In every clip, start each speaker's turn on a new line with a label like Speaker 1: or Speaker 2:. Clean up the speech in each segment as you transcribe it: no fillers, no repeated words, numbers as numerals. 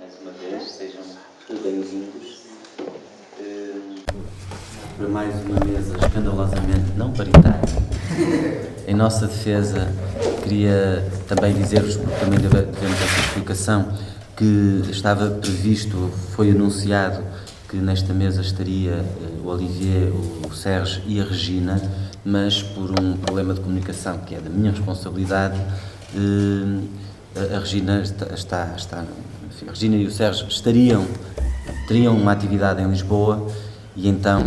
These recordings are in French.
Speaker 1: mais uma vez, sejam bem-vindos para mais uma mesa escandalosamente não paritária. Em nossa defesa, queria também dizer-vos, porque também devemos essa explicação, que estava previsto, foi anunciado que nesta mesa estaria o Olivier, o Sérgio e a Regina, mas por um problema de comunicação que é da minha responsabilidade, a Regina enfim, a Regina e o Sérgio teriam uma atividade em Lisboa e então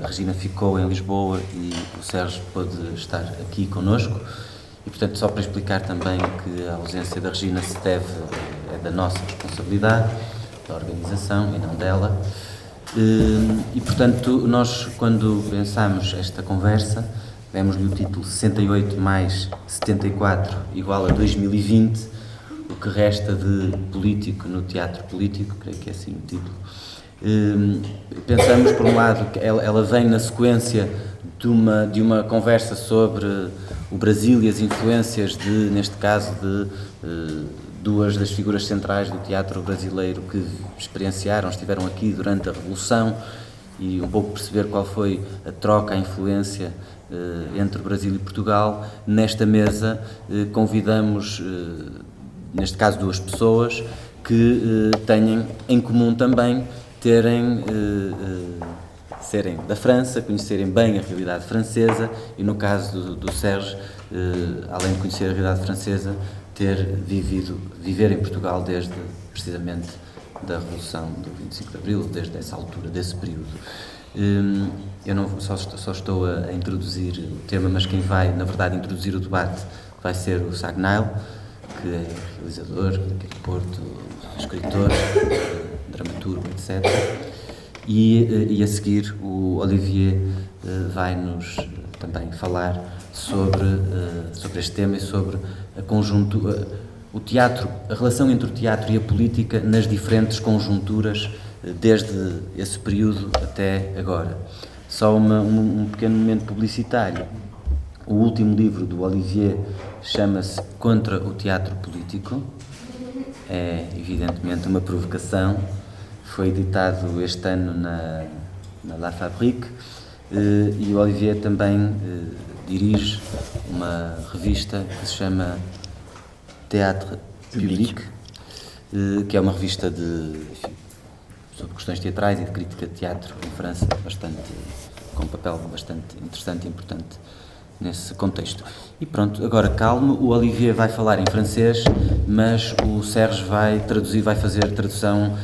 Speaker 1: a Regina ficou em Lisboa e o Sérgio pôde estar aqui connosco e, portanto, só para explicar também que a ausência da Regina se deve, é da nossa responsabilidade, da organização e não dela. E, portanto, nós, quando pensámos esta conversa, demos-lhe o título 68 mais 74 igual a 2020, o que resta de político no teatro político, creio que é assim o título. Pensamos, por um lado, que ela vem na sequência de uma conversa sobre o Brasil e as influências neste caso, duas das figuras centrais do teatro brasileiro que estiveram aqui durante a Revolução e um pouco perceber qual foi a troca, a influência entre o Brasil e Portugal. Nesta mesa convidamos, neste caso, duas pessoas que tenham em comum também serem da França, conhecerem bem a realidade francesa e, no caso do Sérgio, além de conhecer a realidade francesa, viver em Portugal desde, precisamente, da Revolução do 25 de Abril, desde essa altura, desse período. Eu não só estou a introduzir o tema, mas quem vai, na verdade, introduzir o debate vai ser o Sagnail, que é realizador, aqui de Porto, escritor, dramaturgo, etc. E a seguir o Olivier vai-nos também falar sobre este tema e sobre o teatro, a relação entre o teatro e a política nas diferentes conjunturas desde esse período até agora. Só um pequeno momento publicitário. O último livro do Olivier chama-se Contra o Teatro Político. É, evidentemente, uma provocação. Foi editado este ano na La Fabrique e o Olivier também dirige uma revista que se chama Théâtre Public, que é uma revista sobre questões teatrais e de crítica de teatro em França, com um papel bastante interessante e importante nesse contexto. E pronto, agora calmo, o Olivier vai falar em francês, mas o Sérgio vai fazer tradução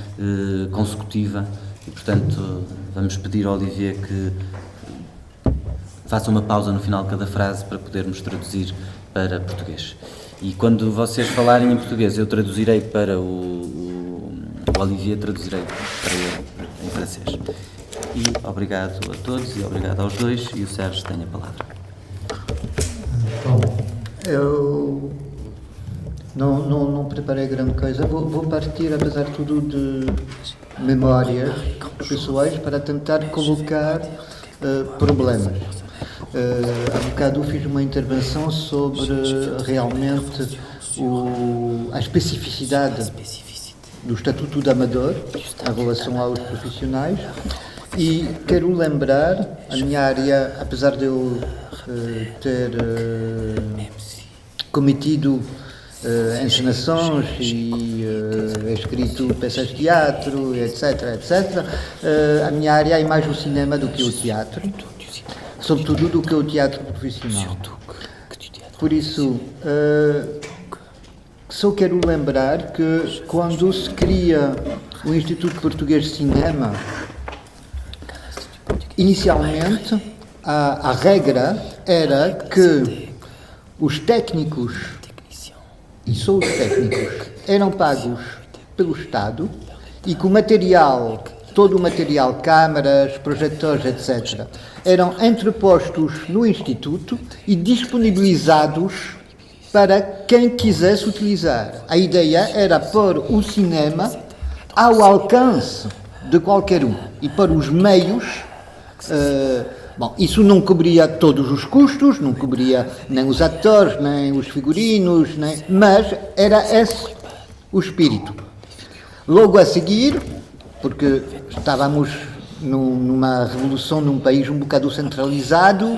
Speaker 1: consecutiva e, portanto, vamos pedir ao Olivier que faça uma pausa no final de cada frase para podermos traduzir para português. E quando vocês falarem em português, eu traduzirei para o Olivier, traduzirei para ele em francês. E obrigado a todos e obrigado aos dois, e o Sérgio tem a palavra.
Speaker 2: Bom, eu não preparei grande coisa. Vou partir, apesar de tudo, de memórias pessoais para tentar colocar problemas. Há bocado fiz uma intervenção sobre realmente a especificidade do Estatuto de Amador em relação aos profissionais e quero lembrar a minha área, apesar de eu ter cometido encenações e escrito peças de teatro, etc. A minha área é mais o cinema do que o teatro, sobretudo do que o teatro profissional. Por isso, só quero lembrar que quando se cria o Instituto Português de Cinema, inicialmente a regra era que os técnicos, e só os técnicos, eram pagos pelo Estado e que o material, todo o material, câmaras, projetores, etc., eram entrepostos no Instituto e disponibilizados para quem quisesse utilizar. A ideia era pôr o cinema ao alcance de qualquer um e pôr os meios. Bom, isso não cobria todos os custos, não cobria nem os atores, nem os figurinos, mas era esse o espírito. Logo a seguir, porque estávamos numa revolução num país um bocado centralizado,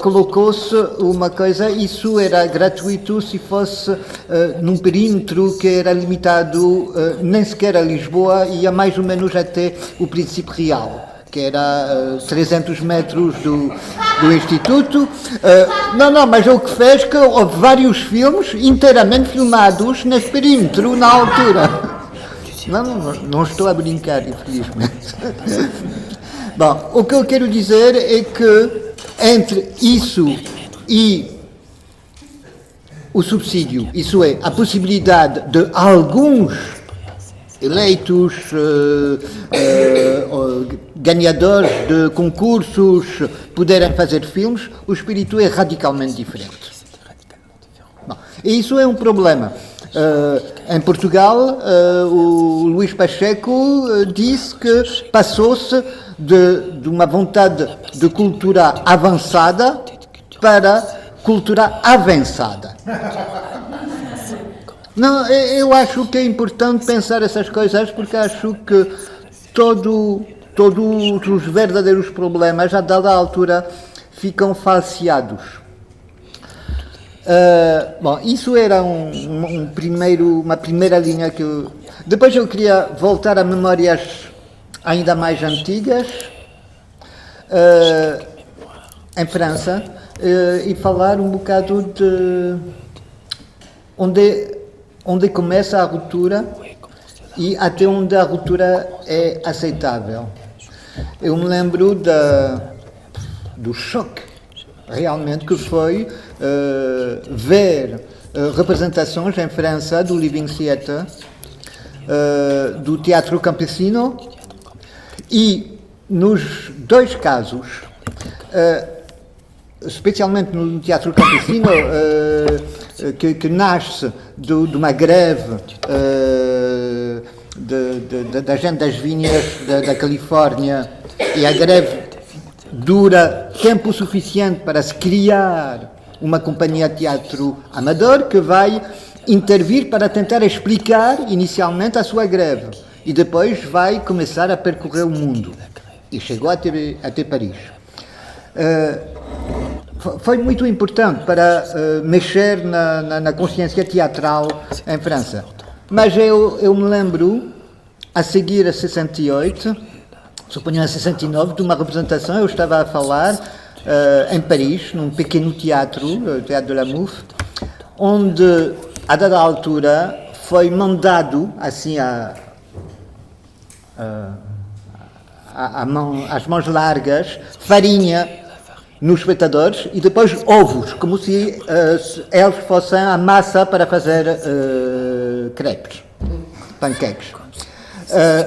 Speaker 2: colocou-se uma coisa, isso era gratuito se fosse num perímetro que era limitado nem sequer a Lisboa e a mais ou menos até o Príncipe Real, que era 300 metros do Instituto. Não, mas o que fez que houve vários filmes inteiramente filmados nesse perímetro na altura. Não estou a brincar, infelizmente. Bom, o que eu quero dizer é que entre isso e o subsídio, isso é, a possibilidade de alguns eleitos, ganhadores de concursos poderem fazer filmes, o espírito é radicalmente diferente. Bom, e isso é um problema. Em Portugal, o Luís Pacheco disse que passou-se de uma vontade de cultura avançada para cultura avançada. Não, eu acho que é importante pensar essas coisas porque acho que todos os verdadeiros problemas, a dada altura, ficam falseados. Bom, isso era uma primeira linha que eu... Depois eu queria voltar a memórias ainda mais antigas, em França, e falar um bocado de onde começa a ruptura e até onde a ruptura é aceitável. Eu me lembro do choque realmente que foi ver representações em França do Living Theatre, do Teatro Campesino, e nos dois casos, especialmente no Teatro Campesino, que nasce de uma greve da gente das vinhas da Califórnia, e a greve dura tempo suficiente para se criar uma companhia de teatro amador que vai intervir para tentar explicar inicialmente a sua greve e depois vai começar a percorrer o mundo. E chegou até Paris. Foi muito importante para mexer na consciência teatral em França. Mas eu me lembro, a seguir a 68, suponho em 69, de uma representação, eu estava a falar em Paris, num pequeno teatro, o Teatro de la Mouffe, onde, a dada altura, foi mandado, assim, às mãos largas, farinha nos espectadores e depois ovos, como se eles fossem a massa para fazer crepes, panqueques.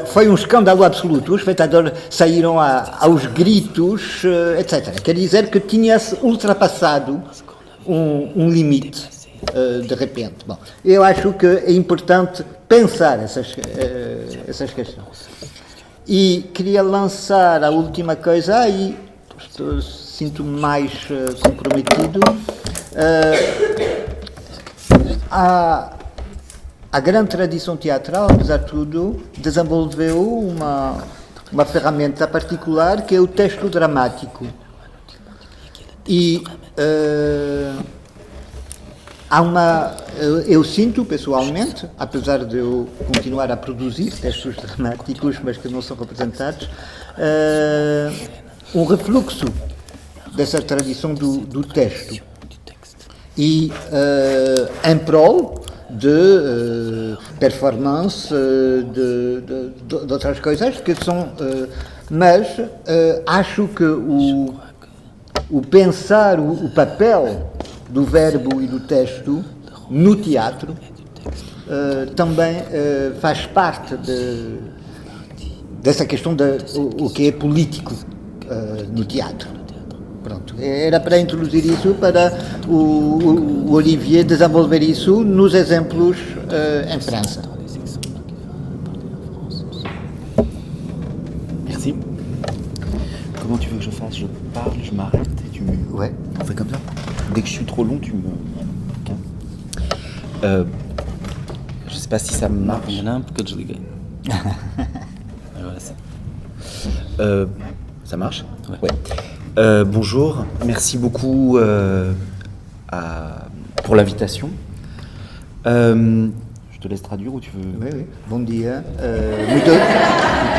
Speaker 2: Foi um escândalo absoluto, os espectadores saíram aos gritos, etc. Quer dizer que tinha-se ultrapassado um limite, de repente. Bom, eu acho que é importante pensar essas questões. E queria lançar a última coisa, aí sinto-me mais comprometido. A grande tradição teatral, apesar de tudo, desenvolveu uma ferramenta particular que é o texto dramático. E eu sinto pessoalmente, apesar de eu continuar a produzir textos dramáticos, mas que não são representados, um refluxo dessa tradição do texto. E em prol de performance, de outras coisas que são... mas acho que o pensar o papel do verbo e do texto no teatro também faz parte dessa questão o que é político no teatro. Pronto, era para introduzir isso, para o Olivier desenvolver isso nos exemplos em França.
Speaker 3: Merci. Comment tu veux que je fasse? Je parle, je m'arrête et tu...
Speaker 2: Ouais.
Speaker 3: On fait comme ça? Dès que je suis trop long, tu me... J'espère pas si ça
Speaker 1: Não,
Speaker 3: marche.
Speaker 1: ainda não, porque eu desliguei. Agora sim.
Speaker 3: Ça marche?
Speaker 1: Ouais.
Speaker 3: Bonjour, merci beaucoup pour l'invitation. Je te laisse traduire ou tu veux?
Speaker 2: Oui, oui. Bom dia.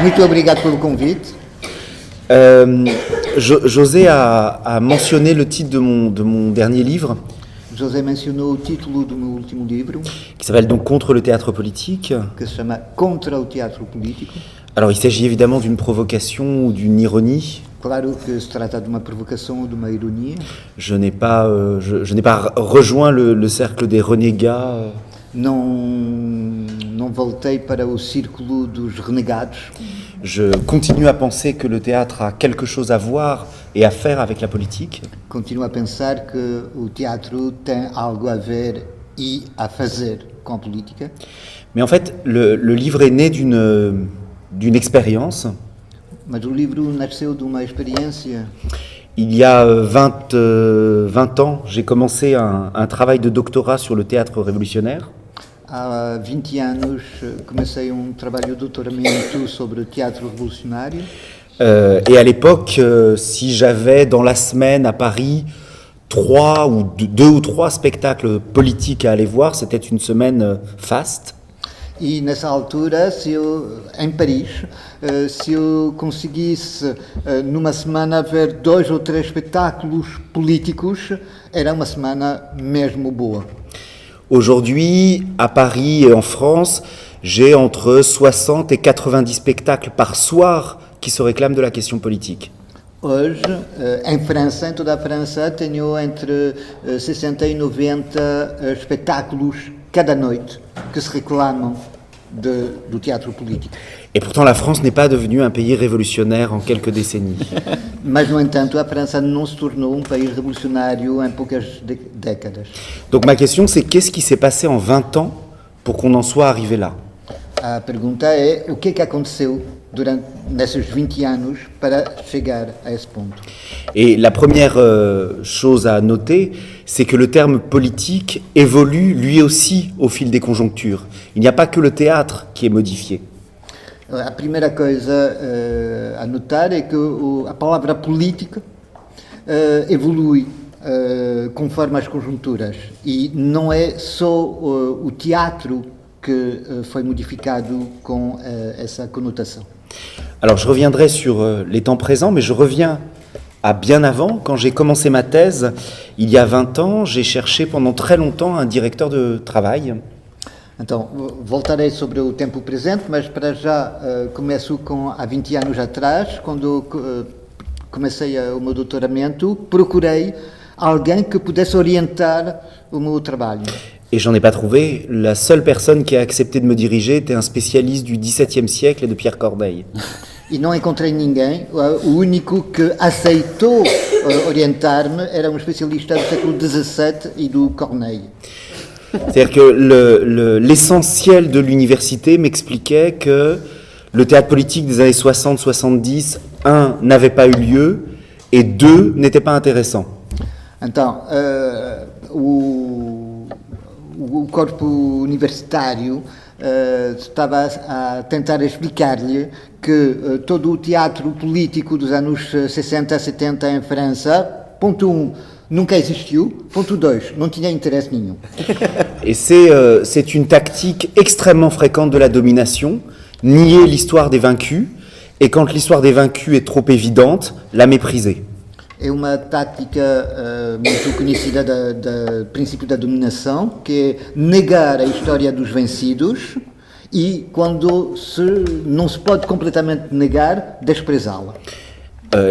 Speaker 2: Muito obrigado pelo convite.
Speaker 3: José a mentionné le titre de mon dernier livre,
Speaker 2: José mencionou o título do meu último livro,
Speaker 3: qui s'appelle donc Contre le théâtre politique.
Speaker 2: que se chama Contra o Teatro Político.
Speaker 3: Alors il s'agit évidemment d'une provocation ou d'une ironie.
Speaker 2: Claro que se trata de uma provocação ou de uma ironia.
Speaker 3: Je n'ai pas rejoint le cercle des renégats.
Speaker 2: Não voltei para o círculo dos renegados.
Speaker 3: Je continue à penser que le théâtre a quelque chose à voir et à faire avec la politique.
Speaker 2: Continuo a pensar que o teatro tem algo a ver e a fazer com a política.
Speaker 3: Mais en fait, le livre est né d'une expérience.
Speaker 2: Mas o livro nasceu de uma experiência.
Speaker 3: Il y a 20 ans, j'ai commencé un travail de doctorat sur le théâtre révolutionnaire.
Speaker 2: Há 20 anos comecei trabalho de doutoramento sobre o teatro revolucionário.
Speaker 3: Et à l'époque, si j'avais dans la semaine à Paris 2 ou 3 spectacles politiques à aller voir, c'était une semaine faste.
Speaker 2: E nessa altura, em Paris, se eu conseguisse numa semana ver 2 ou 3 espetáculos políticos, era uma semana mesmo boa.
Speaker 3: Aujourd'hui, à Paris et en France, j'ai entre 60 et 90 spectacles par soir qui se réclament de la question politique.
Speaker 2: Hoje, em França, em toda a França, tenho entre 60 e 90 espetáculos cada noite que se reclamam do teatro político.
Speaker 3: Et pourtant, la France n'est pas devenue un pays révolutionnaire en quelques décennies.
Speaker 2: Mas, no entanto, a França não se tornou país revolucionário em poucas décadas.
Speaker 3: Donc ma question, c'est qu'est-ce qui s'est passé en 20 ans pour qu'on en soit arrivé là?
Speaker 2: A pergunta é o que aconteceu nesses 20 anos para chegar a esse ponto.
Speaker 3: Et la première chose à noter, c'est que le terme politique évolue lui aussi au fil des conjonctures. Il n'y a pas que le théâtre qui est modifié.
Speaker 2: A primeira coisa a notar é que a palavra política evolui conforme as conjunturas e não é só o teatro que foi modificado com essa conotação.
Speaker 3: Alors je reviendrai sur les temps présents, mais je reviens à bien avant. Quand j'ai commencé ma thèse, il y a 20 ans, j'ai cherché pendant très longtemps un directeur de travail.
Speaker 2: Então, voltarei sobre o tempo presente, mas para já começo há 20 anos atrás, quando comecei o meu doutoramento, procurei alguém que pudesse orientar o meu trabalho.
Speaker 3: Et j'en ai pas trouvé. La seule personne qui a accepté de me diriger était un spécialiste du XVIIe siècle et de Pierre Corneille.
Speaker 2: E não encontrei ninguém. O único que aceitou orientar-me era especialista do século XVII e do Corneille.
Speaker 3: C'est-à-dire que l'essentiel de l'université m'expliquait que le théâtre politique des années 60-70, 1, n'avait pas eu lieu, et 2, n'était pas intéressant.
Speaker 2: Então, o corpo universitário estava a tentar explicar-lhe que todo o teatro político dos anos 60, 70 em França, ponto 1, nunca existiu, ponto 2, não tinha interesse nenhum.
Speaker 3: Et c'est une tactique extrêmement fréquente de la domination, nier l'histoire des vaincus, et quand l'histoire des vaincus est trop évidente, la mépriser.
Speaker 2: É uma tática muito conhecida do princípio da dominação, que é negar a história dos vencidos e, quando não se pode completamente negar, desprezá-la.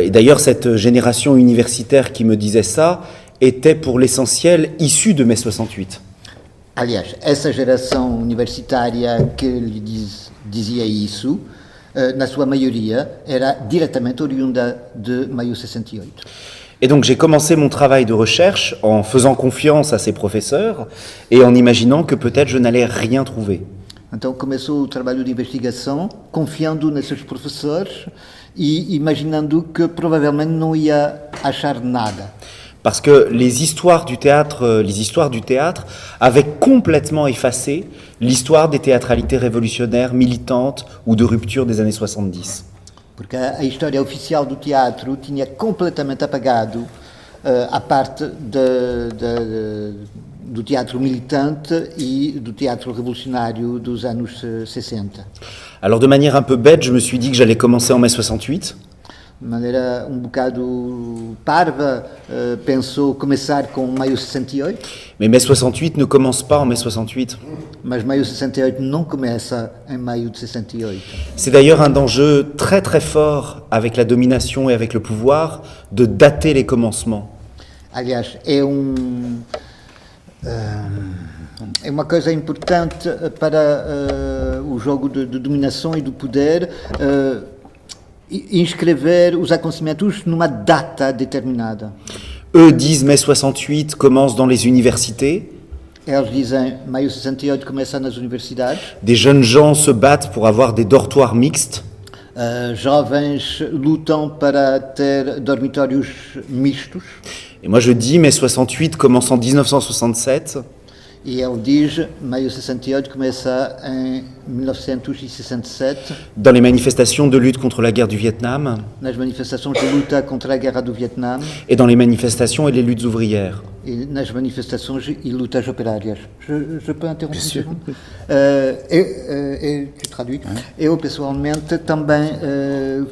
Speaker 3: Et d'ailleurs, cette génération universitaire qui me disait ça était pour l'essentiel issue de mai 68.
Speaker 2: Aliás, essa geração universitária que lhe dizia isso, na sua maioria, era diretamente oriunda de maio 68.
Speaker 3: Et donc j'ai commencé mon travail de recherche en faisant confiance à ces professeurs et en imaginant que peut-être je n'allais rien trouver.
Speaker 2: Então começou o trabalho de investigação, confiando nesses professores e imaginando que provavelmente não ia achar nada.
Speaker 3: parce que les histoires du théâtre avaient complètement effacé l'histoire des théâtralités révolutionnaires, militantes ou de rupture des années 70.
Speaker 2: Porque a história oficial do teatro tinha completamente apagado a parte do teatro militante e do teatro revolucionário dos anos 60.
Speaker 3: Alors de manière un peu bête, je me suis dit que j'allais commencer en mai 68.
Speaker 2: De maneira bocado parva, pensou começar com maio 68,
Speaker 3: Mais mai 68 ne commence pas en mai 68.
Speaker 2: mas maio 68 não começa em maio de 68.
Speaker 3: C'est d'ailleurs un enjeu très très fort avec la domination et avec le pouvoir de dater les commencements.
Speaker 2: Aliás, é uma coisa importante para o jogo de dominação e do poder inscrever os acontecimentos numa data determinada.
Speaker 3: Eux disent mai 68 commence dans les universités.
Speaker 2: Eles dizem maio 68 começa nas universidades.
Speaker 3: Des jeunes gens se battent pour avoir des dortoirs mixtes.
Speaker 2: Jovens lutam para ter dormitórios mistos.
Speaker 3: Et moi je dis mai 68 commence en 1967.
Speaker 2: E ele diz maio 68 começa em 1967
Speaker 3: Dans les manifestations de lutte contre la guerre du Vietnam
Speaker 2: nas manifestações de luta contra a guerra do Vietnam
Speaker 3: et dans les manifestations et les luttes ouvrières.
Speaker 2: e nas manifestações e lutas operárias. Je peux interromper
Speaker 3: Bien sûr.
Speaker 2: um segundo? Tu traduis? Eu, pessoalmente, também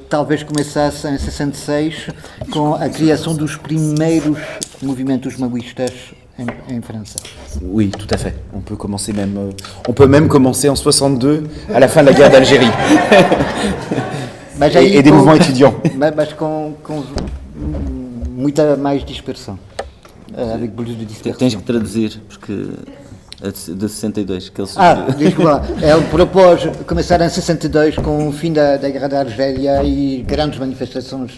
Speaker 2: talvez começasse em 66 com a criação dos primeiros movimentos maoístas em França.
Speaker 3: Oui, tout à fait. On peut même commencer en 62 à la fin de la guerre d'Algérie.
Speaker 2: Mas
Speaker 3: Et des
Speaker 2: com-
Speaker 3: mouvements étudiants.
Speaker 2: Mas com muita mais dispersão. Avec plus de dispersão.
Speaker 1: Tens que traduzir, porque a de 62, que ele
Speaker 2: Desculpa, ele propôs começar em 62 com o fim da Guerra da Argélia e grandes manifestações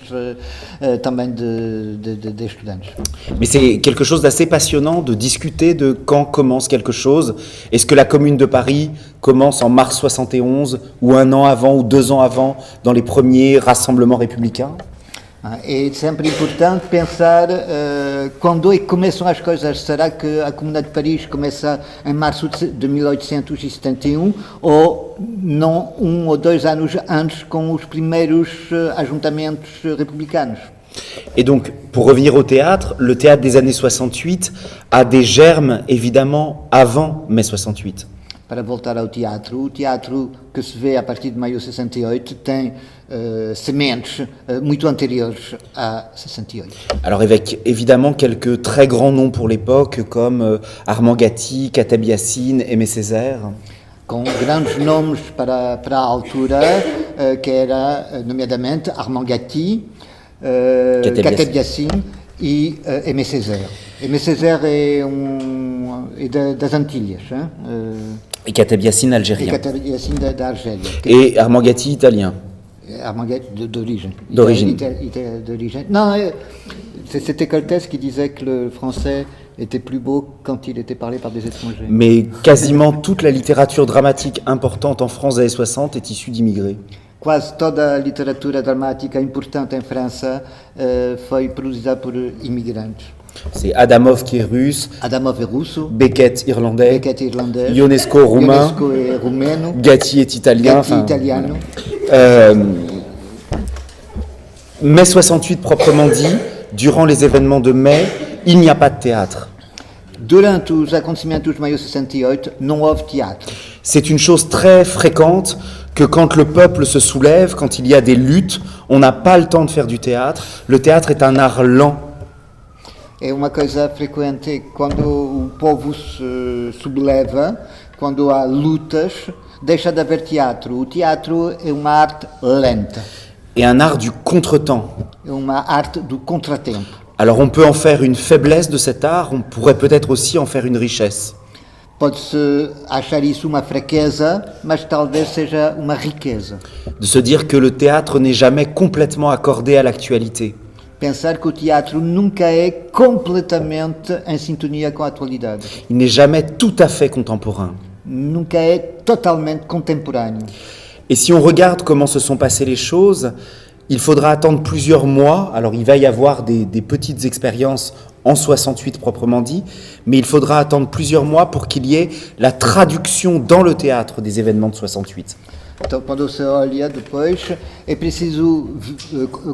Speaker 2: também de estudantes.
Speaker 3: Mais c'est quelque chose d'assez passionnant de discuter de quand commence quelque chose. Est-ce que la Commune de Paris commence en mars 71 ou un an avant ou 2 ans avant dans les premiers rassemblements républicains?
Speaker 2: É sempre importante pensar quando é que começam as coisas. Será que a Comuna de Paris começa em março de 1871 ou não 1 ou 2 anos antes com os primeiros ajuntamentos republicanos?
Speaker 3: Et donc, pour revenir au théâtre, le théâtre des années 68 a des germes, évidemment, avant mai 68.
Speaker 2: Para voltar ao teatro, o teatro que se vê a partir de maio de 68 tem sementes muito anteriores a 68.
Speaker 3: Alors avec évidemment quelques très grands noms pour l'époque comme Armand Gatti, Kateb Yassine, Aimé Césaire.
Speaker 2: Com grandes nomes para a altura, que era, nomeadamente, Armand Gatti, Kateb Yassine e Aimé Césaire. Aimé Césaire é das Antilhas, hein?
Speaker 3: Et Kateb Yassine
Speaker 2: E
Speaker 3: algérien.
Speaker 2: Kateb Yassine da Argélia.
Speaker 3: Et Armand Gatti italien.
Speaker 2: Armand Gatti d'origine.
Speaker 3: D'origine.
Speaker 2: D'origine. Non, c'était Cortés qui disait que le français était plus beau quand il était parlé par des étrangers.
Speaker 3: Mais quasiment toute la littérature dramatique importante en France des années 60 est issue d'immigrés.
Speaker 2: Quase toda a literatura dramática importante em França foi produzida por imigrantes.
Speaker 3: C'est Adamov qui est russe,
Speaker 2: Adamov é russo,
Speaker 3: Beckett irlandais,
Speaker 2: Beckett é irlandês,
Speaker 3: Ionesco roumain,
Speaker 2: Ionesco é rumeno,
Speaker 3: Gatti est italien.
Speaker 2: Gatti
Speaker 3: enfin,
Speaker 2: italiano.
Speaker 3: Mai 68 proprement dit, durant les événements de mai, il n'y a pas de théâtre.
Speaker 2: Durante os acontecimentos de maio de 68 não houve teatro.
Speaker 3: C'est une chose très fréquente que quand le peuple se soulève, quand il y a des luttes, on n'a pas le temps de faire du théâtre. Le théâtre est un art lent.
Speaker 2: É uma coisa frequente quando o povo se subleva, quando há lutas, deixa de haver teatro. O teatro é uma arte lenta,
Speaker 3: Et un art du contretemps.
Speaker 2: é uma arte do contratempo.
Speaker 3: Alors on peut en faire une faiblesse de cet art, on pourrait peut-être aussi en faire une richesse.
Speaker 2: Pode-se achar isso uma fraqueza, mas talvez seja uma riqueza.
Speaker 3: De se dire que le théâtre n'est jamais complètement accordé à l'actualité.
Speaker 2: Pensar que o teatro nunca é completamente em sintonia com a atualidade.
Speaker 3: Il n'est jamais tout à fait contemporain.
Speaker 2: Nunca é totalmente contemporâneo.
Speaker 3: Et si on regarde comment se sont passées les choses, il faudra attendre plusieurs mois. Alors il va y avoir des petites expériences en 68 proprement dit, mais il faudra attendre plusieurs mois pour qu'il y ait la traduction dans le théâtre des événements de 68.
Speaker 2: Então, quando se olha depois, é preciso,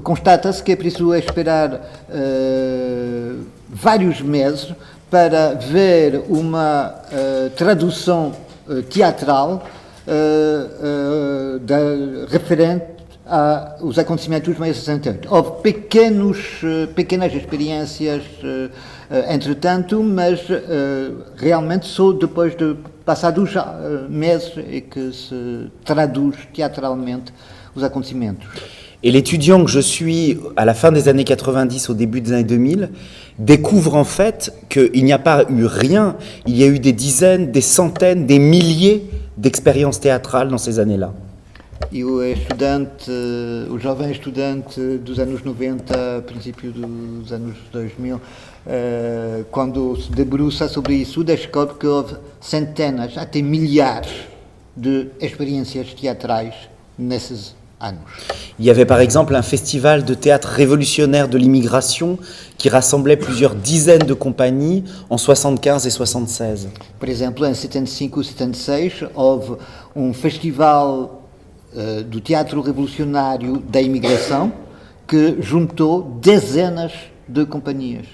Speaker 2: constata-se que é preciso esperar vários meses para ver uma tradução teatral referente aos acontecimentos mais recentes. Houve pequenas experiências entretanto, mas realmente só depois de passados meses é que se traduz teatralmente os acontecimentos.
Speaker 3: Et l'étudiant que je suis à la fin des années 90, au début des années 2000, découvre en fait qu'il n'y a pas eu rien, il y a eu des dizaines, des centaines, des milliers d'expériences théâtrales dans ces années-là.
Speaker 2: E o estudante, o jovem estudante dos anos 90, princípio dos anos 2000, quando se debruça sobre isso, descobre que houve centenas, até milhares de experiências teatrais nesses anos.
Speaker 3: Il y avait par exemple un festival de théâtre révolutionnaire de l'immigration qui rassemblait plusieurs dizaines de compagnies en 75 et 76.
Speaker 2: Por exemplo, em 75 e 76 houve festival do teatro revolucionário da imigração que juntou dezenas de companhias.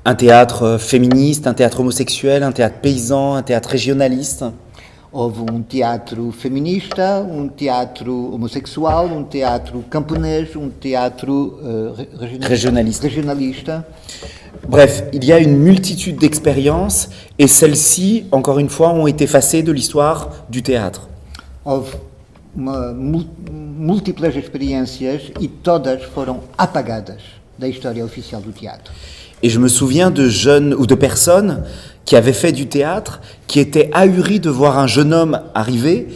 Speaker 3: Un théâtre féministe, un théâtre homosexuel, un théâtre paysan, un théâtre régionaliste.
Speaker 2: Houve teatro feminista, teatro homossexual, teatro camponês, teatro régionalista.
Speaker 3: Bref, il y a une multitude d'expériences et celles-ci, encore une fois, ont été effacées de l'histoire du théâtre.
Speaker 2: Houve múltiplas experiências e todas foram apagadas da história oficial do teatro.
Speaker 3: Et je me souviens de jeunes ou de personnes qui avaient fait du théâtre, qui étaient ahuris de voir un jeune homme arriver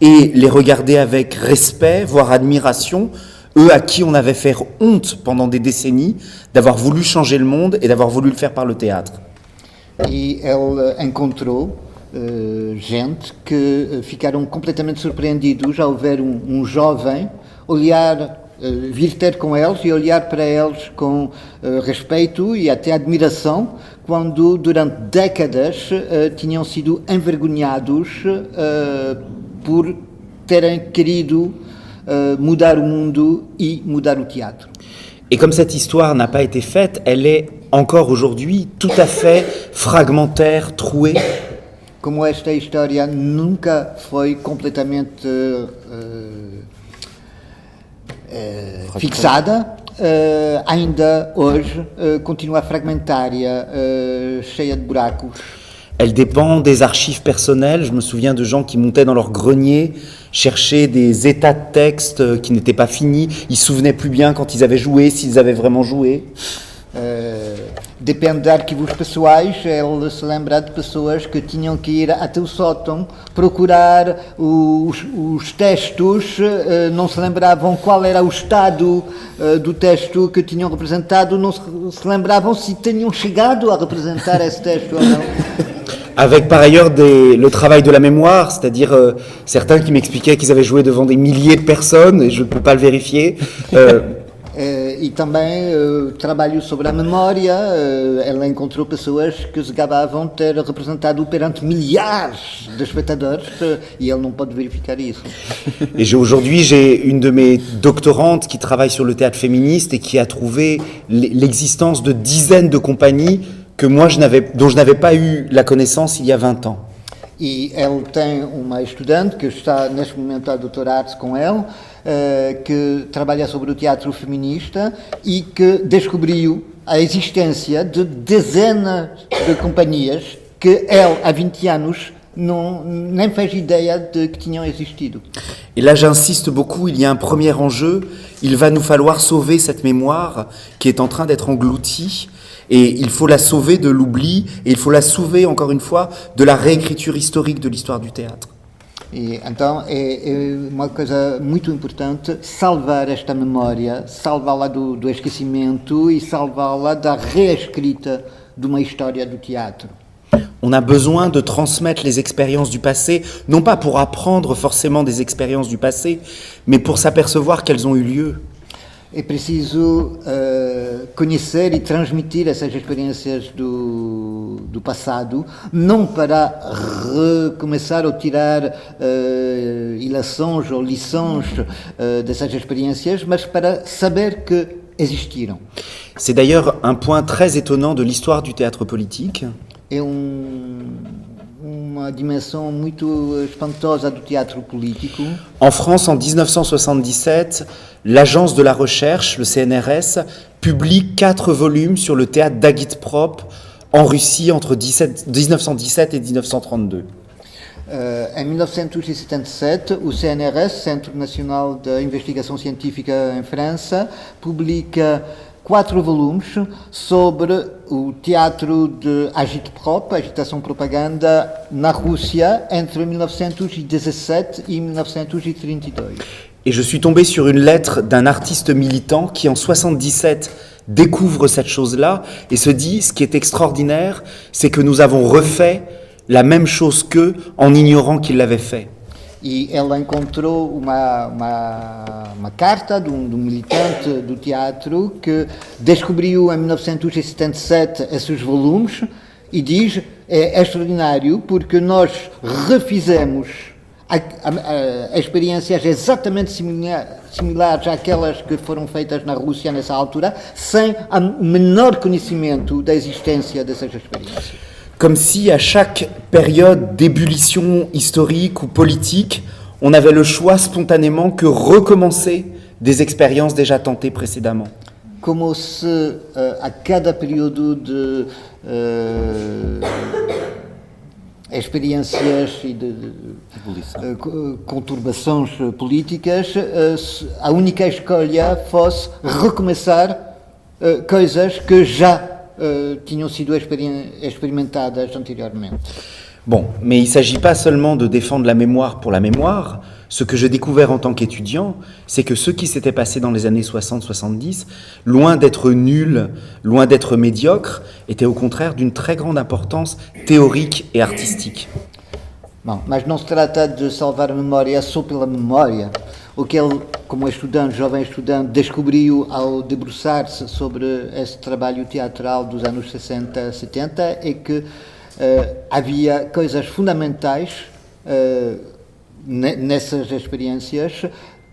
Speaker 3: et les regarder avec respect, voire admiration, eux à qui on avait fait honte pendant des décennies d'avoir voulu changer le monde et d'avoir voulu le faire par le théâtre.
Speaker 2: E ele encontrou gente que ficaram completamente surpreendidos ao ver jovem olhar, vir ter com eles e olhar para eles com respeito e até admiração, quando durante décadas tinham sido envergonhados por terem querido mudar o mundo e mudar o teatro.
Speaker 3: Et comme cette histoire n'a pas été faite, elle est encore aujourd'hui tout à fait fragmentaire, trouée.
Speaker 2: Como esta história nunca foi completamente fixada, ainda hoje continua fragmentária, cheia de buracos.
Speaker 3: Elle dépend des archives personnelles. Je me souviens de gens qui montaient dans leur grenier, cherchaient des états de texte qui n'étaient pas finis. Ils se souvenaient plus bien quand ils avaient joué, s'ils avaient vraiment joué.
Speaker 2: Depende de arquivos pessoais, ele se lembra de pessoas que tinham que ir até o sótão procurar os textos, não se lembravam qual era o estado do texto que tinham representado, não se lembravam se tinham chegado a representar esse texto ou não.
Speaker 3: Avec par ailleurs le travail de la mémoire, c'est-à-dire certains qui m'expliquaient qu'ils avaient joué devant des milliers de personnes, et je ne peux pas le vérifier.
Speaker 2: E também trabalho sobre a memória, ela encontrou pessoas que se gabavam de ter representado perante milhares de espectadores e ele não pode verificar isso.
Speaker 3: Et aujourd'hui, j'ai une de mes doctorantes qui travaille sur le théâtre féministe et qui a trouvé l'existence de dizaines de compagnies que moi, dont je n'avais pas eu la connaissance il y a 20 ans.
Speaker 2: E ele tem uma estudante que está neste momento a doutorar-se com ele, que trabalha sobre o teatro feminista e que descobriu a existência de dezenas de companhias que ele, há 20 anos, nem fez ideia de que tinham existido.
Speaker 3: Et là, j'insiste beaucoup, il y a un premier enjeu, il va nous falloir sauver cette mémoire qui est en train d'être engloutie. Et il faut la sauver de l'oubli, et il faut la sauver, encore une fois, de la réécriture historique de l'histoire du théâtre.
Speaker 2: E então é uma coisa muito importante salvar esta memória, salvá-la do esquecimento e salvá-la da reescrita de uma história do teatro.
Speaker 3: On a besoin de transmettre les expériences du passé, non pas pour apprendre forcément des expériences du passé, mais pour s'apercevoir qu'elles ont eu lieu.
Speaker 2: É preciso conhecer e transmitir essas experiências do passado, não para recomeçar ou tirar ilações ou lições dessas experiências, mas para saber que existiram.
Speaker 3: C'est d'ailleurs un point très étonnant de l'histoire du théâtre politique.
Speaker 2: É uma dimensão muito espantosa do teatro político.
Speaker 3: En France, en 1977, l'Agence de la Recherche, le CNRS, publie 4 volumes sur le théâtre d'Agitprop en Russie entre 1917 et 1932.
Speaker 2: Em 1977, o CNRS, Centro Nacional de Investigação Científica em França, publica 4 volumes sobre o teatro de agitprop, agitação propaganda, na Rússia entre 1917 e 1932.
Speaker 3: Et je suis tombé sur une lettre d'un artiste militant qui, en 77, découvre cette chose-là et se dit, ce qui est extraordinaire, c'est que nous avons refait la même chose qu'eux en ignorant qu'ils l'avaient fait.
Speaker 2: E ela encontrou uma carta de um militante do teatro que descobriu em 1977 esses volumes e diz, é extraordinário porque nós refizemos experiências exatamente similares àquelas que foram feitas na Rússia nessa altura, sem o menor conhecimento da existência dessas experiências.
Speaker 3: Comme si à chaque période d'ébullition historique ou politique, on avait le choix spontanément que recommencer des expériences déjà tentées précédemment.
Speaker 2: Como se a cada período de experiências e de conturbações políticas, a única escolha fosse recomeçar coisas que já tinham sido experimentadas anteriormente.
Speaker 3: Bon, mais il ne s'agit pas seulement de défendre la mémoire pour la mémoire. Ce que j'ai découvert en tant qu'étudiant, c'est que ce qui s'était passé dans les années 60-70, loin d'être nul, loin d'être médiocre, était au contraire d'une très grande importance théorique et artistique.
Speaker 2: Bom, mas não se trata de salvar a memória só pela memória. O que ele, como estudante, jovem estudante, descobriu ao debruçar-se sobre esse trabalho teatral dos anos 60, 70 é que havia coisas fundamentais nessas experiências,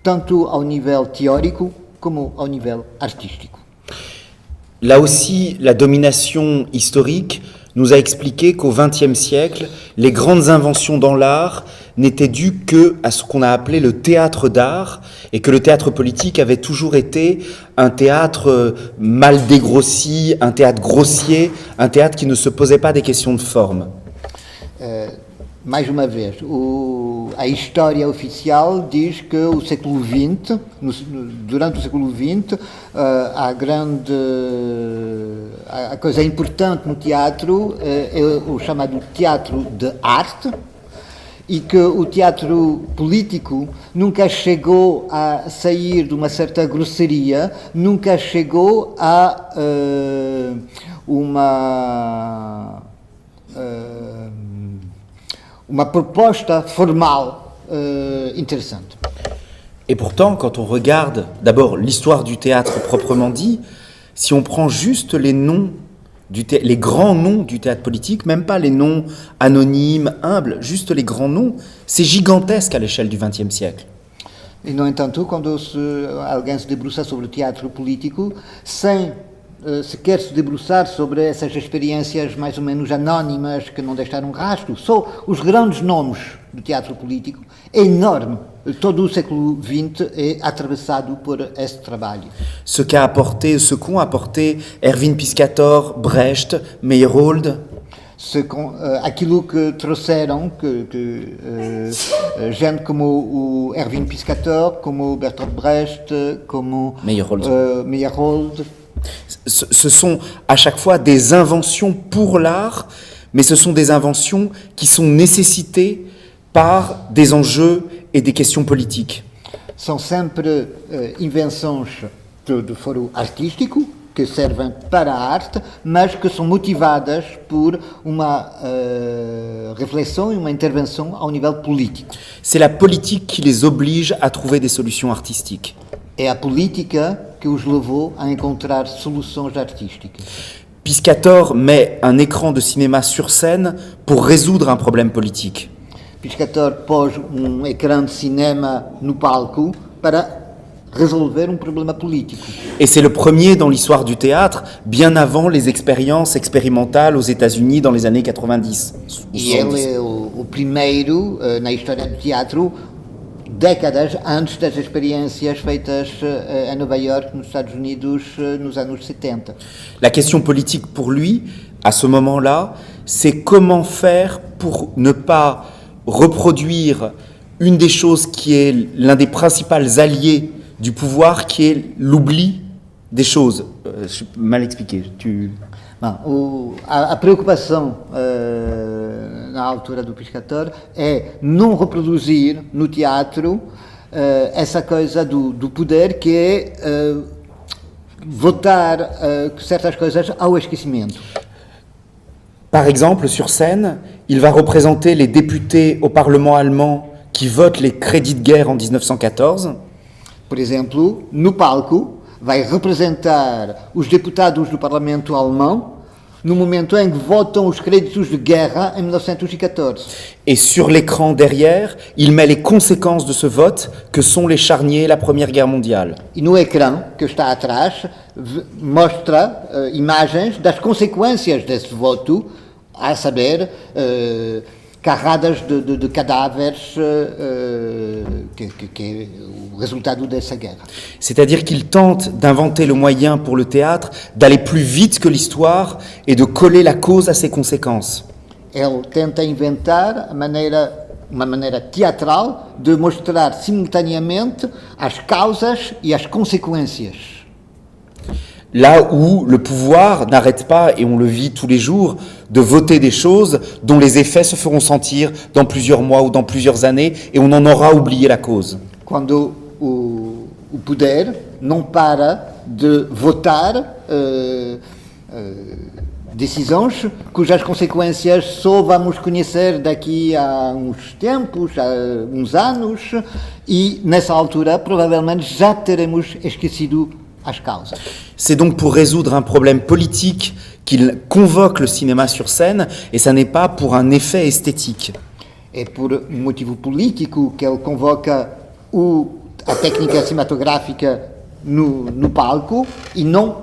Speaker 2: tanto ao nível teórico como ao nível artístico.
Speaker 3: Là aussi, la domination historique nous a expliqué qu'au XXe siècle, les grandes inventions dans l'art n'étaient dues que à ce qu'on a appelé le théâtre d'art, et que le théâtre politique avait toujours été un théâtre mal dégrossi, un théâtre grossier, un théâtre qui ne se posait pas des questions de forme.
Speaker 2: Mais uma vez, a história oficial diz que o século XX, durante o século XX, a coisa importante no teatro é o chamado teatro de arte, e que o teatro político nunca chegou a sair de uma certa grosseria, nunca chegou a uma proposta formal interessante.
Speaker 3: Et pourtant, quand on regarde d'abord l'histoire du théâtre proprement dit, si on prend juste les noms, les grands noms du théâtre politique, même pas les noms anonymes, humbles, juste les grands noms, c'est gigantesque à l'échelle du XXe siècle.
Speaker 2: E, no entanto, quando alguém se debruça sobre o teatro político, sem sequer se debruçar sobre essas experiências mais ou menos anónimas que não deixaram rastro, só os grandes nomes do teatro político, é enorme. Todo o século XX é atravessado por esse trabalho.
Speaker 3: Ce qu'ont apporté Erwin Piscator, Brecht, Meyerhold.
Speaker 2: Aquilo que trouxeram, gente como o Erwin Piscator, como o Bertolt Brecht, como Meyerhold.
Speaker 3: Ce sont à chaque fois des inventions pour l'art, mais ce sont des inventions qui sont nécessitées par des enjeux et des questions politiques.
Speaker 2: São sempre invenções de foro artístico, que servem para a arte, mas que são motivadas por uma reflexão e uma intervenção ao nível político.
Speaker 3: C'est la politique qui les oblige à trouver des solutions artistiques.
Speaker 2: É a política que os levou a encontrar soluções artísticas.
Speaker 3: Piscator met un écran de cinéma sur scène pour résoudre un problème politique.
Speaker 2: Piscator pôs ecrã de cinema no palco para resolver problema político.
Speaker 3: Et c'est le premier dans l'histoire du théâtre, bien avant les expériences expérimentales aux États-Unis dans les années 90.
Speaker 2: E ele é o primeiro na história do teatro, décadas antes das experiências feitas em Nova York, nos Estados Unidos, nos anos 70.
Speaker 3: La question politique pour lui, à ce moment-là, c'est comment faire pour ne pas reproduire une des choses qui est l'un des principaux alliés du pouvoir, qui est l'oubli des choses. Je suis mal expliqué.
Speaker 2: Bom, a preocupação na altura do Piscator é não reproduzir no teatro essa coisa do poder, que é votar certas coisas ao esquecimento.
Speaker 3: Par exemple, sur scène, il va représenter les députés au Parlement allemand qui votent les crédits de guerre en 1914.
Speaker 2: Por exemplo, no palco, vai representar os deputados do Parlamento alemão no momento em que votam os créditos de guerra em 1914.
Speaker 3: Et sur l'écran derrière, il met les conséquences de ce vote que sont les charniers la Première Guerre mondiale.
Speaker 2: E no ecrã que está atrás mostra imagens das consequências desse voto, a saber, carradas de cadáveres, que é o resultado dessa guerra.
Speaker 3: C'est-à-dire qu'il tente d'inventer le moyen pour le théâtre d'aller plus vite que l'histoire et de coller la cause à ses conséquences.
Speaker 2: Ele tenta inventar uma maneira teatral de mostrar simultaneamente as causas e as consequências.
Speaker 3: Là où le pouvoir n'arrête pas, et on le vit tous les jours, de voter des choses dont les effets se feront sentir dans plusieurs mois ou dans plusieurs années, et on en aura oublié la cause.
Speaker 2: Quando o poder não para de votar decisões cujas consequências só vamos conhecer daqui a uns tempos, a uns anos, e nessa altura provavelmente já teremos esquecido as causas.
Speaker 3: C'est donc pour résoudre un problème politique qu'il convoque le cinéma sur scène, et ça n'est pas pour un effet esthétique.
Speaker 2: É por motivo político que ele convoca a técnica cinematográfica no palco, e não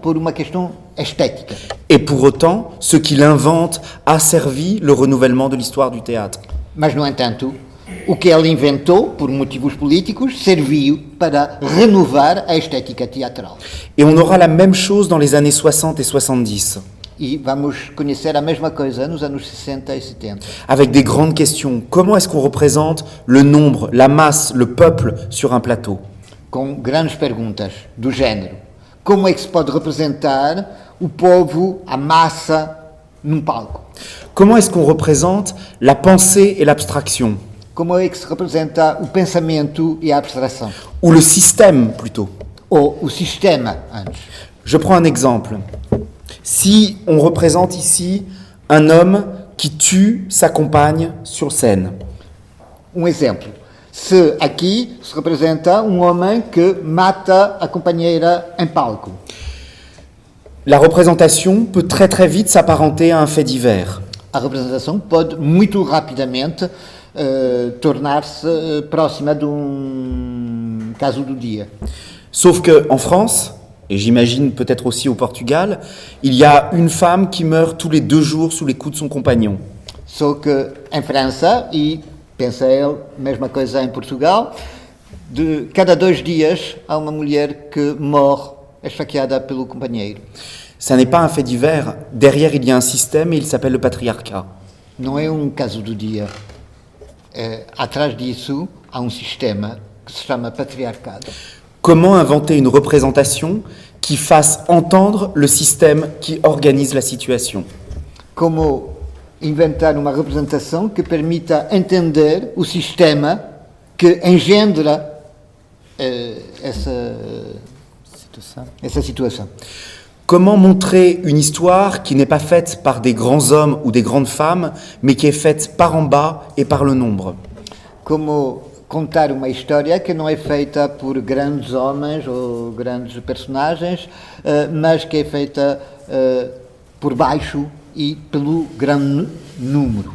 Speaker 2: por uma questão estética.
Speaker 3: Et pour autant, ce qu'il invente a servi le renouvellement de l'histoire du théâtre.
Speaker 2: Mas, no entanto, o que ele inventou, por motivos políticos, serviu para renovar a estética teatral.
Speaker 3: Et on aura la même chose dans les années 60 et 70.
Speaker 2: E vamos conhecer a mesma coisa nos anos 60 e 70.
Speaker 3: Avec des grandes questions. Comment est-ce qu'on représente le nombre, la masse, le peuple sur un plateau?
Speaker 2: Com grandes perguntas do género. Como é que se pode representar o povo, a massa, num palco?
Speaker 3: Comment est-ce qu'on représente la pensée et l'abstraction?
Speaker 2: Como é que se representa o pensamento e a abstração?
Speaker 3: Ou le système, plutôt.
Speaker 2: Ou o sistema, antes.
Speaker 3: Je prends un exemple. Si on représente ici un homme qui tue sa compagne sur scène.
Speaker 2: Exemplo. Se aqui se representa homem que mata a companheira em palco.
Speaker 3: La représentation peut très très vite s'apparenter à un fait divers.
Speaker 2: A representação pode muito rapidamente tornar-se próxima de caso do dia.
Speaker 3: Sauf qu'en France, et j'imagine peut-être aussi au Portugal, il y a une femme qui meurt tous les 2 jours sous les coups de son compagnon.
Speaker 2: Só que em França, e pensa ele, mesma coisa em Portugal, de cada 2 dias há uma mulher que morre esfaqueada pelo companheiro.
Speaker 3: Ça n'est pas un fait divers. Derrière, il y a un système et il s'appelle le patriarcat.
Speaker 2: Não é caso do dia. Atrás disso há sistema que se chama patriarcado.
Speaker 3: Comment inventer une représentation qui fasse entendre le système qui organise la situation?
Speaker 2: Como inventar uma representação que permita entender o sistema que engendra essa situação.
Speaker 3: Comment montrer une histoire qui n'est pas faite par des grands hommes ou des grandes femmes, mais qui est faite par en bas et par le nombre?
Speaker 2: Como contar uma história que não é feita por grandes homens ou grandes personagens, mas que é feita por baixo e pelo grande número.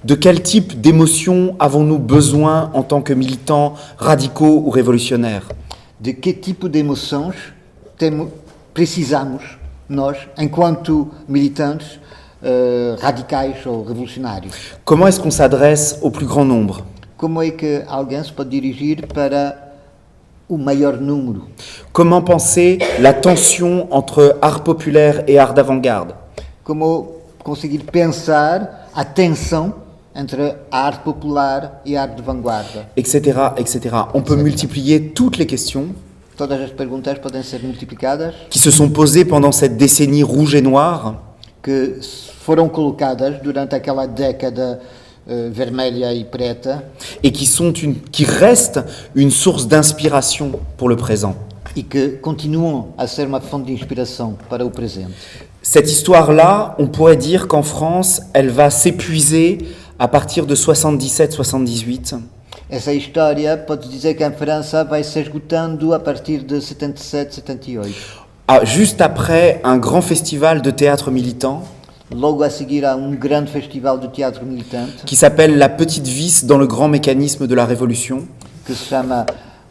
Speaker 3: De quel type d'émotion avons-nous besoin en tant que militants radicaux ou révolutionnaires?
Speaker 2: De que tipo de emoções precisamos nós, enquanto militantes radicais ou revolucionários?
Speaker 3: Comment est-ce qu'on s'adresse au plus grand nombre?
Speaker 2: Como é que alguém se pode dirigir para o maior número?
Speaker 3: Comment penser la tension entre art populaire et art d'avant-garde?
Speaker 2: Como conseguir pensar a tensão entre a arte popular e a arte de vanguarda?
Speaker 3: Etc., etc. On peut multiplier toutes les questions
Speaker 2: Todas as perguntas podem ser multiplicadas,
Speaker 3: qui se sont posées pendant cette décennie rouge et noire
Speaker 2: que foram colocadas durante aquela década vermelha e preta
Speaker 3: et qui restent une source d'inspiration pour le présent.
Speaker 2: e que continuam a ser uma fonte de inspiração para o presente.
Speaker 3: Cette histoire-là, on pourrait dire qu'en France, elle va s'épuiser à partir de 77-78.
Speaker 2: Essa história, pode dizer que em França vai se esgotando a partir de 77, 78.
Speaker 3: Juste après un grand festival de théâtre militant
Speaker 2: Logo a seguir há grande festival de teatro militante
Speaker 3: qui s'appelle La Petite Vis dans le grand mécanisme de la Révolution,
Speaker 2: que se chama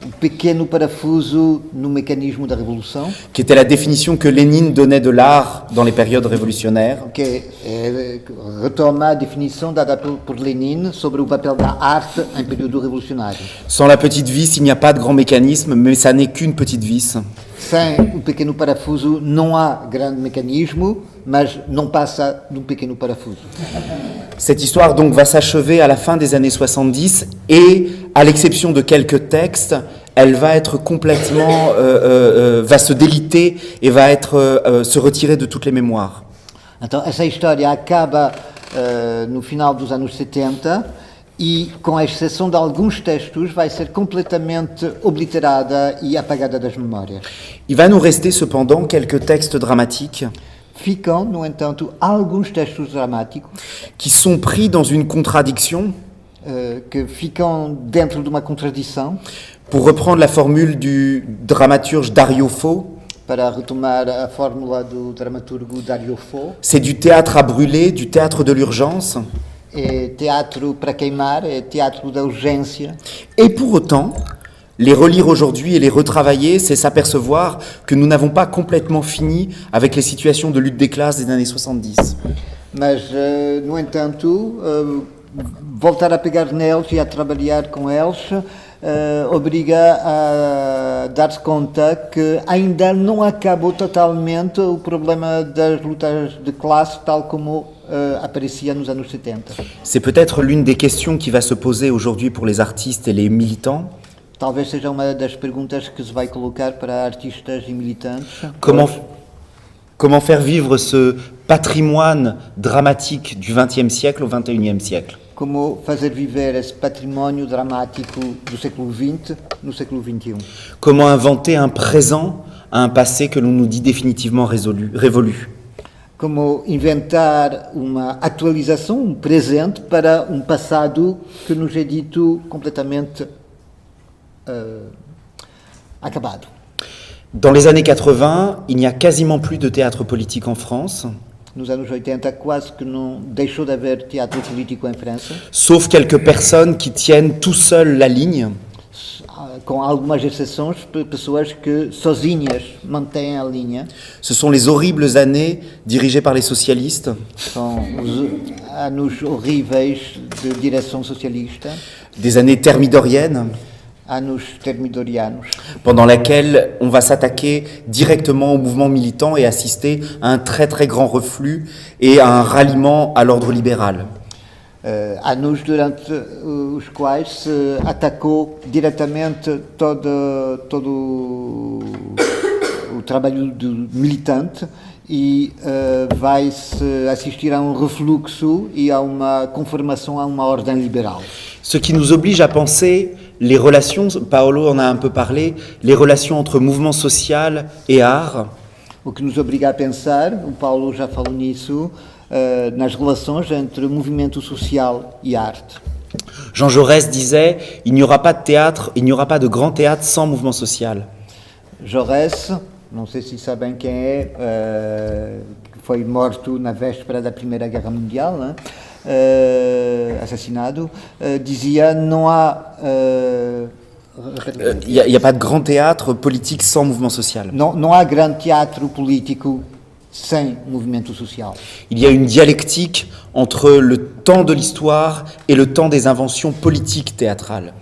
Speaker 2: O Pequeno Parafuso no Mecanismo da Revolução,
Speaker 3: qui était la définition que Lénine donnait de l'art dans les périodes révolutionnaires.
Speaker 2: que retoma a definição dada por Lenin sobre o papel da arte em período revolucionário.
Speaker 3: Sans la petite vis, il n'y a pas de grand mécanisme, mais ça n'est qu'une petite vis.
Speaker 2: Sem o pequeno parafuso não há grande mecanismo, mas não passa de pequeno parafuso.
Speaker 3: Cette histoire donc va s'achever à la fin des années 70 et, à l'exception de quelques textes, elle va être complètement, va se déliter et va se retirer de toutes les mémoires.
Speaker 2: Então, essa história acaba no final dos anos 70 e, com a exceção de alguns textos, vai ser completamente obliterada e apagada das memórias.
Speaker 3: Il va nous rester cependant quelques textes dramatiques
Speaker 2: Ficam, no entanto, alguns textos dramáticos
Speaker 3: qui sont pris dans une contradiction,
Speaker 2: que ficam dentro de uma contradição.
Speaker 3: pour reprendre la formule du dramaturge Dario Fo.
Speaker 2: Para retomar a fórmula do dramaturgo Dario Fo,
Speaker 3: C'est du théâtre à brûler, du théâtre de l'urgence.
Speaker 2: é teatro para queimar, é teatro da urgência.
Speaker 3: Et pour autant, les relire aujourd'hui et les retravailler, c'est s'apercevoir que nous n'avons pas complètement fini avec les situations de lutte des classes des années 70.
Speaker 2: Mas, no entanto, voltar a pegar neles e a trabalhar com eles obriga a dar-se conta que ainda não acabou totalmente o problema das lutas de classe tal como aparecia nos anos 70.
Speaker 3: C'est peut-être l'une des questions qui va se poser aujourd'hui pour les artistes et les militants.
Speaker 2: Talvez seja uma das perguntas que se vai colocar para artistas e militantes.
Speaker 3: Comment faire vivre ce patrimoine dramatique du XXe siècle au XXIe siècle?
Speaker 2: Como fazer viver esse património dramático do século XX no século XXI?
Speaker 3: Comment inventer un présent à un passé que l'on nous dit définitivement révolu?
Speaker 2: Como inventar uma atualização, presente para passado que nos é dito completamente acabado.
Speaker 3: Dans les années 80, il n'y a quasiment plus de théâtre politique en France,
Speaker 2: Nos anos 80 quase que não deixou de haver teatro político em França,
Speaker 3: sauf quelques personnes qui tiennent tout seules la ligne.
Speaker 2: com algumas exceções, pessoas que sozinhas mantêm a linha.
Speaker 3: Ce sont les horribles années dirigées par les socialistes,
Speaker 2: São os anos horríveis de direção socialista,
Speaker 3: des années thermidoriennes,
Speaker 2: anos termidorianos,
Speaker 3: pendant laquelle on va s'attaquer directement au mouvement militant et assister à un très très grand reflux et à un ralliement à l'ordre libéral.
Speaker 2: anos durante os quais se atacou diretamente todo o trabalho do militante e vai-se assistir a refluxo e a uma conformação a uma ordem liberal.
Speaker 3: Ce qui nous oblige à penser les relations, Paolo en a un peu parlé, les relations entre mouvement social et art.
Speaker 2: O que nos obriga a pensar, o Paulo já falou nisso, nas relações entre movimento social e arte.
Speaker 3: Jean Jaurès disait « Il n'y aura pas de théâtre, il n'y aura pas de grand théâtre sans mouvement social ».
Speaker 2: Jaurès, não sei se sabem quem é, que foi morto na véspera da Primeira Guerra Mundial, né? Assassinado, dizia não há...
Speaker 3: Il n'y a pas de grand théâtre politique sans mouvement social.
Speaker 2: não há grande teatro político sem movimento social.
Speaker 3: Il y a une dialectique entre le temps de l'histoire et le temps des inventions politiques théâtrales.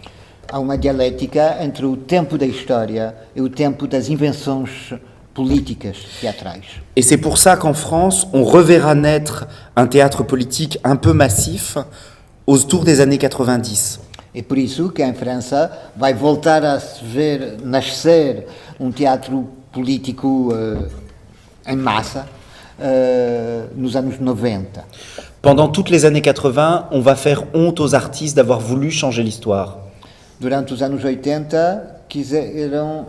Speaker 2: Há uma dialética entre o tempo da história e o tempo das invenções políticas teatrais.
Speaker 3: Et c'est pour ça qu'en France, on reverra naître un théâtre politique un peu massif autour des années 90.
Speaker 2: É por isso que em França vai voltar a se ver nascer teatro político em massa nos anos 90.
Speaker 3: Pendant toutes les années 80, on va faire honte aux artistes d'avoir voulu changer l'histoire.
Speaker 2: Durante os anos 80, quiseram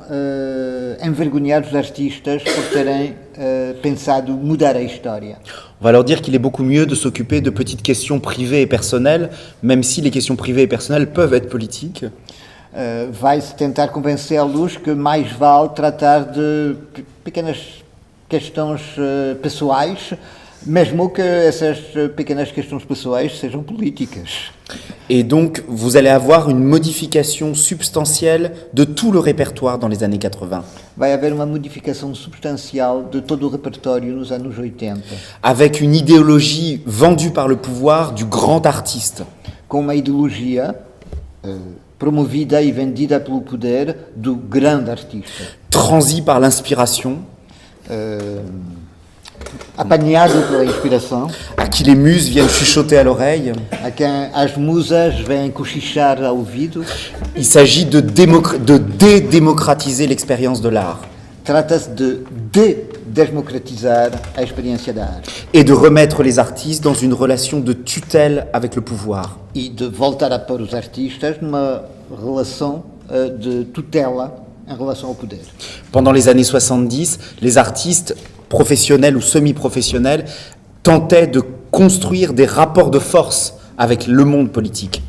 Speaker 2: envergonhar os artistas por terem pensado mudar a história.
Speaker 3: On va leur dire qu'il est beaucoup mieux de s'occuper de petites questions privées et personnelles, même si les questions privées et personnelles peuvent être politiques.
Speaker 2: Vai-se tentar convencê-los que mais vale tratar de pequenas questões pessoais, mesmo que essas pequenas questões pessoais sejam políticas.
Speaker 3: Et donc, vous allez avoir une modification substantielle de tout le répertoire dans les années 80,
Speaker 2: Vai haver uma modificação substancial de todo o repertório nos anos 80,
Speaker 3: avec une idéologie vendue par le pouvoir du grand artiste.
Speaker 2: com uma ideologia promovida e vendida pelo poder do grande artista,
Speaker 3: Transi par l'inspiration,
Speaker 2: apanhado pela inspiração,
Speaker 3: à qui les muses viennent chuchoter à l'oreille.
Speaker 2: a quem as musas vêm cochichar ao ouvido.
Speaker 3: Il s'agit de dédémocratiser l'expérience de l'art
Speaker 2: Trata-se de desmocratizar a experiência da arte
Speaker 3: et de remettre les artistes dans une relation de tutelle avec le pouvoir.
Speaker 2: e de voltar a pôr os artistas numa relação de tutela em relação ao poder.
Speaker 3: Pendant les années 70, les artistes professionnels ou semi-professionnels tentaient de construire des rapports de force avec le monde politique.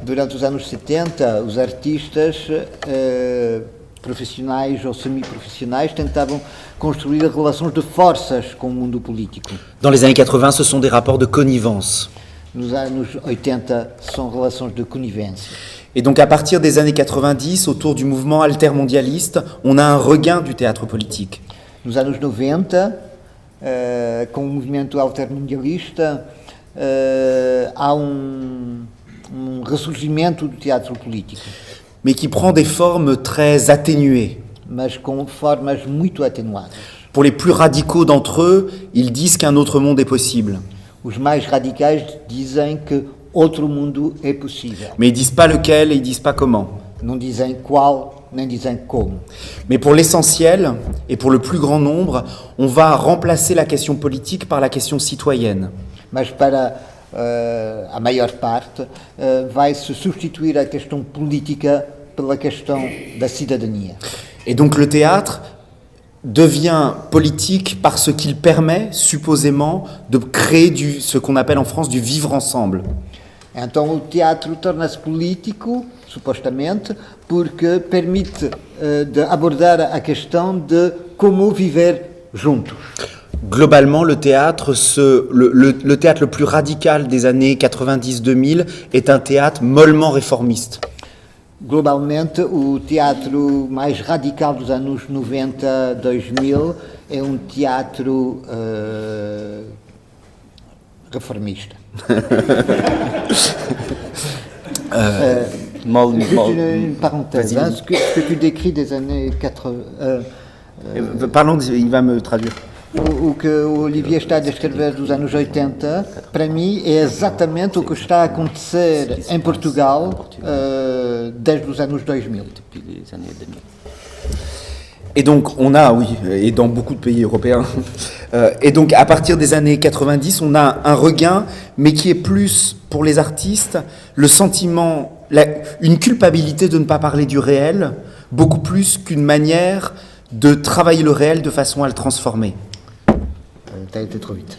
Speaker 2: Durante os anos 70, os artistas profissionais ou semi-profissionais tentavam construir relações de forças com o mundo político.
Speaker 3: Dans les années 80, ce sont des rapports de connivence.
Speaker 2: Nos anos 80 são relações de conivência.
Speaker 3: Et donc à partir des années 90, autour du mouvement altermondialiste, on a un regain du théâtre politique.
Speaker 2: Nos anos 90, com o movimento altermundialista, há ressurgimento do teatro político,
Speaker 3: Mais qui prend des formes très atténuées.
Speaker 2: mas com formas muito atenuadas.
Speaker 3: Pour les plus radicaux d'entre eux, ils disent qu'un autre monde est possible.
Speaker 2: Os mais radicais dizem que outro mundo é possível.
Speaker 3: Mais ils disent pas lequel et ils disent pas comment.
Speaker 2: Não dizem qual, nem dizem como.
Speaker 3: Mais pour l'essentiel et pour le plus grand nombre, on va remplacer la question politique par la question citoyenne.
Speaker 2: Mas para a maior parte, vai-se substituir a questão política pela questão da cidadania.
Speaker 3: Et donc le théâtre devient politique parce qu'il permet, supposément, de créer ce qu'on appelle en France du vivre ensemble.
Speaker 2: Então o teatro torna-se político, supostamente, porque permite de abordar a questão de como viver juntos.
Speaker 3: Globalement, le théâtre, le théâtre le plus radical des années 90-2000 est un théâtre mollement réformiste.
Speaker 2: Globalmente, o teatro mais radical dos anos 90, 2000 é teatro reformista. Juste une parenthèse, hein, ce que tu décris des années 80...
Speaker 3: Parlons, il va me traduire.
Speaker 2: O que o Olivier está a descrever dos anos 80, para mim, é exatamente o que está a acontecer em Portugal desde os anos 2000.
Speaker 3: Et donc, on a, oui, et dans beaucoup de pays européens, et donc à partir des années 90, on a un regain, mais qui est plus, pour les artistes, le sentiment, une culpabilité de ne pas parler du réel, beaucoup plus qu'une manière de travailler le réel de façon à le transformer.
Speaker 2: T'as été trop vite.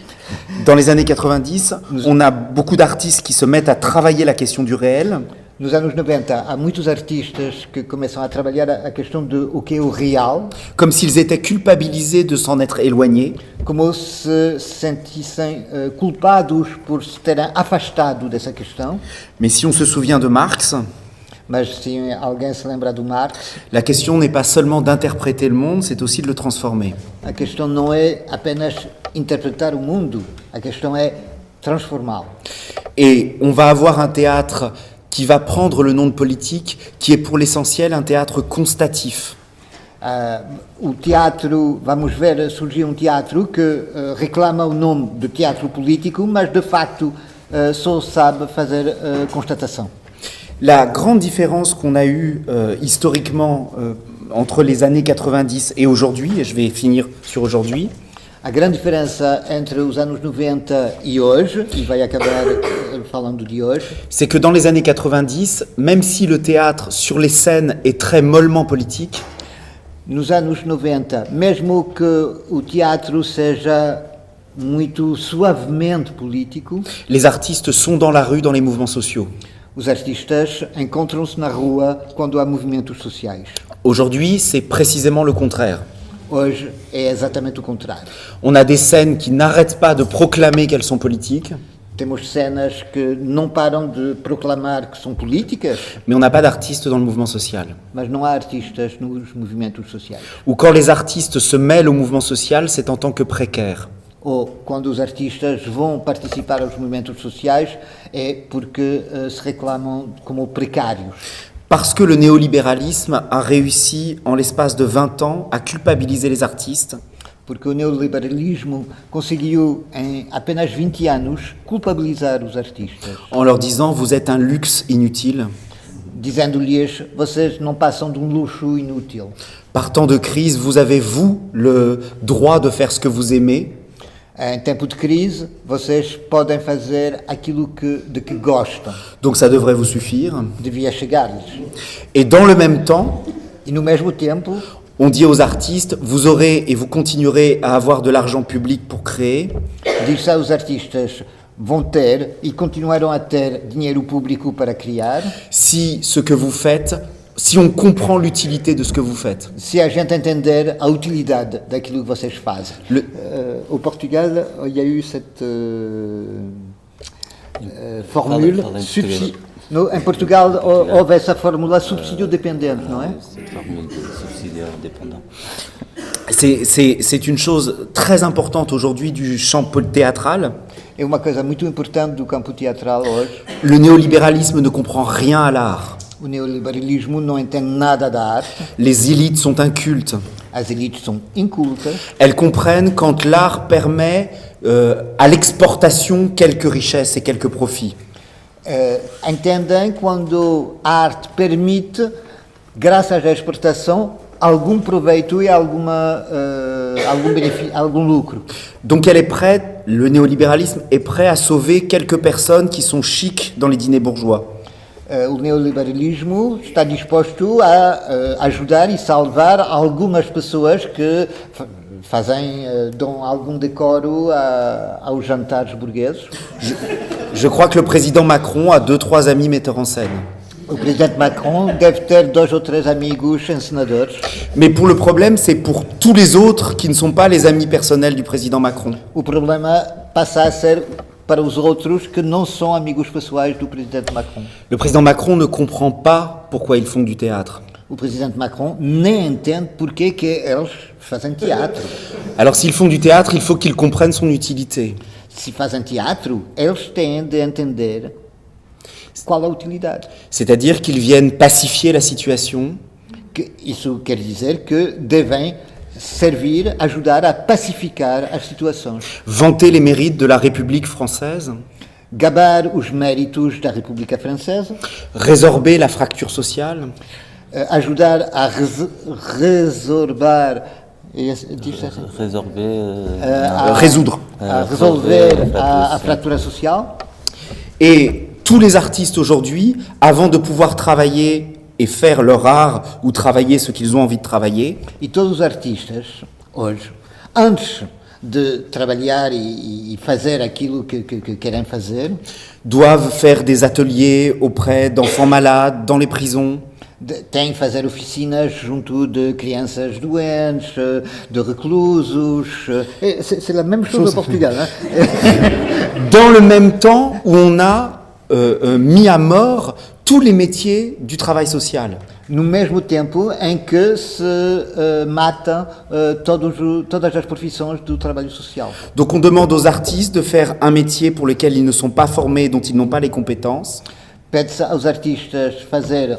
Speaker 3: Dans les années 90, on a beaucoup d'artistes qui se mettent à travailler la question du réel.
Speaker 2: Nos anos 90 há muitos artistas que começam a trabalhar a questão de o que é o real,
Speaker 3: Comme s'ils étaient culpabilisés de s'en être éloignés.
Speaker 2: como se sentissem culpados por se terem afastado dessa questão.
Speaker 3: Mais si on se souvient de Marx,
Speaker 2: Mas se alguém se lembra do Marx,
Speaker 3: la question n'est pas seulement d'interpréter le monde, c'est aussi de le transformer.
Speaker 2: a questão não é apenas interpretar o mundo, a questão é transformá-lo.
Speaker 3: Et on va avoir un théâtre qui va prendre le nom de politique, qui est pour l'essentiel un théâtre constatif.
Speaker 2: O teatro, vamos ver surgir um teatro que reclama o nome de teatro político, mas de facto só sabe fazer constatação.
Speaker 3: La grande différence qu'on a eue historiquement entre les années 90 et aujourd'hui, et je vais finir sur aujourd'hui,
Speaker 2: A grande diferença entre os anos 90 e hoje, e vai acabar falando de hoje,
Speaker 3: c'est que dans les années 90, même si le théâtre sur les scènes est très mollement politique,
Speaker 2: nos anos 90, mesmo que o teatro seja muito suavemente político,
Speaker 3: les artistes sont dans la rue, dans les mouvements sociaux.
Speaker 2: os artistas encontram-se na rua quando há movimentos sociais.
Speaker 3: Aujourd'hui, c'est précisément le contraire.
Speaker 2: Hoje é exatamente o contrário.
Speaker 3: On a des scènes qui n'arrêtent pas de proclamer qu'elles sont politiques,
Speaker 2: Temos cenas que não param de proclamar que são políticas,
Speaker 3: mais on n'a pas d'artistes dans le mouvement social.
Speaker 2: mas não há artistas nos movimentos sociais.
Speaker 3: Ou quand les artistes se mêlent au mouvement social, c'est en tant que précaires.
Speaker 2: Ou quando os artistas vão participar aos movimentos sociais é porque se reclamam como precários.
Speaker 3: Parce que le néolibéralisme a réussi, en l'espace de 20 ans, à culpabiliser les artistes,
Speaker 2: Porque o neoliberalismo conseguiu, em apenas 20 anos, culpabilizar os artistas,
Speaker 3: en leur disant « vous êtes un luxe inutile ».
Speaker 2: dizendo-lhes, vocês não passam de um luxo inútil.
Speaker 3: Par temps de crise, vous avez, vous, le droit de faire ce que vous aimez,
Speaker 2: Em tempo de crise, vocês podem fazer aquilo de que gostam.
Speaker 3: donc ça devrait vous suffire.
Speaker 2: Devia chegar-lhes.
Speaker 3: Et dans le même temps,
Speaker 2: E no mesmo tempo,
Speaker 3: on dit aux artistes, vous aurez et vous continuerez à avoir de l'argent public pour créer,
Speaker 2: diz-se aos artistas, vão ter e continuarão a ter dinheiro público para criar,
Speaker 3: si ce que vous faites, si on comprend l'utilité de ce que vous faites.
Speaker 2: se a gente entender a utilidade daquilo que vocês fazem.
Speaker 3: Le-
Speaker 2: Au Portugal, il y a eu cette formule.
Speaker 1: Fala em português.
Speaker 2: Em Portugal houve essa fórmula subsídio dependente, não é?
Speaker 1: Cette formule de subsidiaire dépendant.
Speaker 3: C'est une chose très importante aujourd'hui du champ théâtral.
Speaker 2: É uma coisa muito importante do campo teatral hoje.
Speaker 3: Le néolibéralisme ne comprend rien à l'art.
Speaker 2: O neoliberalismo não entende nada da arte,
Speaker 3: Les élites sont incultes.
Speaker 2: as elites são incultas,
Speaker 3: Elles comprennent quand l'art permet à l'exportation quelques richesses et quelques profits.
Speaker 2: entendem quando a arte permite, graças à exportação, algum proveito e algum benefício, algum lucro.
Speaker 3: Donc elle est prête, le néolibéralisme est prêt à sauver quelques personnes qui sont chics dans les dîners bourgeois.
Speaker 2: O neoliberalismo está disposto a ajudar e salvar algumas pessoas que dão algum decoro aos jantares burgueses.
Speaker 3: Je crois que le président Macron a 2-3 amis metteurs en scène.
Speaker 2: O presidente Macron deve ter 2 ou 3 amigos encenadores.
Speaker 3: Mais pour le problème, c'est pour tous les autres qui ne sont pas les amis personnels du président Macron.
Speaker 2: O problema passa a ser para os outros que não são amigos pessoais do presidente Macron.
Speaker 3: Le président Macron ne comprend pas pourquoi ils font du théâtre.
Speaker 2: O presidente Macron nem entende porque que eles fazem teatro.
Speaker 3: Alors s'ils font du théâtre, il faut qu'ils comprennent son utilité.
Speaker 2: Se fazem teatro, eles têm de entender qual a utilidade.
Speaker 3: C'est-à-dire qu'ils viennent pacifier la situation,
Speaker 2: Isso quer dizer que devem servir, ajudar a pacificar as situações.
Speaker 3: vanter les mérites de la République française,
Speaker 2: Gabar os méritos da República Francesa,
Speaker 3: résorber la fracture sociale,
Speaker 2: ajudar a resolver
Speaker 3: résoudre.
Speaker 2: a resolver a fratura social.
Speaker 3: Et tous les artistes aujourd'hui, avant de pouvoir travailler et faire leur art ou travailler ce qu'ils ont envie de travailler,
Speaker 2: E todos os artistas, hoje, antes de trabalhar e fazer aquilo que querem fazer.
Speaker 3: doivent faire des ateliers auprès d'enfants malades dans les prisons,
Speaker 2: Têm que fazer oficinas junto de crianças doentes, de reclusos. C'est la même chose au Portugal. Hein?
Speaker 3: dans le même temps où on a mis à mort tous les métiers du travail social.
Speaker 2: No mesmo tempo em que se matam todas as profissões do trabalho social.
Speaker 3: Donc on demande aux artistes de faire un métier pour lequel ils ne sont pas formés, dont ils n'ont pas les compétences.
Speaker 2: Pede-se aos artistas fazer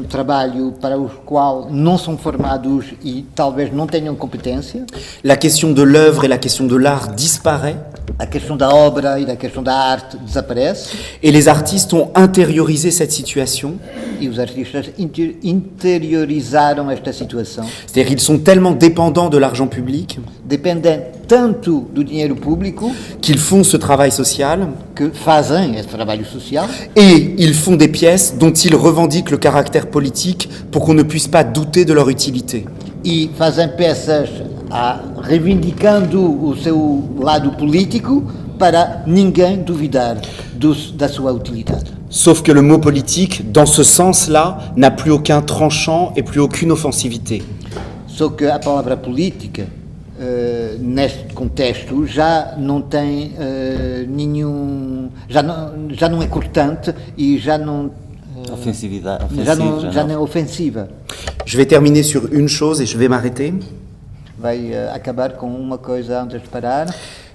Speaker 2: trabalho para o qual não são formados e talvez não tenham competência.
Speaker 3: La question de l'œuvre et la question de l'art disparaît.
Speaker 2: A questão da obra e da questão da arte desaparece.
Speaker 3: Et les artistes ont intériorisé cette situation.
Speaker 2: E os artistas interiorizaram esta situação.
Speaker 3: C'est-à-dire qu'ils sont tellement dépendants de l'argent public
Speaker 2: Dependem tanto do dinheiro público
Speaker 3: qu'ils font ce travail social
Speaker 2: que fazem esse trabalho social
Speaker 3: et ils font des pièces dont ils revendiquent le caractère politique pour qu'on ne puisse pas douter de leur utilité.
Speaker 2: e fazem peças reivindicando o seu lado político para ninguém duvidar da sua utilidade.
Speaker 3: Sauf que le mot politique, dans ce sens-là, n'a plus aucun tranchant et plus aucune offensivité.
Speaker 2: Só que a palavra política, neste contexto, já não tem nenhum... Já não é cortante e já não... Já não é ofensiva.
Speaker 3: Je vais terminer sur une chose et je vais m'arrêter.
Speaker 2: Vai acabar com uma coisa antes de parar.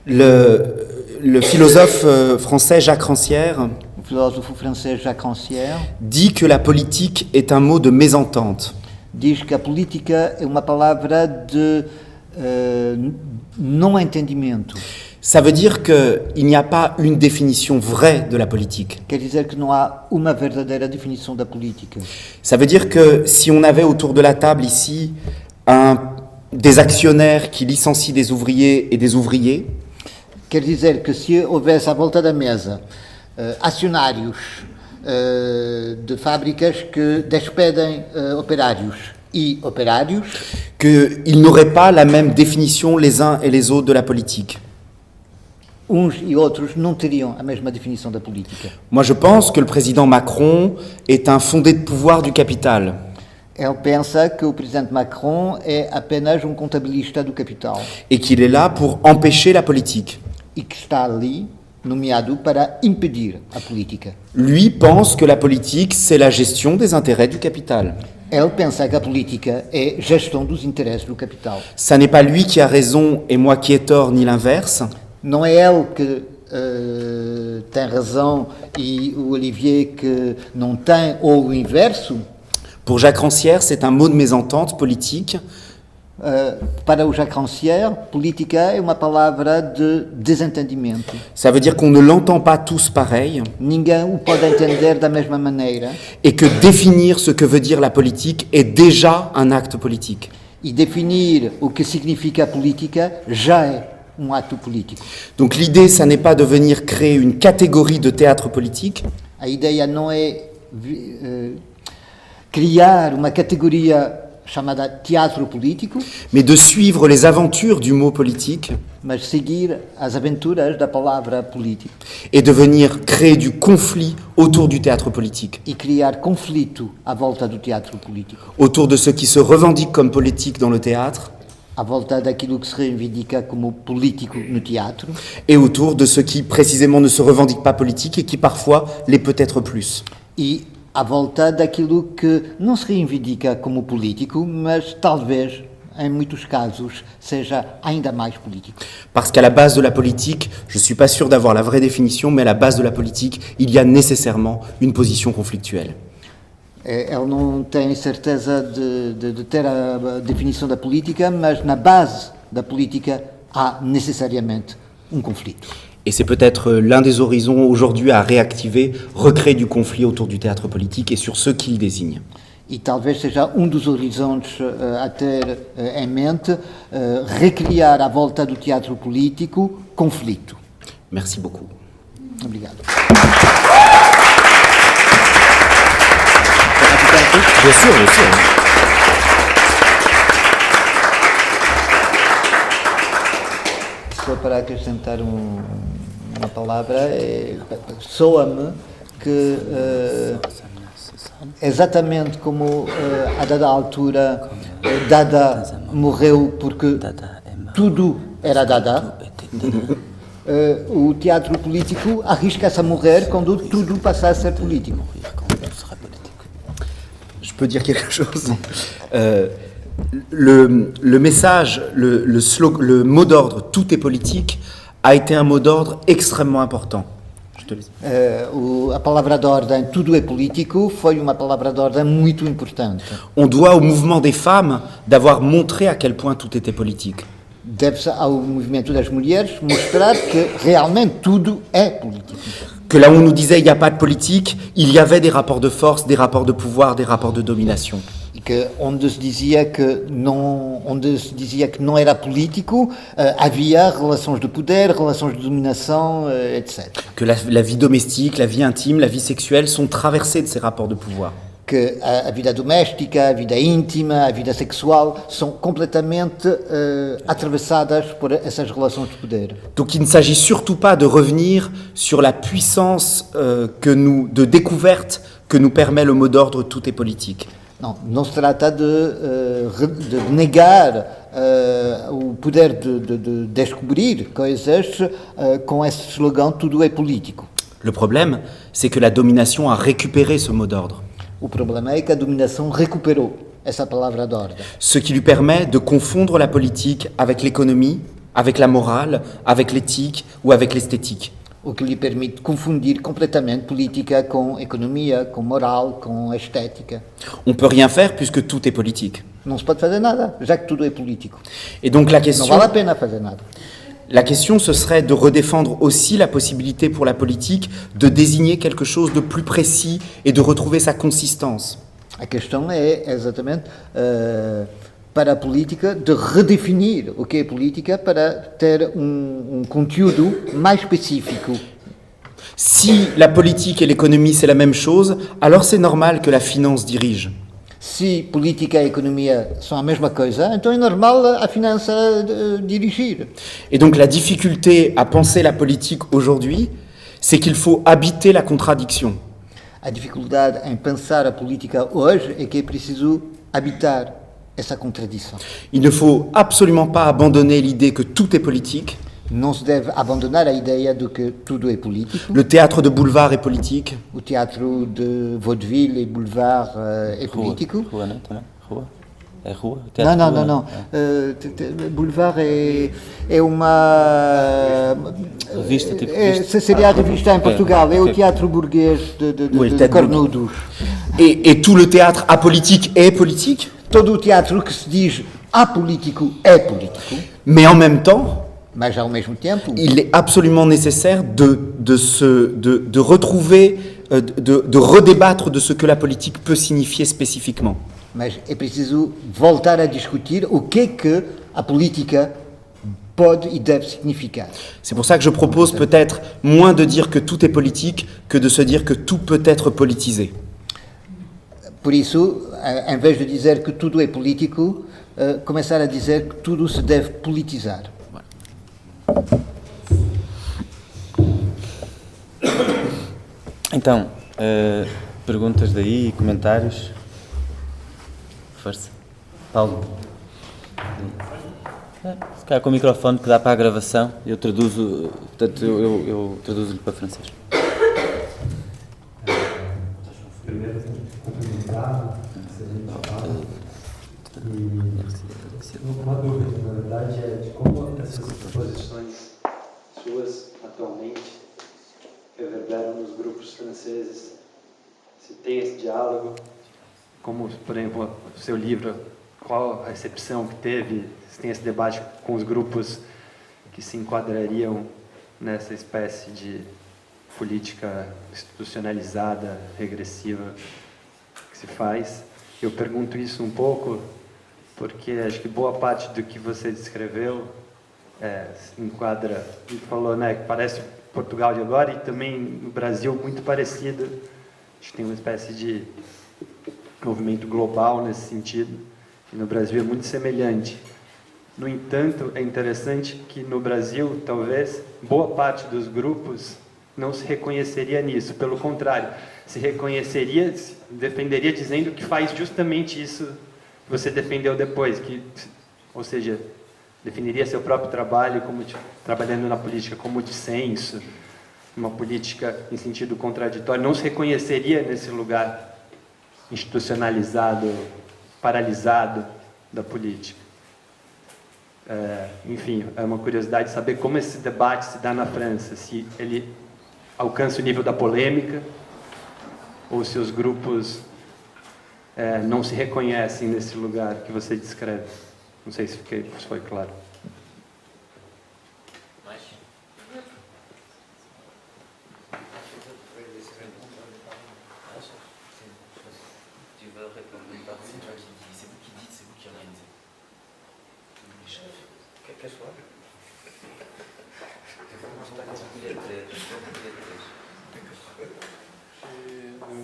Speaker 3: Le philosophe français Jacques Rancière
Speaker 2: O filósofo francês Jacques Rancière
Speaker 3: dit que la politique est un mot de mésentente.
Speaker 2: diz que a política é uma palavra de não entendimento.
Speaker 3: Ça veut dire qu'il n'y a pas une définition vraie de la politique.
Speaker 2: Quer dizer que não há uma verdadeira definição da política.
Speaker 3: Ça veut dire que si on avait autour de la table ici des actionnaires qui licencient des ouvriers et des ouvriers,
Speaker 2: Quer dizer que se houvesse à volta da mesa acionários de fábricas que despedem operários e operários,
Speaker 3: qu'ils n'auraient pas la même définition les uns et les autres de la politique.
Speaker 2: uns e outros não teriam a mesma definição da política.
Speaker 3: Moi, je pense que le président Macron est un fondé de pouvoir du capital.
Speaker 2: Ele pensa que o presidente Macron é apenas contabilista do capital
Speaker 3: Et qu'il est là pour empêcher la politique.
Speaker 2: e que está ali nomeado para impedir a política.
Speaker 3: Lui pense que la politique, c'est la gestion des intérêts du capital.
Speaker 2: Ele pensa que a política é gestão dos interesses do capital.
Speaker 3: Ça n'est pas lui qui a raison et moi qui ai tort, ni l'inverse.
Speaker 2: Não é ele que tem razão e o Olivier que não tem, ou o inverso.
Speaker 3: Pour Jacques Rancière, c'est un mot de mésentente politique.
Speaker 2: Para o Jacques Rancière, política é uma palavra de desentendimento.
Speaker 3: Ça veut dire qu'on ne l'entend pas tous pareil
Speaker 2: Ninguém o pode entender da mesma maneira
Speaker 3: et que définir ce que veut dire la politique est déjà un acte politique.
Speaker 2: e definir o que significa a política já é ato político.
Speaker 3: Donc l'idée, ça n'est pas de venir créer une catégorie de théâtre politique,
Speaker 2: A ideia não é criar uma categoria chamada teatro político,
Speaker 3: mais de suivre les aventures du mot politique
Speaker 2: mas seguir as aventuras da palavra político
Speaker 3: et de venir créer du conflit autour du théâtre politique,
Speaker 2: e criar conflito à volta do teatro político,
Speaker 3: autour de ceux qui se revendiquent comme politiques dans le théâtre
Speaker 2: à volta daquilo que se reivindica como político no teatro
Speaker 3: et autour de ceux qui précisément ne se revendiquent pas politiques et qui parfois l'est peut-être plus.
Speaker 2: e à volta daquilo que não se reivindica como político, mas talvez, em muitos casos, seja ainda mais político.
Speaker 3: Parce qu'à la base de la politique, je ne suis pas sûr d'avoir la vraie définition, mais à la base de la politique, il y a nécessairement une position conflictuelle.
Speaker 2: Ele não tem certeza de ter a definição da política, mas na base da política há necessariamente conflito.
Speaker 3: Et c'est peut-être l'un des horizons aujourd'hui à réactiver, recréer du conflit autour du théâtre politique et sur ceux qui le désignent.
Speaker 2: E talvez seja dos horizontes a ter em mente, recriar à volta do teatro político conflito.
Speaker 3: Merci beaucoup.
Speaker 2: Obrigado.
Speaker 3: Bien sûr, bien sûr.
Speaker 2: só para acrescentar uma palavra, soa-me que exatamente como a dada altura Dada morreu porque tudo era Dada, o teatro político arrisca-se a morrer quando tudo passa a ser político.
Speaker 3: Je peux dire quelque chose. Le message, le mot d'ordre « tout est politique » a été un mot d'ordre extrêmement important. Je te laisse.
Speaker 2: A palavra d'ordem tudo é político foi uma palavra d'ordem muito importante.
Speaker 3: On doit au mouvement des femmes d'avoir montré à quel point tout était politique.
Speaker 2: Deve-se ao movimento das mulheres mostrar que realmente tudo é político.
Speaker 3: Que là où on nous disait il n'y a pas de politique, il y avait des rapports de force, des rapports de pouvoir, des rapports de domination.
Speaker 2: E que onde se dizia que não era político, havia relações de poder, relações de dominação, etc.
Speaker 3: Que la vie domestique, la vie intime, la vie sexuelle sont traversées de ces rapports de pouvoir.
Speaker 2: Que a vida doméstica, a vida íntima, a vida sexual são completamente atravessadas por essas relações de poder.
Speaker 3: Donc il ne s'agit surtout pas de revenir sur la puissance de découverte que nous permet le mot d'ordre « tout est politique ».
Speaker 2: Não se trata de negar o poder de descobrir coisas com esse slogan tudo é político.
Speaker 3: Le problème, c'est que la domination a récupéré ce mot d'ordre.
Speaker 2: O problema é que a dominação recuperou essa palavra d'ordem.
Speaker 3: Ce qui lui permet de confondre la politique avec l'économie, avec la morale, avec l'éthique ou avec l'esthétique.
Speaker 2: O que lhe permite confundir completamente política com economia, com moral, com estética.
Speaker 3: On peut rien faire puisque tout est politique.
Speaker 2: Não se pode fazer nada, já que tudo é político.
Speaker 3: Et donc la
Speaker 2: Não
Speaker 3: question,
Speaker 2: vale a pena fazer nada.
Speaker 3: la question, ce serait de redéfendre aussi la possibilité pour la politique de désigner quelque chose de plus précis et de retrouver sa consistance.
Speaker 2: A questão é exatamente para a política de redefinir o que é política para ter conteúdo mais específico.
Speaker 3: Si la politique et l'économie c'est la même chose, alors c'est normal que la finance dirige.
Speaker 2: Se política e economia são a mesma coisa, então é normal a finança dirigir.
Speaker 3: Et donc la difficulté à penser la politique aujourd'hui, c'est qu'il faut habiter la contradiction.
Speaker 2: A dificuldade em pensar a política hoje é que é preciso habitar essa contradição.
Speaker 3: Il ne faut absolument pas abandonner l'idée que tout est politique.
Speaker 2: Não se deve abandonar a ideia de que tudo é político.
Speaker 3: Le théâtre de boulevard est politique.
Speaker 2: O teatro de vaudeville e boulevard é político.
Speaker 1: Rua, não? Também? Rua? É rua?
Speaker 2: Não. Boulevard é uma...
Speaker 1: Revista, tipo revista.
Speaker 2: Seria a revista em Portugal, é o teatro burguês de Cornudos.
Speaker 3: Et tout le théâtre apolitique est politique.
Speaker 2: Todo o teatro que se diz apolítico é político.
Speaker 3: Mais en même temps,
Speaker 2: Mas ao mesmo tempo,
Speaker 3: il est absolument nécessaire de retrouver, de redébattre de ce que la politique peut signifier spécifiquement.
Speaker 2: mas é preciso voltar a discutir o que é que a política pode e deve significar.
Speaker 3: C'est pour ça que je propose peut-être moins de dire que tout est politique que de se dire que tout peut être politisé.
Speaker 2: Por isso, em vez de dizer que tudo é político, começar a dizer que tudo se deve politizar.
Speaker 1: Então, perguntas daí, comentários? Força. Paulo? Se calhar com o microfone que dá para a gravação, eu traduzo, portanto eu traduzo-lhe para francês.
Speaker 4: Primeiro, cumprimentar, se a gente fala. E uma dúvida, na verdade, é de como essas posições suas atualmente reverberam nos grupos franceses. Se tem esse diálogo, como, por exemplo, o seu livro, qual a recepção que teve, se tem esse debate com os grupos que se enquadrariam nessa espécie de política institucionalizada, regressiva que se faz. Eu pergunto isso um pouco porque acho que boa parte do que você descreveu se enquadra, ele falou, né, que parece Portugal de agora e também no Brasil muito parecido. Acho que tem uma espécie de movimento global nesse sentido e no Brasil é muito semelhante. No entanto, é interessante que no Brasil, talvez, boa parte dos grupos não se reconheceria nisso. Pelo contrário, se reconheceria, se defenderia dizendo que faz justamente isso que você defendeu depois, ou seja, definiria seu próprio trabalho como trabalhando na política como dissenso, uma política em sentido contraditório, não se reconheceria nesse lugar institucionalizado, paralisado da política. Enfim, é uma curiosidade saber como esse debate se dá na França, se ele alcança o nível da polêmica ou se os grupos não se reconhecem nesse lugar que você descreve. Não sei se foi claro.
Speaker 1: Queres falar?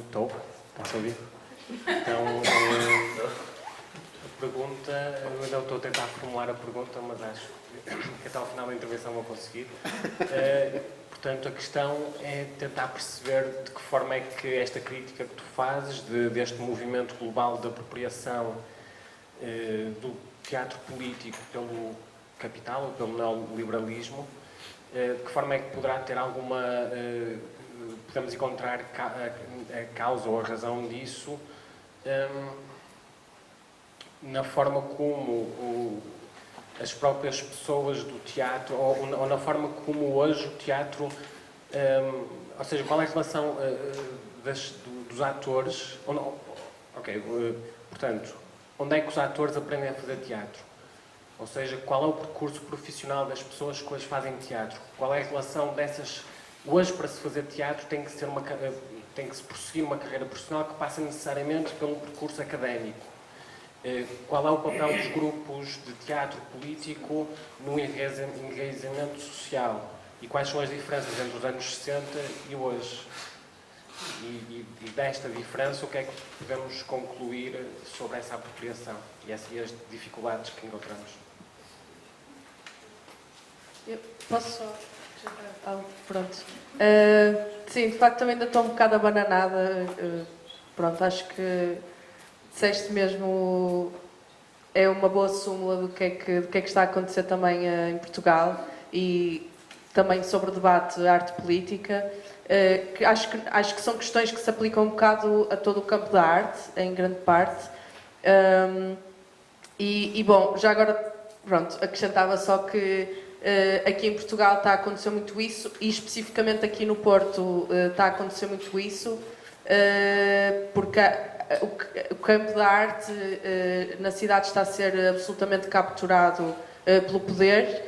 Speaker 5: Estou, posso ouvir? Então, a pergunta, eu ainda estou a tentar formular a pergunta, mas acho que até ao final da intervenção vou conseguir. Portanto, a questão é tentar perceber de que forma é que esta crítica que tu fazes deste movimento global de apropriação do teatro político pelo capital ou pelo neoliberalismo, de que forma é que poderá ter alguma... podemos encontrar a causa ou a razão disso na forma como as próprias pessoas do teatro, ou na forma como hoje o teatro... ou seja, qual é a relação dos atores... portanto, onde é que os atores aprendem a fazer teatro? Ou seja, qual é o percurso profissional das pessoas que hoje fazem teatro? Qual é a relação dessas... Hoje, para se fazer teatro, tem que se prosseguir uma carreira profissional que passa necessariamente pelo percurso académico. Qual é o papel dos grupos de teatro político no enraizamento social? E quais são as diferenças entre os anos 60 e hoje? E desta diferença, o que é que podemos concluir sobre essa apropriação e as dificuldades que encontramos?
Speaker 6: Eu posso só acrescentar algo? Pronto. Sim, de facto também ainda estou um bocado abananada. Pronto, acho que disseste mesmo, é uma boa súmula do que é que está a acontecer também em Portugal e também sobre o debate arte-política. Que acho que são questões que se aplicam um bocado a todo o campo da arte, em grande parte. Bom, já agora, pronto, acrescentava só que aqui em Portugal está a acontecer muito isso e especificamente aqui no Porto está a acontecer muito isso, porque o campo da arte na cidade está a ser absolutamente capturado pelo poder,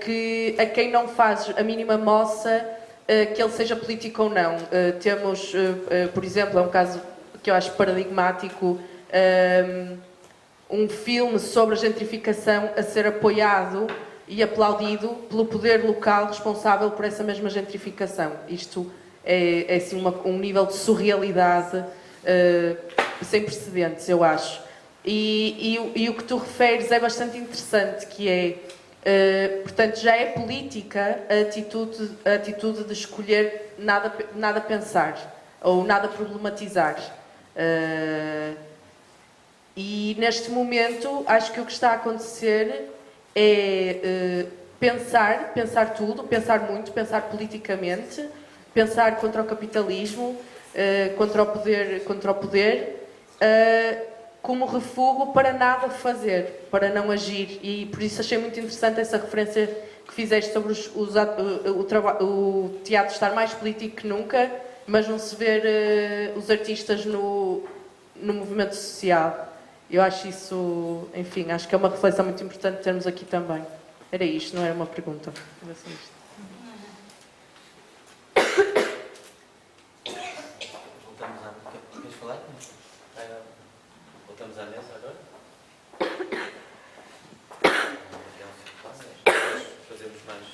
Speaker 6: que a quem não faz a mínima moça que ele seja político ou não. Temos, por exemplo, é um caso que eu acho paradigmático, um filme sobre a gentrificação a ser apoiado e aplaudido pelo poder local responsável por essa mesma gentrificação. Isto é assim, um nível de surrealidade sem precedentes, eu acho. E o que tu referes é bastante interessante, que é, portanto, já é política a atitude de escolher nada pensar ou nada problematizar. E neste momento, acho que o que está a acontecer é pensar tudo, pensar muito, pensar politicamente, pensar contra o capitalismo, contra o poder, como refúgio para nada fazer, para não agir. E por isso achei muito interessante essa referência que fizeste sobre o teatro estar mais político que nunca, mas não se ver os artistas no movimento social. Eu acho isso, enfim, acho que é uma reflexão muito importante termos aqui também. Era isto, não era uma pergunta. Era só isto.
Speaker 1: Voltamos à... Queres falar? Voltamos à mesa agora? Fazemos mais...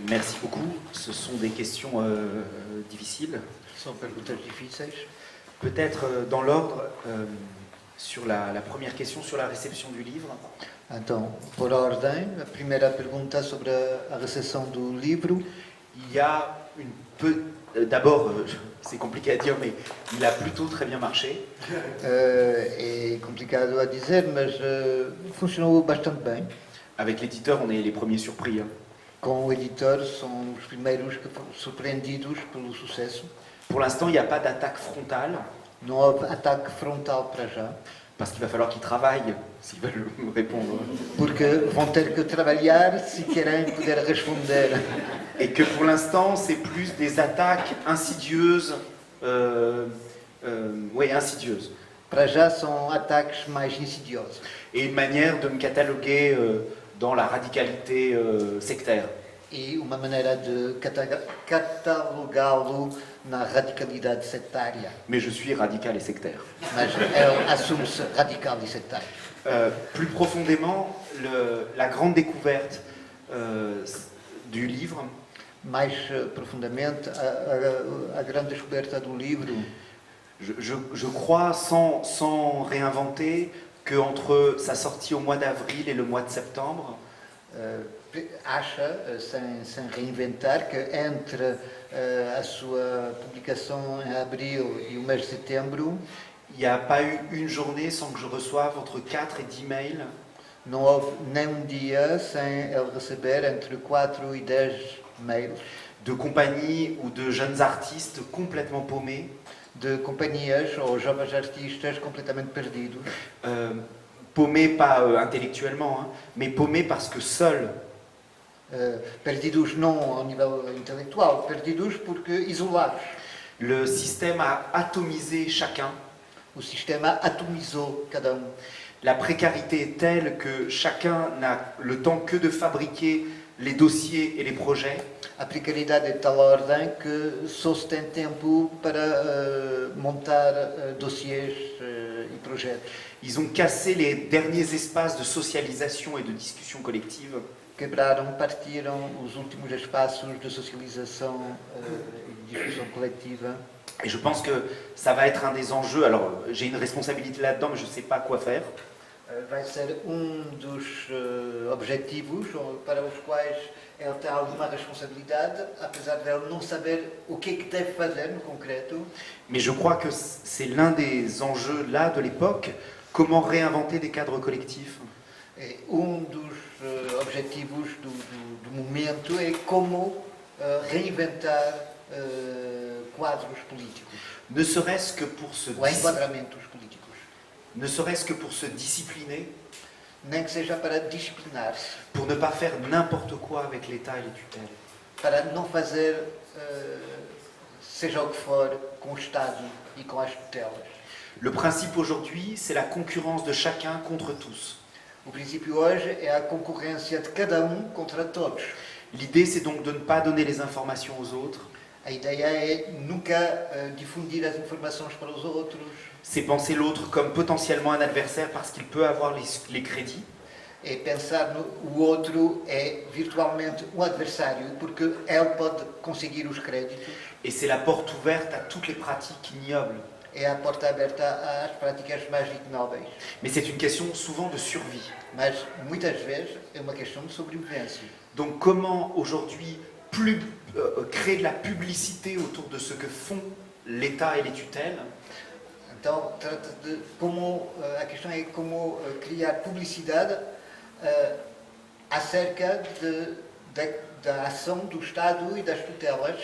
Speaker 7: Merci beaucoup. Ce sont des questions difficiles.
Speaker 2: São perguntas difíceis.
Speaker 7: Peut-être dans l'ordre, Sur la première question, sur la réception du livre,
Speaker 2: Então, por ordem, a primeira pergunta sobre a recepção do livro.
Speaker 7: il y a une d'abord, c'est compliqué à dire, mais il a plutôt très bien marché.
Speaker 2: É complicado a dizer, mas funcionou bastante bem.
Speaker 7: Avec l'éditeur, on est les premiers surpris, hein.
Speaker 2: Com o editor, são os primeiros que foram surpreendidos pelo sucesso.
Speaker 7: Pour l'instant, il n'y a pas d'attaque frontale,
Speaker 2: Não houve ataque frontal para já,
Speaker 7: parce qu'il va falloir qu'ils travaillent s'ils veulent me répondre.
Speaker 2: porque vão ter que trabalhar se querem poder responder.
Speaker 7: Et que pour l'instant, c'est plus des attaques insidieuses. Oui, insidieuses.
Speaker 2: Para já são ataques mais insidiosos
Speaker 7: Et une manière de me cataloguer dans la radicalité sectaire.
Speaker 2: e uma maneira de catalogá-lo na radicalidade sectária.
Speaker 7: Mais je suis radical et sectaire.
Speaker 2: Mas ele assume-se radical e sectário.
Speaker 7: Plus profondément, la grande découverte du livre,
Speaker 2: Mais profundamente, a grande descoberta do livro,
Speaker 7: je crois, sans réinventer, qu'entre sa sortie au mois d'avril et le mois de septembre,
Speaker 2: acha, sem reinventar, que entre a sua publicação em abril e o mês de setembro,
Speaker 7: il n'y a pas eu une journée sans que je reçoive entre 4 et 10 mails
Speaker 2: não houve nem um dia sem ele receber entre 4 e 10 mails
Speaker 7: de compagnies ou de jeunes artistes complètement paumés,
Speaker 2: de companhias ou jovens artistas completamente perdidos.
Speaker 7: paumés pas intellectuellement, hein, mais paumés parce que seuls,
Speaker 2: Perdidos não ao nível intelectual, perdidos porque isolados.
Speaker 7: le système a atomisé chacun.
Speaker 2: O sistema atomizou cada um.
Speaker 7: La précarité est telle que chacun n'a le temps que de fabriquer les dossiers et les projets.
Speaker 2: A precariedade é de tal ordem que só se tem tempo para montar dossiês e projetos.
Speaker 7: Ils ont cassé les derniers espaces de socialisation et de discussion collective.
Speaker 2: Quebraram, partiram os últimos espaços de socialização e de discussão coletiva.
Speaker 7: Et je pense que ça va être un des enjeux. Alors, j'ai une responsabilité là-dedans, mais je ne sais pas quoi faire.
Speaker 2: Vai ser dos objetivos para os quais ele tem alguma responsabilidade, apesar de ele não saber o que é que deve fazer no concreto.
Speaker 7: Mais je crois que c'est l'un des enjeux là de l'époque. Comment réinventer des cadres collectifs?
Speaker 2: É dos objetivos do momento é como reinventar quadros políticos,
Speaker 7: Ne serait-ce que pour se
Speaker 2: ou enquadramentos políticos.
Speaker 7: ne serait-ce que pour se discipliner,
Speaker 2: Nem que seja para disciplinar-se,
Speaker 7: pour ne pas faire n'importe quoi avec l'État et les tutelles.
Speaker 2: para não fazer seja o que for com o Estado e com as tutelas.
Speaker 7: Le principe aujourd'hui, c'est la concurrence de chacun contre tous.
Speaker 2: O princípio hoje é a concorrência de cada contra todos.
Speaker 7: L'idée, c'est donc de ne pas donner les informations aux autres.
Speaker 2: A ideia é nunca difundir as informações para os outros,
Speaker 7: C'est penser l'autre comme potentiellement un adversaire parce qu'il peut avoir les crédits.
Speaker 2: é pensar o outro é virtualmente um adversário, porque ele pode conseguir os créditos.
Speaker 7: Et c'est la porte ouverte à toutes les pratiques ignobles.
Speaker 2: É a porta aberta às práticas mais ignóbeis.
Speaker 7: Mais c'est une question souvent de survie.
Speaker 2: Mas muitas vezes é uma questão de sobrevivência.
Speaker 7: Donc comment aujourd'hui créer de la publicité autour de ce que font l'État et les tutelles,
Speaker 2: Então, trata de como a questão é como criar publicidade acerca da ação do Estado e das tutelas,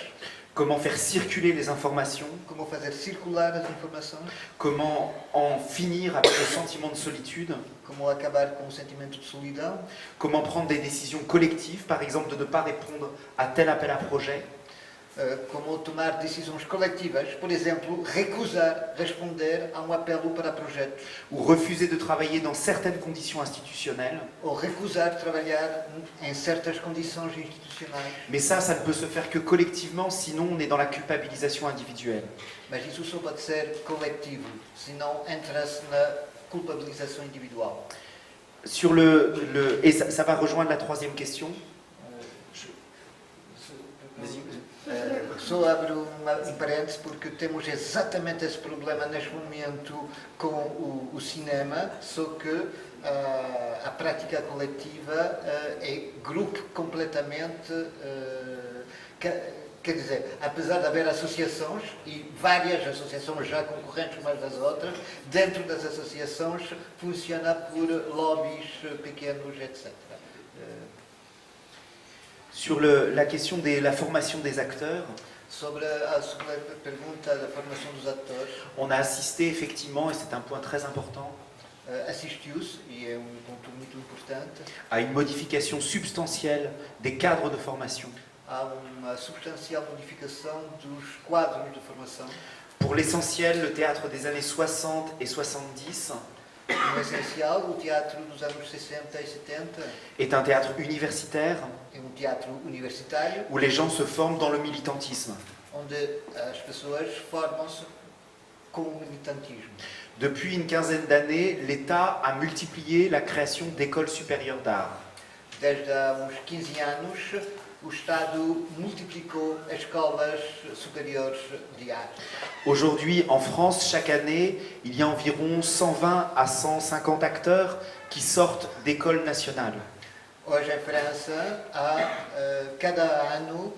Speaker 7: comment faire circuler les informations,
Speaker 2: como fazer circular as informações,
Speaker 7: comment en finir avec le sentiment de solitude,
Speaker 2: como acabar com o sentimento de solidão,
Speaker 7: comment prendre des décisions collectives, par exemple de ne pas répondre à tel appel à projet,
Speaker 2: como tomar decisões coletivas, por exemplo, recusar responder a apelo para projetos,
Speaker 7: ou refuser de travailler dans certaines conditions institutionnelles.
Speaker 2: ou recusar trabalhar em certas condições institucionais.
Speaker 7: Mais ça ne peut se faire que collectivement, sinon on est dans la culpabilisation individuelle.
Speaker 2: Mas isso só pode ser coletivo, senão entra-se na culpabilização individual.
Speaker 7: Sur et ça va rejoindre la troisième question. Vas-y.
Speaker 2: só abro parênteses porque temos exatamente esse problema neste momento com o cinema, só que a prática coletiva é grupo completamente... Quer dizer, apesar de haver associações, e várias associações já concorrentes umas das outras, dentro das associações funciona por lobbies pequenos, etc.
Speaker 7: Sur la question de la formation des acteurs,
Speaker 2: Sobre a segunda pergunta da formação dos atores,
Speaker 7: on a assisté effectivement, et c'est un point très important,
Speaker 2: assistiu-se, e é ponto muito importante,
Speaker 7: à une modification substantielle des cadres de formation.
Speaker 2: há uma substancial modificação dos quadros de formação.
Speaker 7: Pour l'essentiel, le théâtre des années 60 et 70
Speaker 2: No essencial, o teatro dos anos 60 e 70
Speaker 7: est un théâtre universitaire
Speaker 2: é teatro universitário,
Speaker 7: où les gens se forment dans le militantisme.
Speaker 2: onde as pessoas formam-se com o militantismo.
Speaker 7: Depuis une quinzaine d'années, l'État a multiplié la création d'écoles supérieures d'art.
Speaker 2: Desde há uns 15 anos, o Estado multiplicou as escolas superiores de arte.
Speaker 7: Aujourd'hui, en France, chaque année, il y a environ 120 à 150 acteurs qui sortent d'écoles nationales.
Speaker 2: Hoje em França há, cada ano,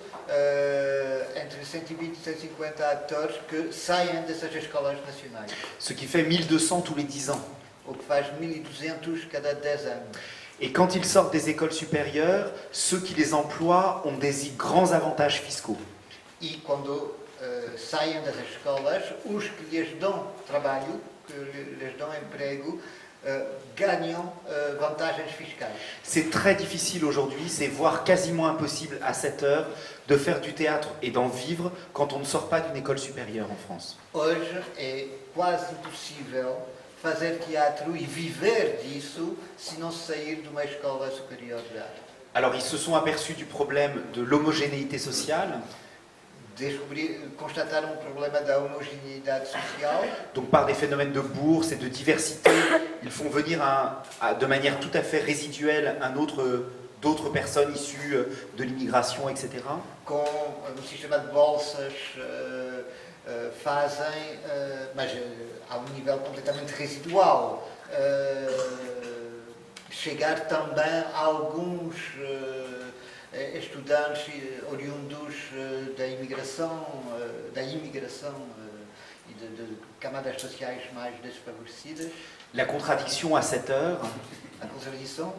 Speaker 2: entre 120 e 150 atores que saem dessas escolas nacionais,
Speaker 7: Ce qui fait 1200 tous les 10 ans.
Speaker 2: o que faz 1200 cada 10 anos.
Speaker 7: Et quand ils sortent des écoles supérieures, ceux qui les emploient ont des grands avantages fiscaux.
Speaker 2: E quando saem das escolas, os que lhes dão trabalho, que lhes dão emprego, ganham vantagens fiscais.
Speaker 7: C'est très difficile aujourd'hui, c'est voire quasiment impossible à cette heure de faire du théâtre et d'en vivre quand on ne sort pas d'une école supérieure en France.
Speaker 2: Hoje é quase impossível fazer teatro e viver disso se não sair de uma escola superior de arte.
Speaker 7: Alors ils se sont aperçus du problème de l'homogénéité sociale,
Speaker 2: Constataram o problema da homogeneidade social,
Speaker 7: donc par des phénomènes de bourse et de diversité, ils font venir de manière tout à fait résiduelle d'autres personnes issues de l'immigration, etc.
Speaker 2: com sistema de bolsas, fazem, mas a nível completamente residual, chegar também a alguns estudantes oriundos da imigração e de camadas sociais mais desfavorecidas.
Speaker 7: La contradiction à cette heure,
Speaker 2: A contradição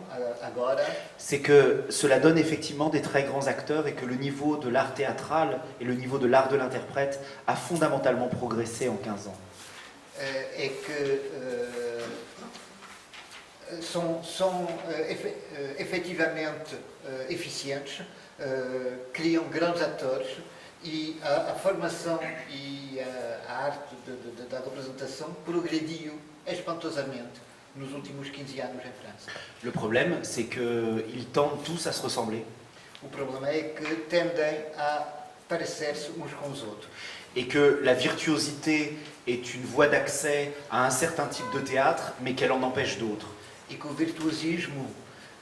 Speaker 2: agora
Speaker 7: c'est que cela donne effectivement des très grands acteurs et que le niveau de l'art théâtral et le niveau de l'art de l'interprète a fondamentalement progressé en 15 ans.
Speaker 2: é que são efetivamente eficientes, criam grandes atores e a formação e a arte da representação progrediu espantosamente nos últimos 15 anos em França.
Speaker 7: Le problème, c'est qu'ils tendent tous à se ressembler
Speaker 2: O problema é que tendem a parecer-se uns com os outros
Speaker 7: et que la virtuosité est une voie d'accès à un certain type de théâtre, mais qu'elle en empêche d'autres.
Speaker 2: e que o virtuosismo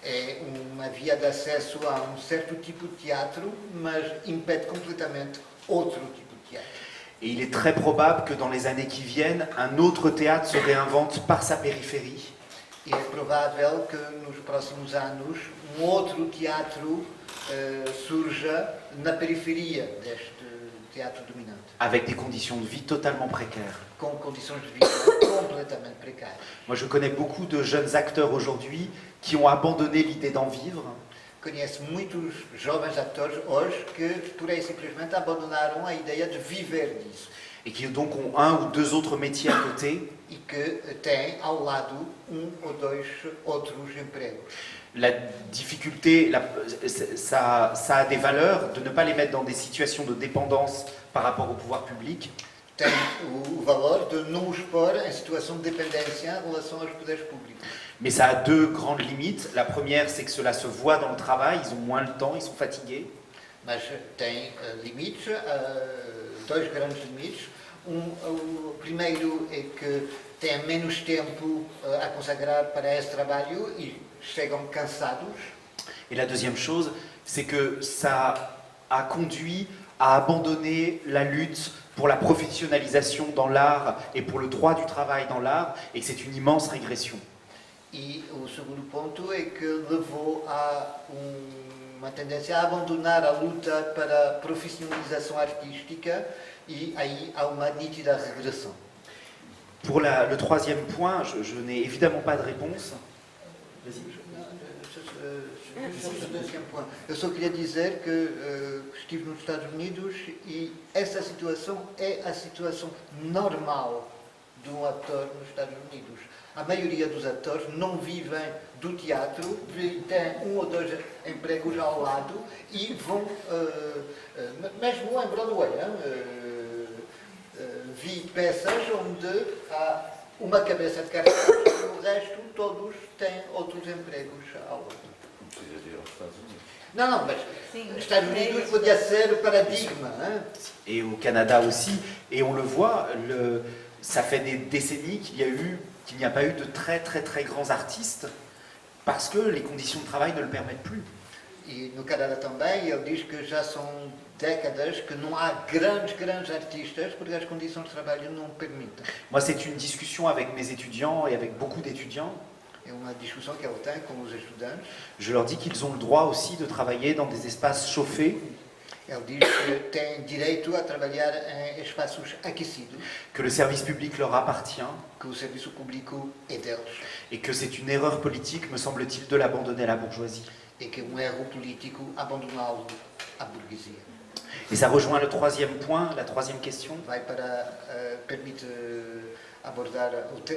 Speaker 2: é uma via de acesso a certo tipo de teatro, mas impede completamente outro tipo de teatro.
Speaker 7: Et il est très probable que dans les années qui viennent, un autre théâtre se réinvente par sa périphérie.
Speaker 2: E é provável que nos próximos anos outro teatro surja na periferia deste teatro dominante,
Speaker 7: Avec des conditions de vie totalement précaires.
Speaker 2: com condições de vida completamente precárias.
Speaker 7: Moi, je connais beaucoup de jeunes acteurs aujourd'hui qui ont abandonné l'idée d'en vivre
Speaker 2: Conheço muitos jovens atores hoje que, pura e simplesmente, abandonaram a ideia de viver disso
Speaker 7: et qui donc ont un ou deux autres métiers à côté.
Speaker 2: e que têm ao lado ou dois outros empregos.
Speaker 7: La difficulté, ça a des valeurs de ne pas les mettre dans des situations de dépendance par rapport au pouvoir public.
Speaker 2: Tem o valor de não os pôr em situação de dependência em relação aos poderes públicos.
Speaker 7: Mais ça a deux grandes limites. La première, c'est que cela se voit dans le travail, ils ont moins le temps, ils sont fatigués.
Speaker 2: Mas tem limites, dois grandes limites. O primeiro é que têm menos tempo a consagrar para esse trabalho e chegam cansados.
Speaker 7: Et la deuxième chose, c'est que ça a conduit a abandonné la lutte pour la professionnalisation dans l'art et pour le droit du travail dans l'art, et que c'est une immense régression.
Speaker 2: E o segundo ponto é que levou a uma tendência a abandonar a luta para a profissionalização artística e aí há uma nítida regressão.
Speaker 7: Pour le troisième point, je n'ai évidemment pas de réponse.
Speaker 2: Eu só queria dizer que estive nos Estados Unidos e essa situação é a situação normal de um ator nos Estados Unidos. A maioria dos atores não vivem do teatro, têm um ou dois empregos ao lado e vão, mesmo em Broadway, vi peças onde há uma cabeça de cartaz e o resto todos têm outros empregos ao lado. Não, mas Estados Unidos podia ser o paradigma.
Speaker 7: Et au Canada aussi, et on le voit, ça fait des décennies qu'il n'y a pas eu de très très très grands artistes parce que les conditions de travail ne le permettent plus.
Speaker 2: E no Canadá também, ele diz que já são décadas que não há grandes artistas porque as condições de trabalho não permitem.
Speaker 7: Moi, c'est une discussion avec mes étudiants et avec beaucoup d'étudiants.
Speaker 2: É uma discussão que ele tem com os estudantes.
Speaker 7: Je leur dis qu'ils ont le droit aussi de travailler dans des espaces chauffés,
Speaker 2: Ele diz que têm direito a trabalhar em espaços aquecidos,
Speaker 7: que le service public leur appartient
Speaker 2: que o serviço público é deles
Speaker 7: et que c'est une erreur politique, me semble-t-il, de l'abandonner à la bourgeoisie.
Speaker 2: e que é um erro político abandoná-lo à burguesia.
Speaker 7: Et ça rejoint le troisième point, la troisième question.
Speaker 2: Vai para, permite abordar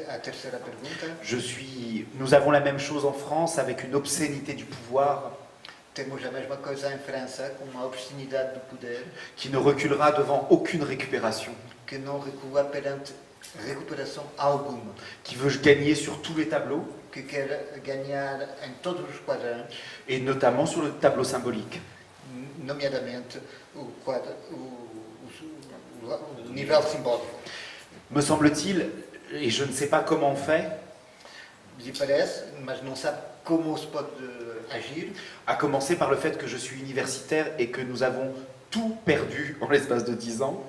Speaker 2: a terceira pergunta.
Speaker 7: Nous avons la même chose en France avec une obscénité du pouvoir
Speaker 2: Temos a mesma coisa em França, com uma obscenidade do poder
Speaker 7: qui ne reculera devant aucune récupération,
Speaker 2: que não recua perante recuperação alguma,
Speaker 7: qui veut gagner sur tous les tableaux
Speaker 2: que quer ganhar em todos os quadrantes,
Speaker 7: et notamment sur le tableau symbolique.
Speaker 2: nomeadamente o nível simbólico.
Speaker 7: Me semble-t-il, et je ne sais pas comment on fait,
Speaker 2: Lhe parece, mas não sabe como se pode agir,
Speaker 7: à commencer par le fait que je suis universitaire et que nous avons tout perdu en l'espace de 10 ans.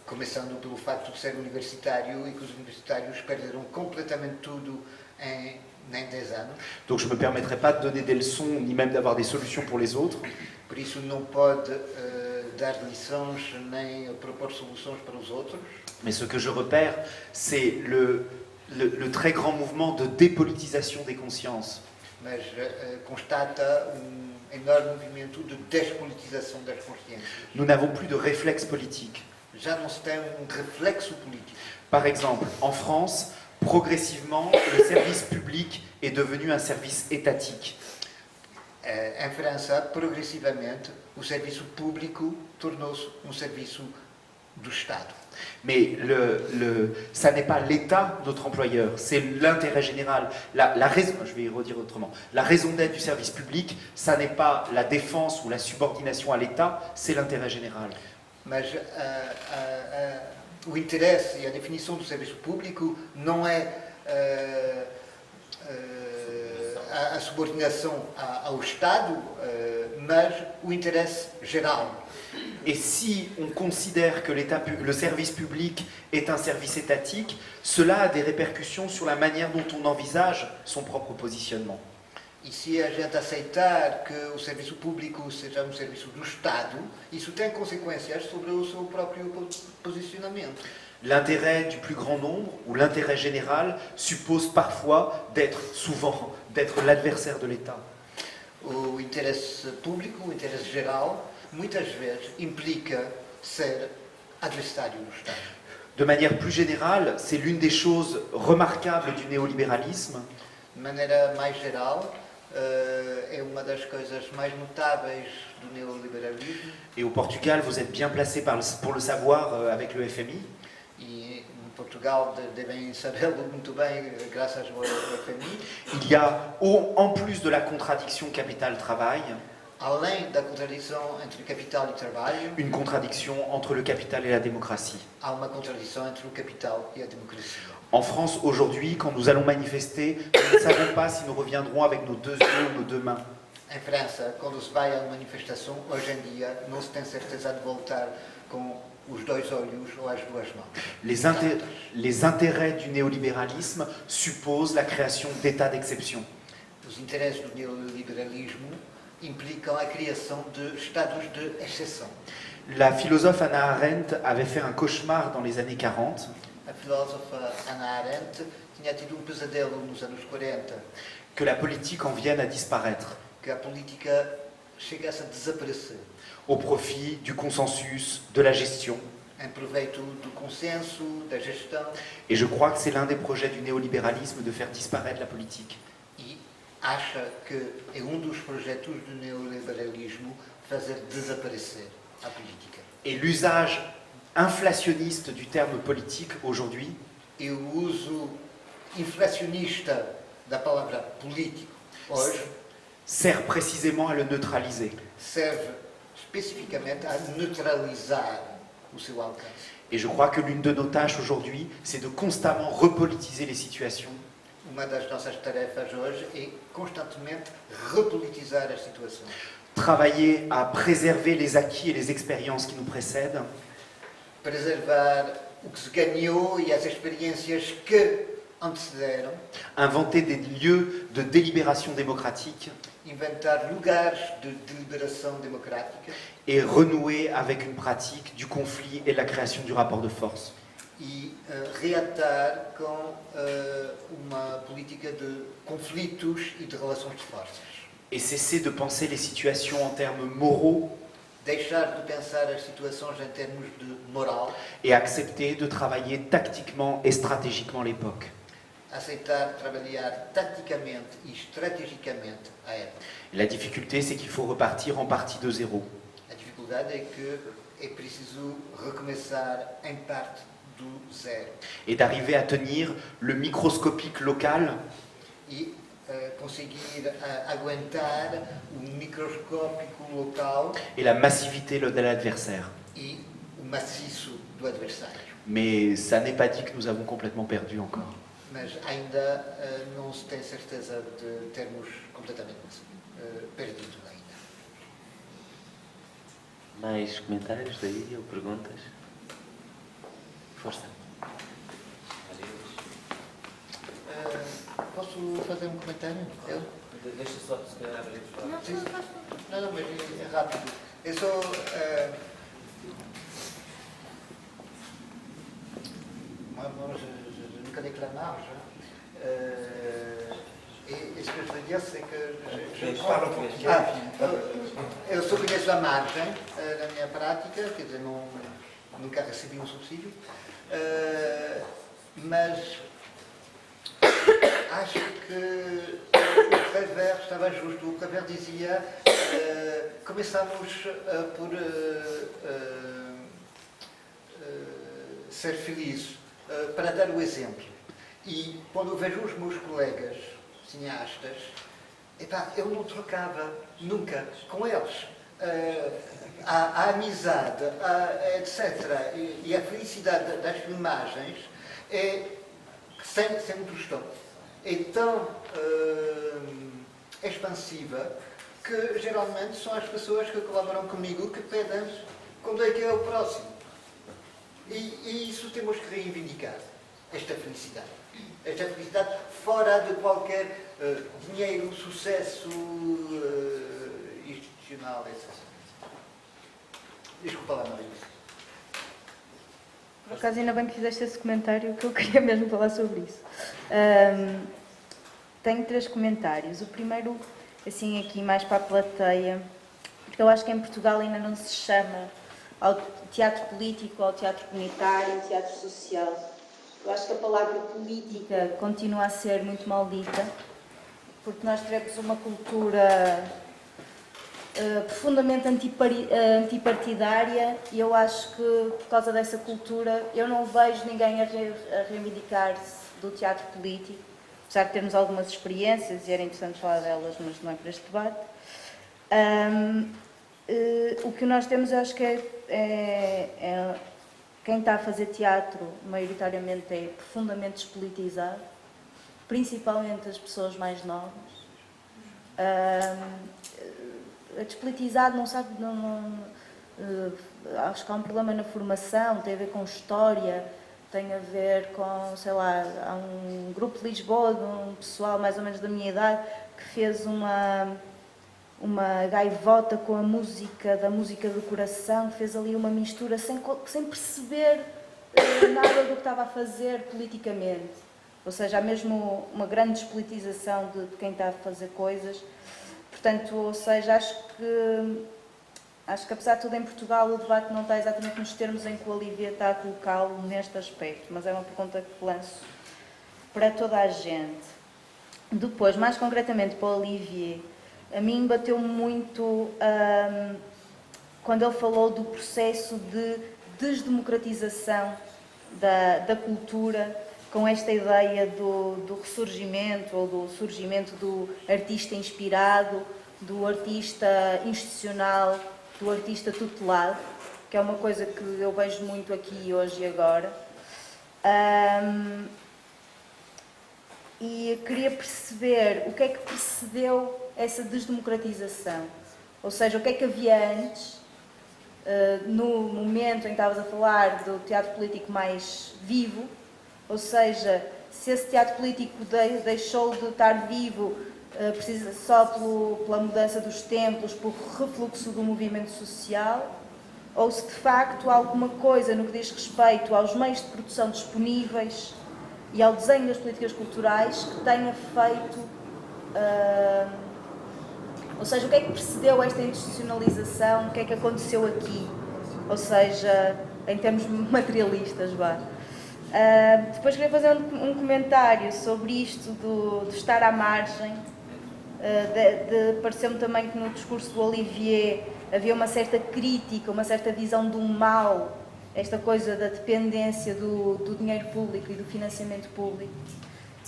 Speaker 2: começando pelo facto de ser universitário e que os universitários perderam completamente tudo em 10 anos.
Speaker 7: Donc je ne me permettrai pas de donner des leçons, ni même d'avoir des solutions pour les autres.
Speaker 2: Por isso não pode dar lições nem propor soluções para os outros.
Speaker 7: Mais ce que je repère, c'est le très grand mouvement de dépolitisation des consciences.
Speaker 2: Mas constata enorme movimento de despolitização das consciências.
Speaker 7: Nous n'avons plus de réflexe politique.
Speaker 2: Já não se tem reflexo político.
Speaker 7: Par exemple, en France, progressivement, le service public est devenu un service étatique.
Speaker 2: Em França, progressivamente, o serviço público tornou-se serviço do Estado.
Speaker 7: Mais ça n'est pas l'État notre employeur, c'est l'intérêt général. La raison, je vais y redire autrement, la raison d'être du service public, ça n'est pas la défense ou la subordination à l'État, c'est l'intérêt général.
Speaker 2: Mas o interesse e a definição do serviço público não é a subordinação ao Estado, mas o interesse geral.
Speaker 7: Et si on considère que le service public est un service étatique, cela a des répercussions sur la manière dont on envisage son propre positionnement.
Speaker 2: E se a gente aceitar que o serviço público seja serviço do Estado, isso tem consequências sobre o seu próprio posicionamento.
Speaker 7: L'intérêt du plus grand nombre ou l'intérêt général suppose parfois d'être l'adversaire de l'État.
Speaker 2: O interesse público, o interesse geral, muitas vezes implica ser adversário do Estado.
Speaker 7: De manière plus générale, c'est l'une des choses remarquables du néolibéralisme.
Speaker 2: De maneira mais geral, é uma das coisas mais notáveis do neoliberalismo.
Speaker 7: Et au Portugal, vous êtes bien placé pour le savoir avec le FMI.
Speaker 2: E em Portugal devem sabê-lo muito bem, graças ao FMI.
Speaker 7: Il y a, en plus de la contradiction capital-travail,
Speaker 2: Além da contradição entre capital e trabalho,
Speaker 7: une contradiction entre le capital et la démocratie.
Speaker 2: há uma contradição entre o capital e a democracia.
Speaker 7: En France, aujourd'hui, quand nous allons manifester, nous ne savons pas si nous reviendrons avec nos deux yeux ou nos deux mains.
Speaker 2: Em França, quando se vai a uma manifestação, hoje em dia, não se tem certeza de voltar com os dois olhos ou as duas mãos.
Speaker 7: Les intérêts du néolibéralisme supposent la création d'états d'exception.
Speaker 2: Os interesses do neoliberalismo implicam a criação de estados de exceção.
Speaker 7: La philosophe Hannah Arendt avait fait un cauchemar dans les années 40.
Speaker 2: A filósofa Hannah Arendt tinha tido pesadelo nos anos 40,
Speaker 7: Que la politique en vienne à disparaître
Speaker 2: que a política chegasse a desaparecer,
Speaker 7: au profit du consensus, de la gestion.
Speaker 2: em proveito do consenso, da gestão,
Speaker 7: Et je crois que c'est l'un des projets du néolibéralisme de faire disparaître la politique.
Speaker 2: e acha que é dos projetos do neoliberalismo fazer desaparecer a política.
Speaker 7: Et l'usage inflationniste du terme politique aujourd'hui
Speaker 2: E o uso inflacionista da palavra político hoje
Speaker 7: sert précisément à le neutraliser.
Speaker 2: serve especificamente a neutralizar o seu alcance.
Speaker 7: Et je crois que l'une de nos tâches aujourd'hui, c'est de constamment repolitiser les situations
Speaker 2: Uma das nossas tarefas hoje é constantemente repolitizar as situações,
Speaker 7: travailler à préserver les acquis et les expériences qui nous précèdent,
Speaker 2: preservar o que se ganhou e as experiências que antecederam,
Speaker 7: inventer des lieux de délibération démocratique
Speaker 2: inventar lugares de deliberação democrática
Speaker 7: et renouer avec une pratique du conflit et de la création du rapport de force.
Speaker 2: e reatar com uma política de conflitos e de relações de forças.
Speaker 7: Et cesser de penser les situations en termes moraux
Speaker 2: Deixar de pensar as situações em termos de moral,
Speaker 7: et accepter de travailler tactiquement et stratégiquement l'époque.
Speaker 2: aceitar trabalhar taticamente e estrategicamente a época.
Speaker 7: La difficulté, c'est qu'il faut repartir en partie de zéro.
Speaker 2: A dificuldade é que é preciso recomeçar em parte do zero
Speaker 7: Et d'arriver à tenir le microscopique local
Speaker 2: e conseguir aguentar o microscópico local
Speaker 7: et la massivité de l'adversaire.
Speaker 2: e o maciço do adversário.
Speaker 7: Mais ça n'est pas dit que nous avons complètement perdu encore.
Speaker 2: Mas ainda não se tem certeza de termos completamente perdido ainda.
Speaker 1: Mais comentários daí ou perguntas? Força.
Speaker 2: Posso fazer um comentário? Eu?
Speaker 1: Deixa só, se calhar, abrir os
Speaker 2: Sim. Não, mas é rápido. Eu sou... je ne connais que la marge. Et ce que je veux dire, c'est que... eu só conheço a margem na minha prática, quer dizer, nunca recebi um subsídio, mas acho que o Prévert estava justo. O Prévert dizia começamos por ser felizes, para dar o exemplo. E quando eu vejo os meus colegas cineastas, epá, eu não trocava nunca com eles. A amizade, etc. E a felicidade das filmagens é sem muito tostão. É tão expansiva que geralmente são as pessoas que colaboram comigo que pedem quando é que é o próximo. E isso temos que reivindicar, esta felicidade. Esta felicidade fora de qualquer dinheiro, sucesso institucional, etc. Desculpa lá, Maria.
Speaker 8: Por acaso, ainda bem que fizeste esse comentário, que eu queria mesmo falar sobre isso. Tenho 3 comentários. O primeiro, assim, aqui mais para a plateia, porque eu acho que em Portugal ainda não se chama ao teatro político, ao teatro comunitário, ao teatro social. Eu acho que a palavra política continua a ser muito maldita, porque nós temos uma cultura profundamente antipartidária e eu acho que, por causa dessa cultura, eu não vejo ninguém a reivindicar-se do teatro político, apesar de termos algumas experiências e era interessante falar delas, mas não é para este debate. O que nós temos, eu acho que quem está a fazer teatro, maioritariamente, é profundamente despolitizado, principalmente as pessoas mais novas. despolitizado, não sabe, acho que há um problema na formação, tem a ver com história, tem a ver com, sei lá, há um grupo de Lisboa, de um pessoal mais ou menos da minha idade, que fez uma gaivota com a música, da música do coração, fez ali uma mistura sem perceber nada do que estava a fazer politicamente. Ou seja, há mesmo uma grande despolitização de quem está a fazer coisas. Portanto, ou seja, acho que apesar de tudo em Portugal o debate não está exatamente nos termos em que o Olivier está a colocá-lo neste aspecto, mas é uma pergunta que lanço para toda a gente. Depois, mais concretamente para o Olivier, a mim bateu muito quando ele falou do processo de desdemocratização da cultura, com esta ideia do ressurgimento ou do surgimento do artista inspirado, do artista institucional, do artista tutelado, que é uma coisa que eu vejo muito aqui hoje e agora. E queria perceber o que é que precedeu essa desdemocratização. Ou seja, o que é que havia antes, no momento em que estavas a falar do teatro político mais vivo, ou seja, se esse teatro político deixou de estar vivo precisa só pela mudança dos tempos, por refluxo do movimento social, ou se de facto há alguma coisa no que diz respeito aos meios de produção disponíveis e ao desenho das políticas culturais que tenha feito... ou seja, o que é que precedeu esta institucionalização, o que é que aconteceu aqui? Ou seja, em termos materialistas, vá. Depois queria fazer um comentário sobre isto do estar à margem. Pareceu-me também que no discurso do Olivier havia uma certa crítica, uma certa visão do mal, esta coisa da dependência do dinheiro público e do financiamento público.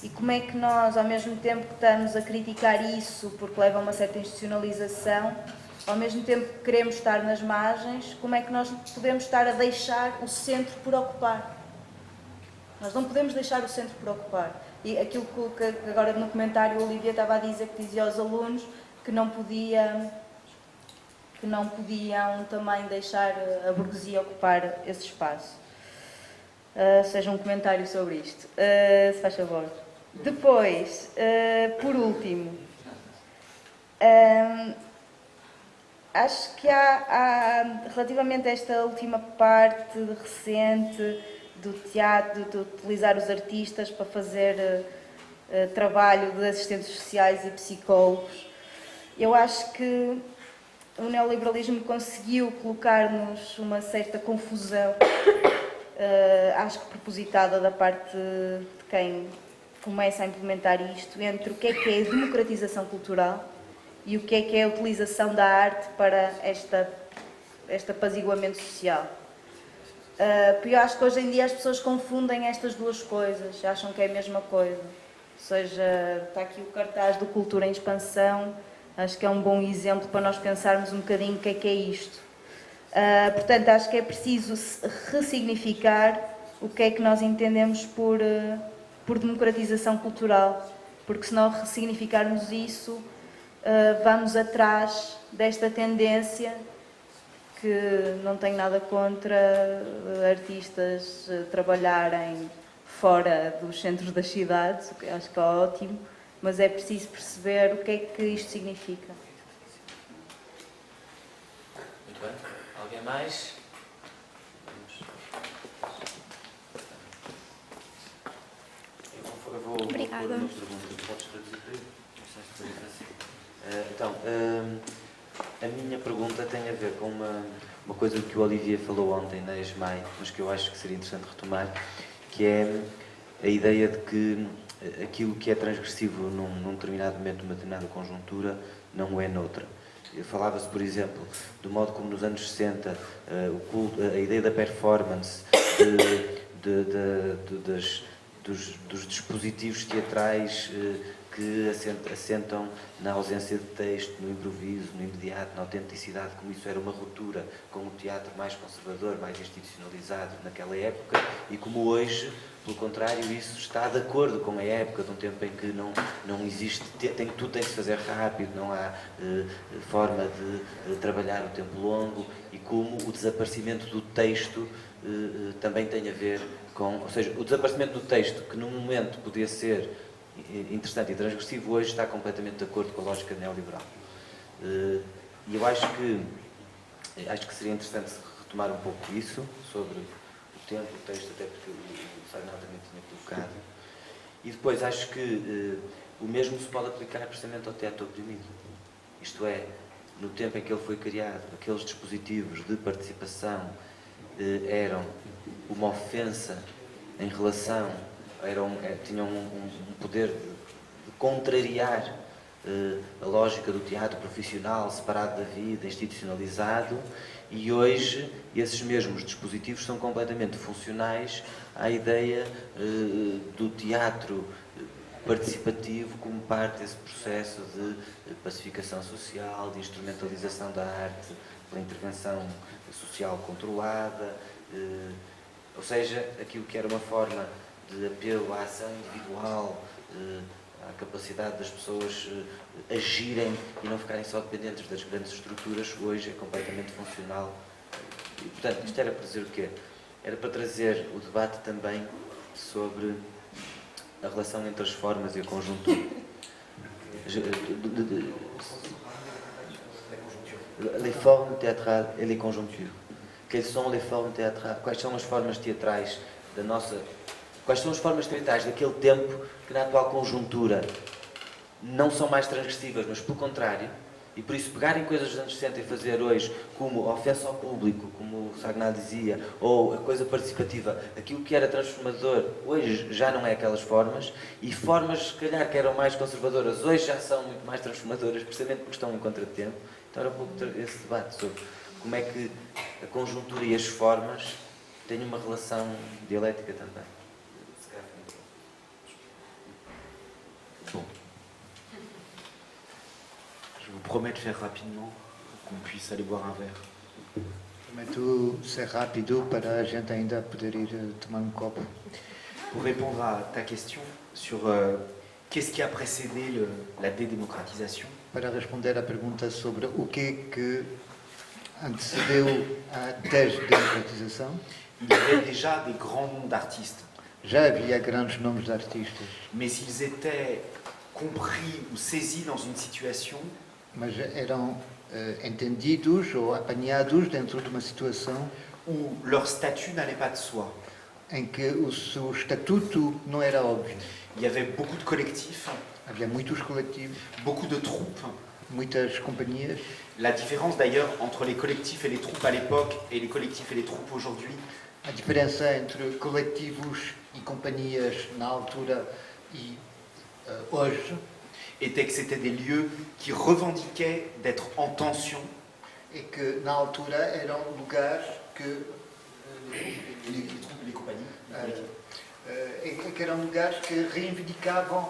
Speaker 8: E como é que nós, ao mesmo tempo que estamos a criticar isso, porque leva a uma certa institucionalização, ao mesmo tempo que queremos estar nas margens, como é que nós podemos estar a deixar o centro por ocupar? Nós não podemos deixar o centro por ocupar. E aquilo que agora no comentário o Olivier estava a dizer, que dizia aos alunos que não podiam também deixar a burguesia ocupar esse espaço. Seja um comentário sobre isto, se faz favor. Depois, por último, acho que há relativamente a esta última parte recente do teatro, de utilizar os artistas para fazer trabalho de assistentes sociais e psicólogos. Eu acho que o neoliberalismo conseguiu colocar-nos uma certa confusão, acho que propositada da parte de quem começa a implementar isto, entre o que é a democratização cultural e o que é a utilização da arte para este apaziguamento social. Porque eu acho que hoje em dia as pessoas confundem estas duas coisas, acham que é a mesma coisa. Ou seja, está aqui o cartaz do Cultura em Expansão, acho que é um bom exemplo para nós pensarmos um bocadinho o que é isto. Portanto, acho que é preciso ressignificar o que é que nós entendemos por democratização cultural, porque se não ressignificarmos isso, vamos atrás desta tendência, que não tenho nada contra artistas trabalharem fora dos centros das cidades, acho que é ótimo, mas é preciso perceber o que é que isto significa.
Speaker 1: Muito bem. Alguém mais? Eu vou
Speaker 9: Obrigada.
Speaker 1: pôr uma pergunta. Podes traduzir para ele? Então, a minha pergunta tem a ver com uma coisa que o Olivier falou ontem na ESMAI, mas que eu acho que seria interessante retomar, que é a ideia de que aquilo que é transgressivo num determinado momento, numa determinada conjuntura, não é noutra. Falava-se, por exemplo, do modo como nos anos 60 a ideia da performance, dos dispositivos teatrais que assentam na ausência de texto, no improviso, no imediato, na autenticidade, como isso era uma ruptura com o teatro mais conservador, mais institucionalizado naquela época, e como hoje, pelo contrário, isso está de acordo com a época, de um tempo em que não existe, tudo tem que se fazer rápido, não há forma de trabalhar o tempo longo, e como o desaparecimento do texto também tem a ver com, ou seja, o desaparecimento do texto, que num momento podia ser interessante e transgressivo, hoje está completamente de acordo com a lógica neoliberal. E eu acho que seria interessante retomar um pouco isso, sobre o tempo, o texto, até porque o Sagnal também tinha colocado. E depois acho que o mesmo se pode aplicar precisamente ao teatro oprimido. Isto é, no tempo em que ele foi criado, aqueles dispositivos de participação eram uma ofensa em relação, tinham um poder de contrariar a lógica do teatro profissional, separado da vida, institucionalizado, e hoje esses mesmos dispositivos são completamente funcionais à ideia do teatro participativo como parte desse processo de pacificação social, de instrumentalização da arte pela intervenção social controlada, ou seja, aquilo que era uma forma de apelo à ação individual, à capacidade das pessoas agirem e não ficarem só dependentes das grandes estruturas, hoje é completamente funcional. E, portanto, isto era para dizer o quê? Era para trazer o debate também sobre a relação entre as formas e a conjuntura. Les formes théâtrales et les conjonctures. Quelles sont les formes théâtrales? Quais são as formas teatrais da nossa... Quais são as formas teatrais daquele tempo que na atual conjuntura não são mais transgressivas, mas pelo contrário, e por isso pegarem coisas dos anos 60 e fazer hoje como ofensa ao público, como o Sagnal dizia, ou a coisa participativa, aquilo que era transformador, hoje já não é aquelas formas, e formas, se calhar, que eram mais conservadoras, hoje já são muito mais transformadoras, precisamente porque estão em contratempo. Então era um pouco esse debate sobre como é que a conjuntura e as formas têm uma relação dialética também.
Speaker 7: Bon. Je vous promets de faire rapidement pour qu'on puisse aller boire un verre.
Speaker 2: Prometo ser rápido para a gente ainda poder ir tomar um copo.
Speaker 7: Pour répondre à ta question sur qu'est-ce qui a précédé la dédémocratisation,
Speaker 2: Para responder à pergunta sobre o que antecedeu a desdemocratização,
Speaker 7: il y avait déjà des grands noms d'artistes,
Speaker 2: já havia grandes nomes de artistas,
Speaker 7: mais ils étaient compris ou saisis dans une situation
Speaker 2: mas eram entendidos ou apanhados dentro de uma situação
Speaker 7: où leur statut n'allait pas de soi.
Speaker 2: em que o seu estatuto não era óbvio.
Speaker 7: Il y avait beaucoup de collectifs,
Speaker 2: Havia muitos coletivos,
Speaker 7: beaucoup de troupes.
Speaker 2: muitas companhias.
Speaker 7: La différence d'ailleurs entre les collectifs et les troupes à l'époque et les collectifs et les troupes aujourd'hui,
Speaker 2: A diferença entre coletivos e companhias na altura e hoje
Speaker 7: était que c'était des lieux qui revendiquaient d'être en tension,
Speaker 2: é que na altura eram lugares que
Speaker 7: les compagnies,
Speaker 2: que eram lugares que reivindicavam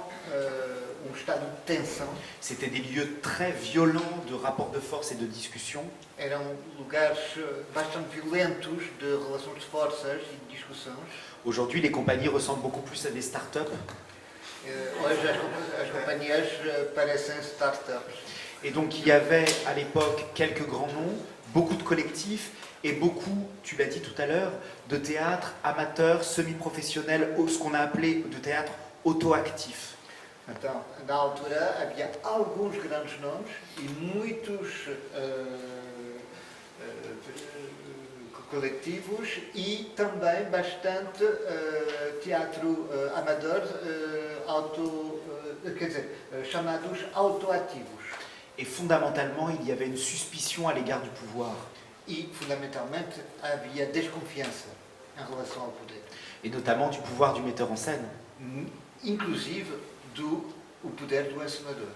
Speaker 2: um estado de tensão.
Speaker 7: c'était des lieux très violents de rapports de force et de discussion.
Speaker 2: Eram lugares bastante violentos de relações de forças e de discussões.
Speaker 7: Aujourd'hui, les compagnies ressemblent beaucoup plus à des start-up.
Speaker 2: Hoje as companhias parecem startups.
Speaker 7: Et donc, il y avait à l'époque quelques grands noms, beaucoup de collectifs et beaucoup, tu l'as dit tout à l'heure, de théâtre amateur, semi-professionnel, ce qu'on a appelé de théâtre auto-actif.
Speaker 2: Então, na altura havia alguns grandes nomes e muitos coletivos e também bastante teatro amador, chamados autoativos.
Speaker 7: Et fondamentalement, il y avait une suspicion à l'égard du pouvoir.
Speaker 2: E, fundamentalmente, havia desconfiança em relação ao poder.
Speaker 7: Et notamment du pouvoir du metteur en scène.
Speaker 2: Inclusive o poder do encenador.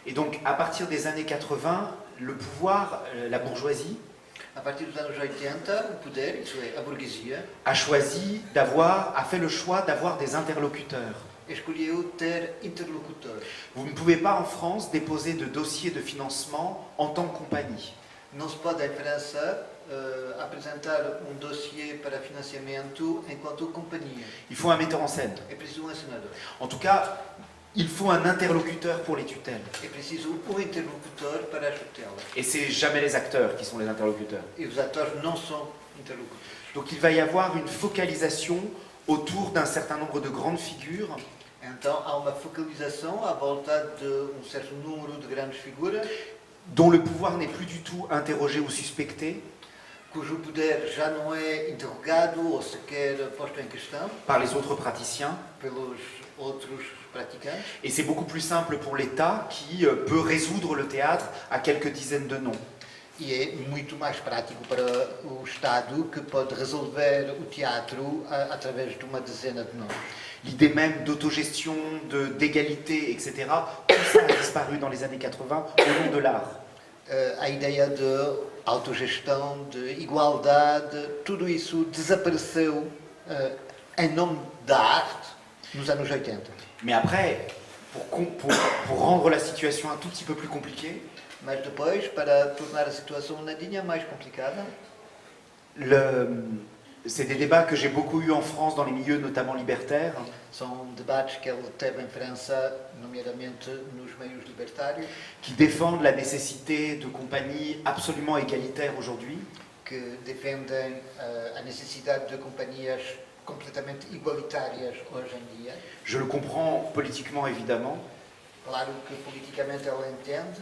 Speaker 7: Et donc, à partir des années 80, le pouvoir, la bourgeoisie,
Speaker 2: A partir dos anos 80, o poder, isso é, a burguesia,
Speaker 7: a fait le choix d'avoir des interlocuteurs.
Speaker 2: escolheu ter interlocutores.
Speaker 7: Vous ne pouvez pas en France déposer de dossier de financement en tant que compagnie.
Speaker 2: Não se pode, em França, apresentar dossiê para financiamento enquanto companhia.
Speaker 7: Il faut un metteur en scène.
Speaker 2: É preciso assinador.
Speaker 7: En tout cas, il faut un interlocuteur pour les tutelles.
Speaker 2: É preciso interlocutor para as tutelas.
Speaker 7: Et c'est jamais les acteurs qui sont les interlocuteurs.
Speaker 2: E os atores não são interlocutores.
Speaker 7: Donc il va y avoir une focalisation autour d'un certain nombre de grandes figures
Speaker 2: Então há uma focalização à volta de certo número de grandes figuras
Speaker 7: dont le pouvoir n'est plus du tout interrogé ou suspecté
Speaker 2: cujo poder já não é interrogado ou sequer posto em questão
Speaker 7: par les autres praticiens.
Speaker 2: pelos outros praticantes.
Speaker 7: Et c'est beaucoup plus simple pour l'État qui peut résoudre le théâtre à quelques dizaines de noms.
Speaker 2: E é muito mais prático para o Estado que pode resolver o teatro através de uma dezena de nomes.
Speaker 7: L'idée même d'autogestion, d'égalité, etc., tout ça a disparu dans les années 80 au nom de l'art.
Speaker 2: A ideia de autogestão, de igualdade, tudo isso desapareceu em nome da arte nos anos 80.
Speaker 7: Mais après, pour rendre la situation un tout petit peu plus compliquée,
Speaker 2: Mas depois, para tornar a situação um nadinha mais complicada,
Speaker 7: c'est des débats que j'ai beaucoup eus en France dans les milieux notamment libertaires,
Speaker 2: são debates que ele teve em França, nomeadamente nos meios libertários,
Speaker 7: qui défendent la nécessité de compagnies absolument égalitaires aujourd'hui,
Speaker 2: que defendem a necessidade de companhias completamente igualitárias hoje em dia.
Speaker 7: Je le comprends politiquement évidemment,
Speaker 2: Claro que politicamente ela entende,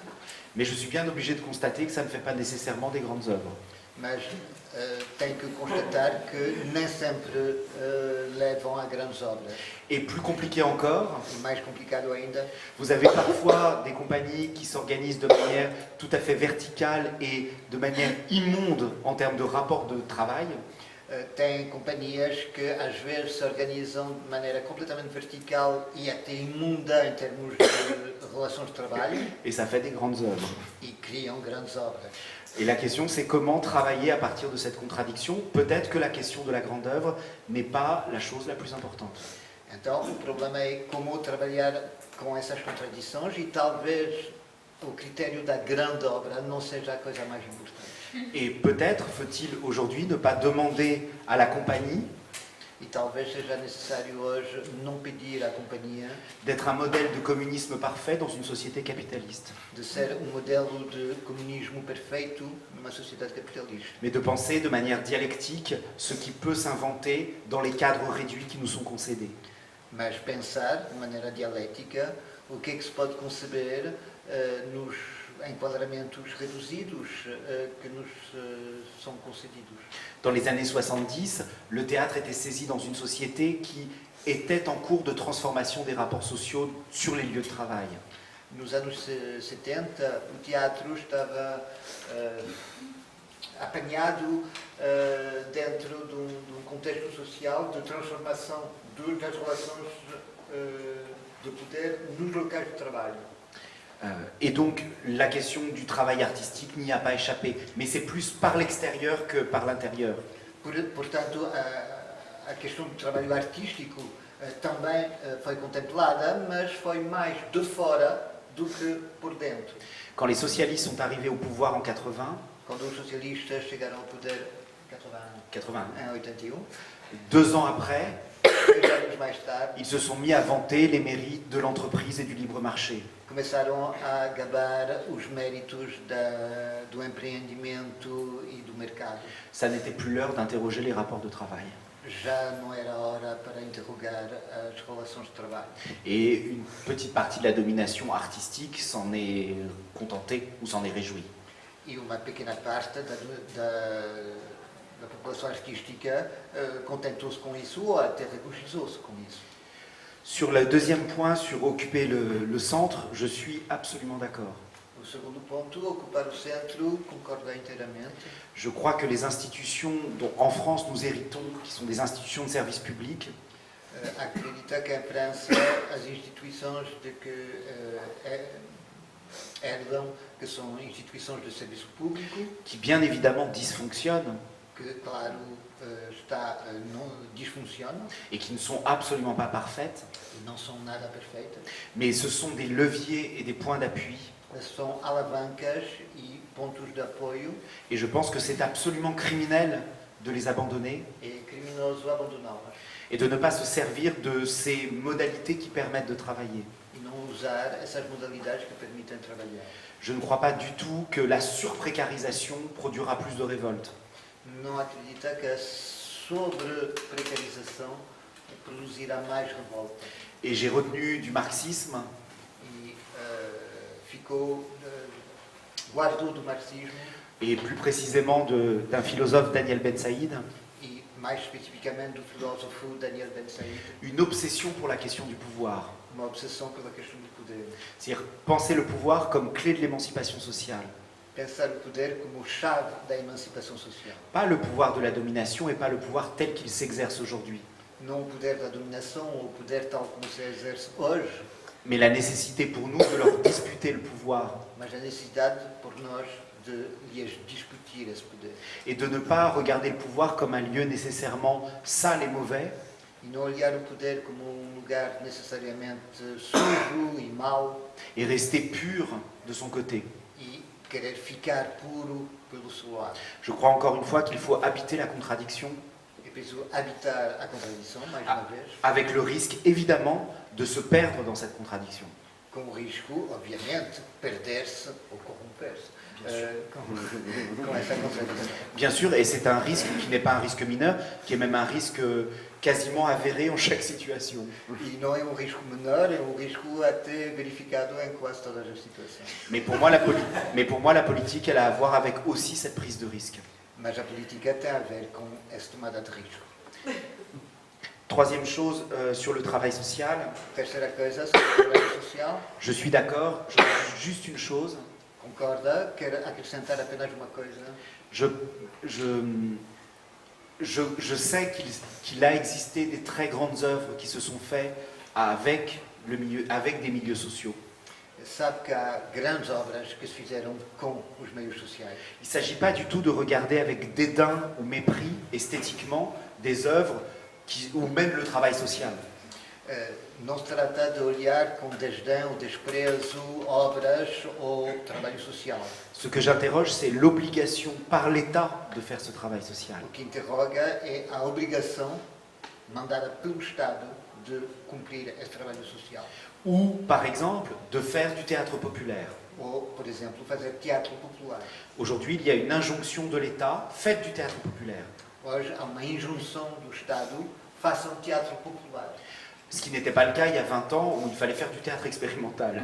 Speaker 7: mais je suis bien obligé de constater que ça ne fait pas nécessairement des grandes œuvres.
Speaker 2: mas tem que constatar que nem sempre levam a grandes obras.
Speaker 7: Et plus compliqué encore,
Speaker 2: E mais complicado ainda,
Speaker 7: vous avez parfois des compagnies qui s'organisent de manière tout à fait verticale et de manière immonde en termes de rapport de travail.
Speaker 2: tem companhias que às vezes se organizam de maneira completamente vertical e até imunda em termos de relações de trabalho
Speaker 7: Et ça fait des grandes œuvres.
Speaker 2: e criam grandes obras.
Speaker 7: Et la question, c'est comment travailler à partir de cette contradiction. Peut-être que la question de la grande œuvre n'est pas la chose la plus importante.
Speaker 2: Então, o problema é como trabalhar com essas contradições e talvez o critério da grande obra não seja a coisa mais importante.
Speaker 7: Et peut-être faut-il aujourd'hui ne pas demander à la compagnie
Speaker 2: E talvez seja necessário hoje não pedir à companhia
Speaker 7: d'être un modèle de communisme parfait dans une société capitaliste,
Speaker 2: de ser modelo de comunismo perfeito numa sociedade capitalista,
Speaker 7: mais de penser de manière dialectique ce qui peut s'inventer dans les cadres réduits qui nous sont concédés.
Speaker 2: mas pensar de maneira dialética o que é que se pode conceber nos enquadramentos reduzidos que nos são concedidos.
Speaker 7: Dans les années 70, le théâtre était saisi dans une société qui était en cours de transformation des rapports sociaux sur les lieux de travail.
Speaker 2: Nos anos 70, o teatro estava apanhado dentro de contexto social de transformação das relações de poder nos locais de trabalho.
Speaker 7: Et donc, la question du travail artistique n'y a pas échappé, mais c'est plus par l'extérieur que par l'intérieur.
Speaker 2: Portanto, a questão do trabalho artístico também foi contemplada, mas foi mais de fora do que por dentro.
Speaker 7: Quand les socialistes sont arrivés au pouvoir en 80,
Speaker 2: Quando os socialistas chegaram ao poder
Speaker 7: 80,
Speaker 2: em 81,
Speaker 7: 2 ans après,
Speaker 2: 2 anos mais tarde,
Speaker 7: ils se sont mis à vanter les mérites de l'entreprise et du libre marché.
Speaker 2: começaram a gabar os méritos do empreendimento e do mercado.
Speaker 7: Ça n'était plus l'heure d'interroger les rapports de travail.
Speaker 2: Já não era hora para interrogar as relações de trabalho.
Speaker 7: Et une petite partie de la domination artistique s'en est contentée ou s'en est réjouie.
Speaker 2: E uma pequena parte da população artística contentou-se com isso ou até regozijou-se com isso.
Speaker 7: Sur le deuxième point, sur occuper le centre, je suis absolument d'accord.
Speaker 2: O segundo ponto, ocupar o centro, concordo inteiramente.
Speaker 7: Je crois que les institutions dont en France nous héritons, qui sont des institutions de service public,
Speaker 2: Acredita que em França as instituições de que herdam, que são instituições de serviço público,
Speaker 7: qui bien évidemment dysfonctionnent,
Speaker 2: que, claro, dysfonctionnent,
Speaker 7: et qui ne sont absolument pas parfaites,
Speaker 2: e não são nada perfeitas,
Speaker 7: mais ce sont des leviers et des points d'appui.
Speaker 2: são alavancas e pontos de apoio,
Speaker 7: Et je pense que c'est absolument criminel de les abandonner
Speaker 2: é criminoso abandoná-las
Speaker 7: et de ne pas se servir de ces modalités qui permettent de travailler.
Speaker 2: e não usar essas modalidades que permitem trabalhar.
Speaker 7: Je ne crois pas du tout que la surprécarisation produira plus de révolte.
Speaker 2: Não acredita que a sobreprecarização produzirá mais revolta.
Speaker 7: Et j'ai retenu du marxisme
Speaker 2: E guardou do marxismo
Speaker 7: et plus précisément d'un philosophe Daniel Ben Saïd,
Speaker 2: e mais especificamente do filósofo Daniel Ben Said,
Speaker 7: une obsession pour la question du pouvoir.
Speaker 2: uma obsessão pela questão do poder.
Speaker 7: C'est-à-dire penser le pouvoir comme clé de l'émancipation sociale.
Speaker 2: Pensar o poder como chave da emancipação social.
Speaker 7: Pas le pouvoir de la domination et pas le pouvoir tel qu'il s'exerce aujourd'hui,
Speaker 2: Não o poder da dominação ou o poder tal como se exerce hoje,
Speaker 7: mais la nécessité pour nous de leur disputer le pouvoir
Speaker 2: mas a necessidade por nós de lhes discutir esse poder.
Speaker 7: et de ne pas regarder le pouvoir comme un lieu nécessairement sale et mauvais,
Speaker 2: E não olhar o poder como lugar necessariamente sujo e mau
Speaker 7: et rester pur de son côté.
Speaker 2: e querer ficar puro pelo seu lado.
Speaker 7: Je crois encore une fois qu'il faut habiter la contradiction,
Speaker 2: É preciso habitar a contradição, mais uma vez,
Speaker 7: avec le risque évidemment de se perdre dans cette contradiction.
Speaker 2: com o risco, obviamente, perder-se ou corromper-se com essa contradição.
Speaker 7: Bien sûr, et c'est un risque qui n'est pas un risque mineur, qui est même un risque quasiment avéré en chaque situation.
Speaker 2: E não é um risco menor, é um risco até verificado em quase todas as situações.
Speaker 7: Mais pour moi, la politique, elle a à voir avec aussi cette prise de risque.
Speaker 2: Mas a política tem a ver com essa tomada de risco.
Speaker 7: Troisième chose, sur le travail social,
Speaker 2: Terceira coisa, sobre o trabalho social,
Speaker 7: je suis d'accord, je dis juste une chose,
Speaker 2: concorda, quer acrescentar apenas uma coisa.
Speaker 7: Je sais qu'il a existé des très grandes œuvres qui se sont faites avec des milieux sociaux.
Speaker 2: Sabe que há grandes obras que se fizeram com os meios sociais.
Speaker 7: Il ne s'agit pas du tout de regarder avec dédain ou mépris esthétiquement des œuvres ou même le travail social.
Speaker 2: Não se trata de olhar com desdém ou desprezo obras ou trabalho social.
Speaker 7: Ce que j'interroge, c'est l'obligation par l'État de faire ce travail social.
Speaker 2: O que interroga é a obrigação mandada pelo Estado de cumprir esse trabalho social.
Speaker 7: Ou, par exemple, de faire du théâtre populaire.
Speaker 2: Ou, por exemplo, fazer teatro popular.
Speaker 7: Aujourd'hui, il y a une injonction de l'État, faites du théâtre populaire.
Speaker 2: Hoje há uma injunção do Estado, façam teatro popular.
Speaker 7: Ce qui n'était pas le cas il y a 20 ans où il fallait faire du théâtre expérimental.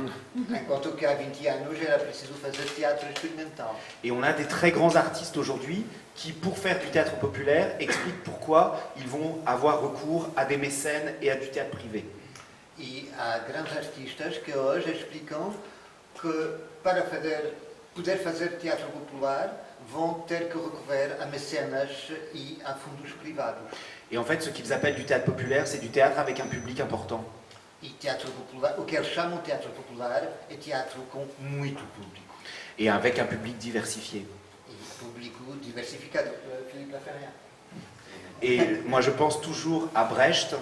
Speaker 2: Enquanto que há 20 anos era preciso fazer teatro experimental.
Speaker 7: Et on a des très grands artistes aujourd'hui qui, pour faire du théâtre populaire, expliquent pourquoi ils vont avoir recours à des mécènes et à du théâtre privé.
Speaker 2: E há grandes artistas que hoje explicam que para poder fazer teatro popular vão ter que recorrer a mecenas e a fundos privados.
Speaker 7: Et en fait, ce qu'ils appellent du théâtre populaire, c'est du théâtre avec un public important.
Speaker 2: E teatro popular, o que eles chamam de teatro popular é teatro com muito público.
Speaker 7: Et avec un public diversifié.
Speaker 2: E público diversificado. Philippe Laferrière.
Speaker 7: Et moi, je pense toujours à Brecht,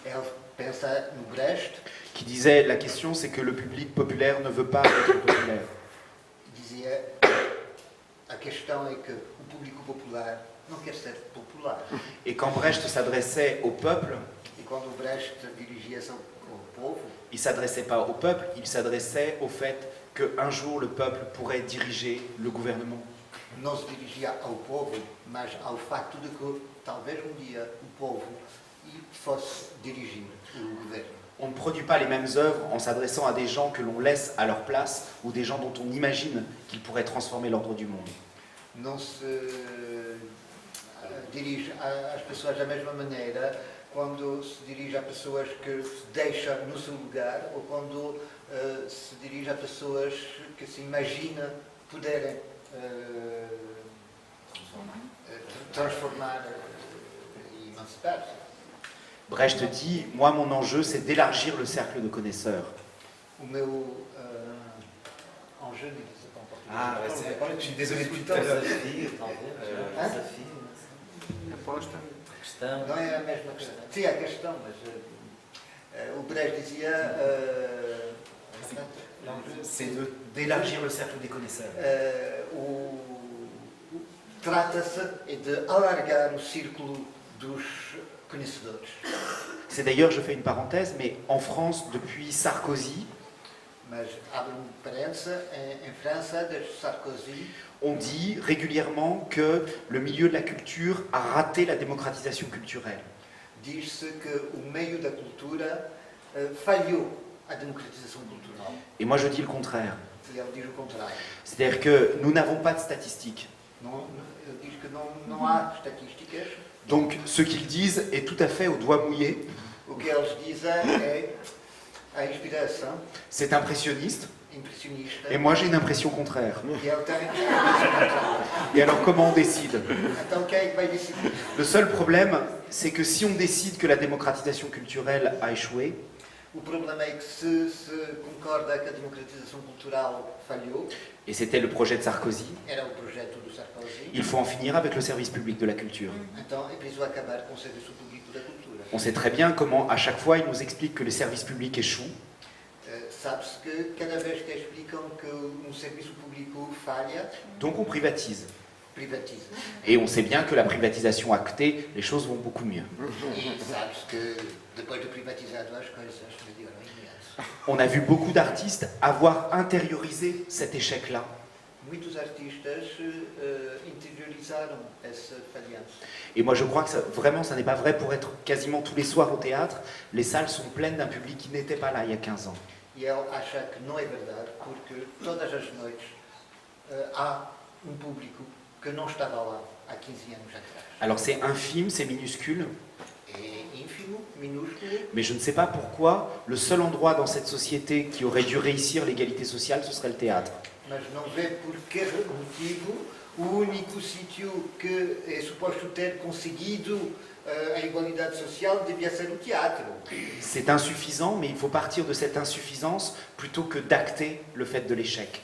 Speaker 2: Ele pensa no Brecht,
Speaker 7: qui disait la question, c'est que le public populaire ne veut pas être populaire.
Speaker 2: dizia a questão é que o público popular não quer ser popular.
Speaker 7: Et quand Brecht s'adressait au peuple,
Speaker 2: E quando o Brecht dirigia-se ao povo,
Speaker 7: il ne s'adressait pas au peuple, il s'adressait au fait qu'un jour le peuple pourrait diriger le gouvernement.
Speaker 2: não se dirigia ao povo, mas ao facto de que talvez um dia o povo fosse dirigir o governo.
Speaker 7: On ne produit pas les mêmes œuvres en s'adressant à des gens que l'on laisse à leur place ou des gens dont on imagine qu'ils pourraient transformer l'ordre du monde.
Speaker 2: Não se dirige às pessoas da mesma maneira quando se dirige a pessoas que se deixam no seu lugar ou quando se dirige a pessoas que se imagina poderem transformar e emancipar-se.
Speaker 7: Brecht dit, moi mon enjeu c'est d'élargir le cercle de connaisseurs.
Speaker 2: O meu enjeu,
Speaker 7: Ah,
Speaker 3: je suis désolé tout à l'heure.
Speaker 1: Questão.
Speaker 2: Não é a mesma questão. Sim, é a questão, mas o Brecht dizia.
Speaker 7: C'est d'élargir le cercle des connaisseurs.
Speaker 2: Trata-se de alargar o círculo dos conhecedores.
Speaker 7: C'est d'ailleurs, je fais une parenthèse, mais en France, depuis Sarkozy,
Speaker 2: Mas abre parênteses, em França, desde Sarkozy,
Speaker 7: on dit régulièrement que le milieu de la culture a raté la démocratisation culturelle.
Speaker 2: diz-se que o meio da cultura falhou a democratização cultural.
Speaker 7: Et moi, je dis le contraire.
Speaker 2: E ele diz o contrário.
Speaker 7: C'est-à-dire que nous n'avons pas de statistiques.
Speaker 2: Ele diz que não há estatísticas.
Speaker 7: Donc, ce qu'ils disent est tout à fait au doigt mouillé.
Speaker 2: O que eles dizem é a inspiração
Speaker 7: C'est impressionniste.
Speaker 2: impressionista.
Speaker 7: Et moi, j'ai une impression contraire.
Speaker 2: E ele tem a impressão contrária.
Speaker 7: Et alors, comment on décide?
Speaker 2: Então quem é que vai decidir?
Speaker 7: Le seul problème, c'est que si on décide que la démocratisation culturelle a échoué,
Speaker 2: O problema é que se concorda que a democratização cultural falhou,
Speaker 7: et c'était le projet de Sarkozy,
Speaker 2: era o projeto do Sarkozy,
Speaker 7: il faut en finir avec le service public de la culture.
Speaker 2: então é preciso acabar com o serviço público da cultura.
Speaker 7: On sait très bien comment, à chaque fois, il nous explique que les services publics échouent.
Speaker 2: Sabe-se que cada vez que explicam que um serviço público falha,
Speaker 7: Donc on privatise.
Speaker 2: privatiza.
Speaker 7: Et on sait bien que la privatisation actée, les choses vont beaucoup mieux.
Speaker 2: E sabe-se que depois de privatizado as coisas melhoram imenso.
Speaker 7: On a vu beaucoup d'artistes avoir intériorisé cet échec-là.
Speaker 2: Muitos artistas interiorizaram essa falhança.
Speaker 7: Et moi je crois que ça, vraiment ça n'est pas vrai pour être quasiment tous les soirs au théâtre. Les salles sont pleines d'un public qui n'était pas là il y a 15 ans.
Speaker 2: E ele acha que não é verdade, porque todas as noites há público que não estava lá há 15 anos atrás.
Speaker 7: Alors c'est infime, c'est minuscule,
Speaker 2: É ínfimo, minúsculo,
Speaker 7: mais je ne sais pas pourquoi le seul endroit dans cette société qui aurait dû réussir l'égalité sociale, ce serait le théâtre.
Speaker 2: mas não vê por que motivo o único sítio que é suposto ter conseguido a igualdade social devia ser o teatro.
Speaker 7: C'est insuffisant, mais il faut partir de cette insuffisance plutôt que d'acter le fait de l'échec.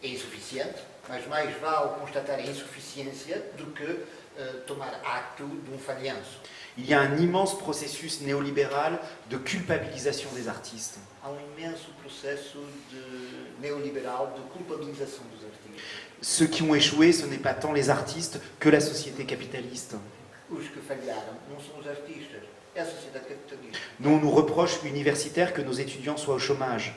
Speaker 2: É insuficiente, mas mais vale constatar a insuficiência do que tomar acto de um falhanço.
Speaker 7: Il y a un immense processus néolibéral de culpabilisation des artistes.
Speaker 2: Há imenso processo neoliberal de culpabilização dos artistas.
Speaker 7: Ceux qui ont échoué, ce n'est pas tant les artistes que la société capitaliste.
Speaker 2: Os que falharam não são os artistas, é a sociedade capitalista.
Speaker 7: Nous, on nous reproche, universitaires, que nos étudiants soient au chômage.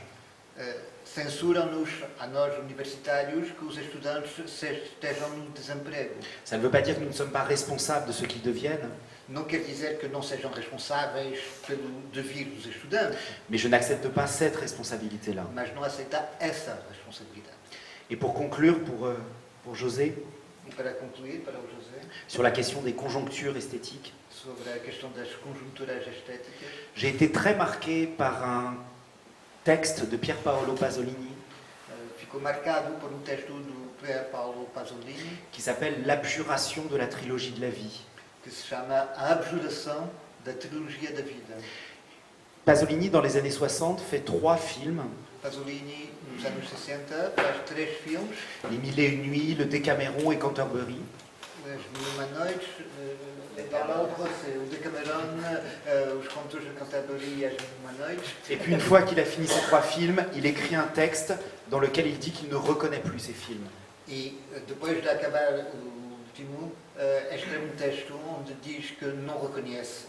Speaker 2: Censuram-nos, a nós universitários, que os estudantes estejam no desemprego.
Speaker 7: Ça ne veut pas dire que nous ne sommes pas responsables de ce qu'ils deviennent,
Speaker 2: Não quer dizer que não sejam responsáveis pelo devir dos estudantes,
Speaker 7: mais je n'accepte pas cette responsabilité-là.
Speaker 2: mas não aceitar essa responsabilidade.
Speaker 7: Et pour conclure, pour José,
Speaker 2: E para concluir, para o José,
Speaker 7: sur la question des conjonctures esthétiques,
Speaker 2: sobre a questão das conjunturas estéticas,
Speaker 7: j'ai été très marqué par un texte de Pier Paolo Pasolini
Speaker 2: ficou marcado por texto do Pier Paolo Pasolini,
Speaker 7: qui s'appelle L'abjuration de la trilogie de la vie.
Speaker 2: que se chama A Abjuração da Trilogia da Vida.
Speaker 7: Pasolini, dans les années 60, fait 3 films,
Speaker 2: Pasolini, nos anos 60, faz 3 filmes,
Speaker 7: Les Mille et Une Nuits, Le Décaméron et Canterbury.
Speaker 2: As Mil e Uma Noites, o Decameron, os Contos de Canterbury e As Mil e Uma Noites.
Speaker 7: Et puis une fois qu'il a fini ces 3 films, il écrit un texte dans lequel il dit qu'il ne reconnaît plus ces films.
Speaker 2: E depois de acabar o último, escreve texto onde diz que não reconhece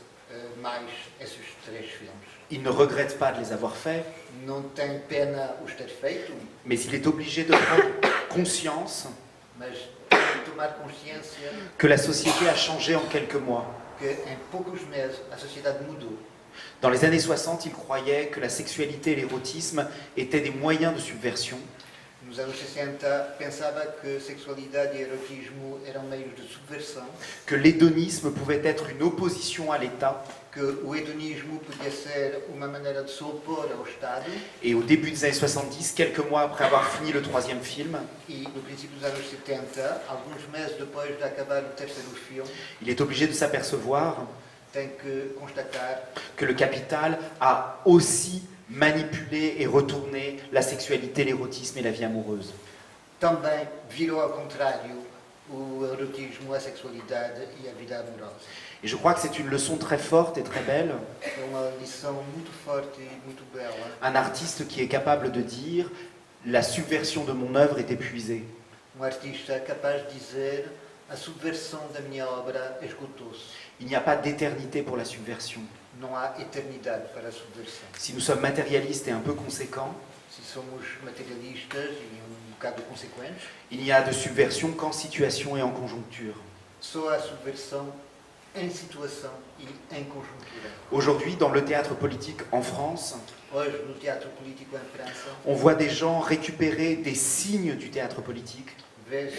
Speaker 2: mais esses 3 filmes.
Speaker 7: Il ne regrette pas de les avoir faits,
Speaker 2: Não tem pena os ter feito,
Speaker 7: mais il est obligé de prendre conscience
Speaker 2: mas tem de tomar consciência
Speaker 7: que la société a changé en quelques mois.
Speaker 2: que em poucos meses a sociedade mudou.
Speaker 7: Dans les années 60, il croyait que la sexualité et l'érotisme étaient des moyens de subversion,
Speaker 2: Nos anos 60 pensava que sexualidade e erotismo eram meios de subversão,
Speaker 7: que l'hédonisme pouvait être une opposition à l'État,
Speaker 2: que o hedonismo podia ser uma maneira de se opor ao Estado,
Speaker 7: et au début des années 70, quelques mois après avoir fini le 3e film,
Speaker 2: e no princípio dos anos 70, alguns meses depois de acabar o terceiro filme,
Speaker 7: il est obligé de s'apercevoir
Speaker 2: tem que constatar
Speaker 7: que le capital a aussi manipulé et retourné la sexualité, l'érotisme et la vie amoureuse.
Speaker 2: também virou ao contrário o erotismo, a sexualidade e a vida amorosa.
Speaker 7: Et je crois que c'est une leçon très forte et très belle.
Speaker 2: É uma lição muito forte e muito bela.
Speaker 7: Un artiste qui est capable de dire la subversion de mon œuvre est épuisée.
Speaker 2: Artista capaz de dizer a subversão da minha obra esgotou-se.
Speaker 7: Il n'y a pas d'éternité pour la subversion.
Speaker 2: Não há eternidade para a subversão.
Speaker 7: Si nous sommes matérialistes et un peu conséquents,
Speaker 2: Se somos materialistas e bocado consequentes,
Speaker 7: il n'y a de subversion qu'en situation et en conjoncture.
Speaker 2: só há subversão em situação e em conjuntura.
Speaker 7: Aujourd'hui, dans le théâtre politique en France,
Speaker 2: Hoje, no teatro político em França,
Speaker 7: on voit des gens récupérer des signes du théâtre politique
Speaker 2: vê-se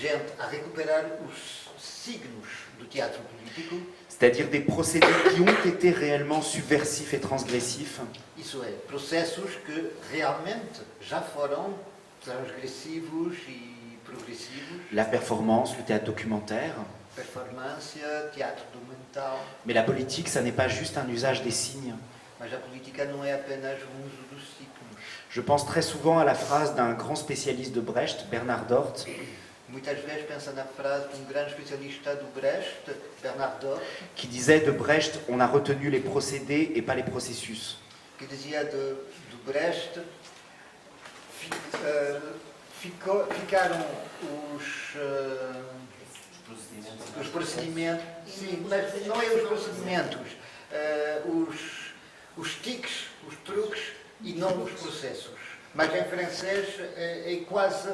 Speaker 2: gente a recuperar os signos do teatro político,
Speaker 7: c'est-à-dire des procédés qui ont été réellement subversifs et transgressifs,
Speaker 2: isso é, processos que realmente já foram transgressivos e progressivos,
Speaker 7: la performance, le théâtre documentaire.
Speaker 2: performance, teatro documental,
Speaker 7: Mais la politique, ça n'est pas juste un usage des signes.
Speaker 2: mas a política não é apenas o uso dos signos.
Speaker 7: Je pense très souvent à la phrase d'un grand spécialiste de Brecht, Bernard Dort,
Speaker 2: Muitas vezes pensa na frase de grande especialista do Brecht, Bernard Dort,
Speaker 7: qui disait de Brecht, on a retenu les procédés et pas les processus.
Speaker 2: que dizia do Brecht, ficaram os procedimentos, sim, mas não é os procedimentos, os tiques, os truques e não os processos. Mas em francês é quase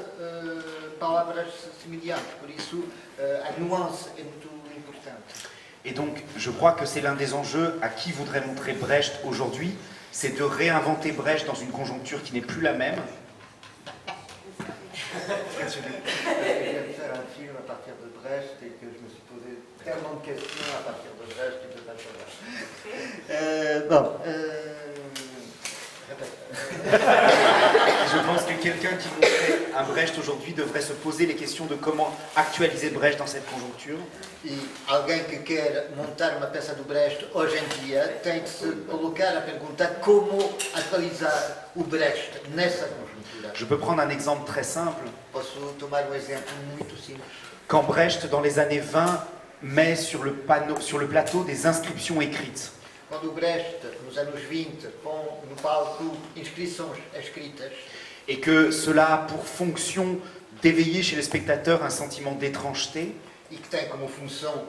Speaker 2: palavras semelhantes, por isso a nuance é muito importante.
Speaker 7: Et donc, je crois que c'est l'un des enjeux à qui voudrait montrer Brecht aujourd'hui, c'est de réinventer Brecht dans une conjoncture qui n'est plus la même,
Speaker 2: Faire un film à partir de Brecht et que je me suis posé tellement de questions à partir de Brecht que je ne peux pas savoir.
Speaker 7: Je pense que quelqu'un qui montrait un Brecht aujourd'hui devrait se poser les questions de comment actualiser Brecht dans cette conjoncture.
Speaker 2: E alguém que quer montar uma peça do Brecht hoje em dia tem que se colocar a pergunta como atualizar o Brecht nessa conjuntura.
Speaker 7: Je peux prendre un exemple très simple.
Speaker 2: Posso tomar um exemplo muito simples.
Speaker 7: Quand Brecht, dans les années 20, met sur le plateau des inscriptions écrites,
Speaker 2: Quando o Brecht, nos anos 20, põe no palco inscrições escritas
Speaker 7: et que cela a pour fonction d'éveiller chez les spectateurs un sentiment d'étrangeté,
Speaker 2: e que tem como função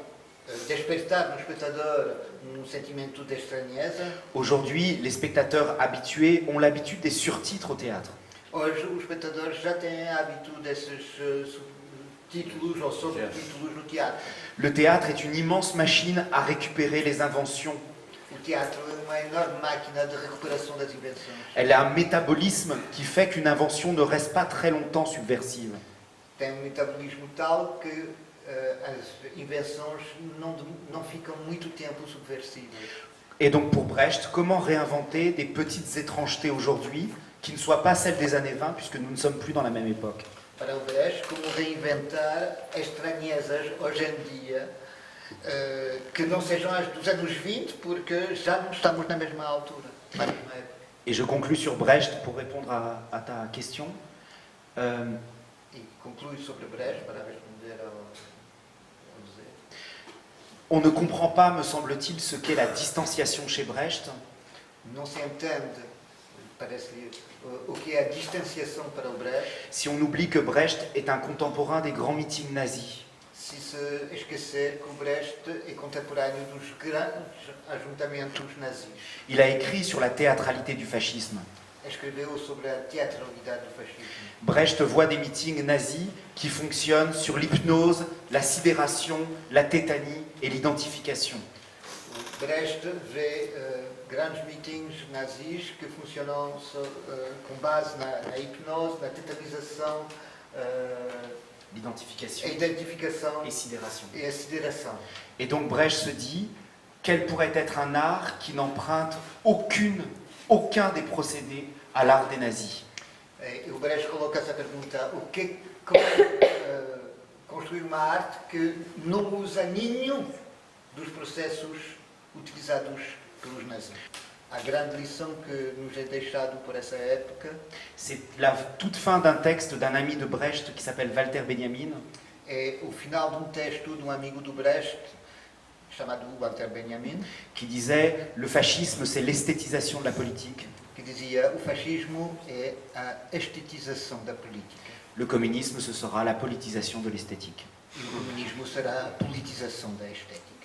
Speaker 2: despertar no espectador sentimento de estranheza,
Speaker 7: aujourd'hui, les spectateurs habitués ont l'habitude des surtitres au théâtre.
Speaker 2: hoje os espectadores já têm hábito desses títulos ou subtítulos no teatro.
Speaker 7: Le théâtre est une immense machine à récupérer les inventions.
Speaker 2: O teatro é uma enorme máquina de recuperação das invenções.
Speaker 7: Elle a un métabolisme qui fait qu'une invention ne reste pas très longtemps subversive.
Speaker 2: Tem um metabolismo tal que as invenções não ficam muito tempo subversivas.
Speaker 7: Et donc pour Brecht, comment réinventer des petites étrangetés aujourd'hui qui ne soient pas celles des années 20 puisque nous ne sommes plus dans la même époque?
Speaker 2: Para o Brecht, como reinventar estranhezas hoje em dia que não sejam as dos anos 20, porque já não estamos na mesma altura. Na mesma época.
Speaker 7: Et je conclus sur Brecht pour répondre à ta question.
Speaker 2: E conclui sobre Brecht para responder ao dizer.
Speaker 7: On ne comprend pas, me semble-t-il, ce qu'est la distanciation chez Brecht.
Speaker 2: Não se entende, parece-lhe, o que é a distanciação para o Brecht,
Speaker 7: Si on oublie que Brecht est un contemporain des grands meetings nazis.
Speaker 2: se se esquecer que o Brecht é contemporâneo dos grandes ajuntamentos nazis.
Speaker 7: Il a écrit sur la théâtralité du fascisme.
Speaker 2: Escreveu sobre a teatralidade do fascismo.
Speaker 7: Brecht voit des meetings nazis qui fonctionnent sur l'hypnose, la sidération, la tétanie et l'identification.
Speaker 2: O Brecht vê grandes meetings nazis que funcionam com base na hipnose, na tetanização,
Speaker 7: L'identification
Speaker 2: a identificação
Speaker 7: et sidération.
Speaker 2: e a sideração.
Speaker 7: Et donc Brecht se dit, quel pourrait être un art qui n'emprunte aucun des procédés à l'art des nazis?
Speaker 2: E o Brecht coloca essa pergunta, construir uma arte que não usa nenhum dos processos utilizados pelos nazis. A grande lição que nos é deixado por essa época
Speaker 7: C'est la toute fin d'un texte d'un ami de Brecht qui s'appelle Walter Benjamin.
Speaker 2: é o final de um texto de um amigo do Brecht, chamado Walter Benjamin,
Speaker 7: qui disait le fascisme c'est l'esthétisation de la politique,
Speaker 2: que dizia o fascismo é a estetização da política
Speaker 7: le communisme ce sera la politisation de l'esthétique.
Speaker 2: e o comunismo será a politização da estética.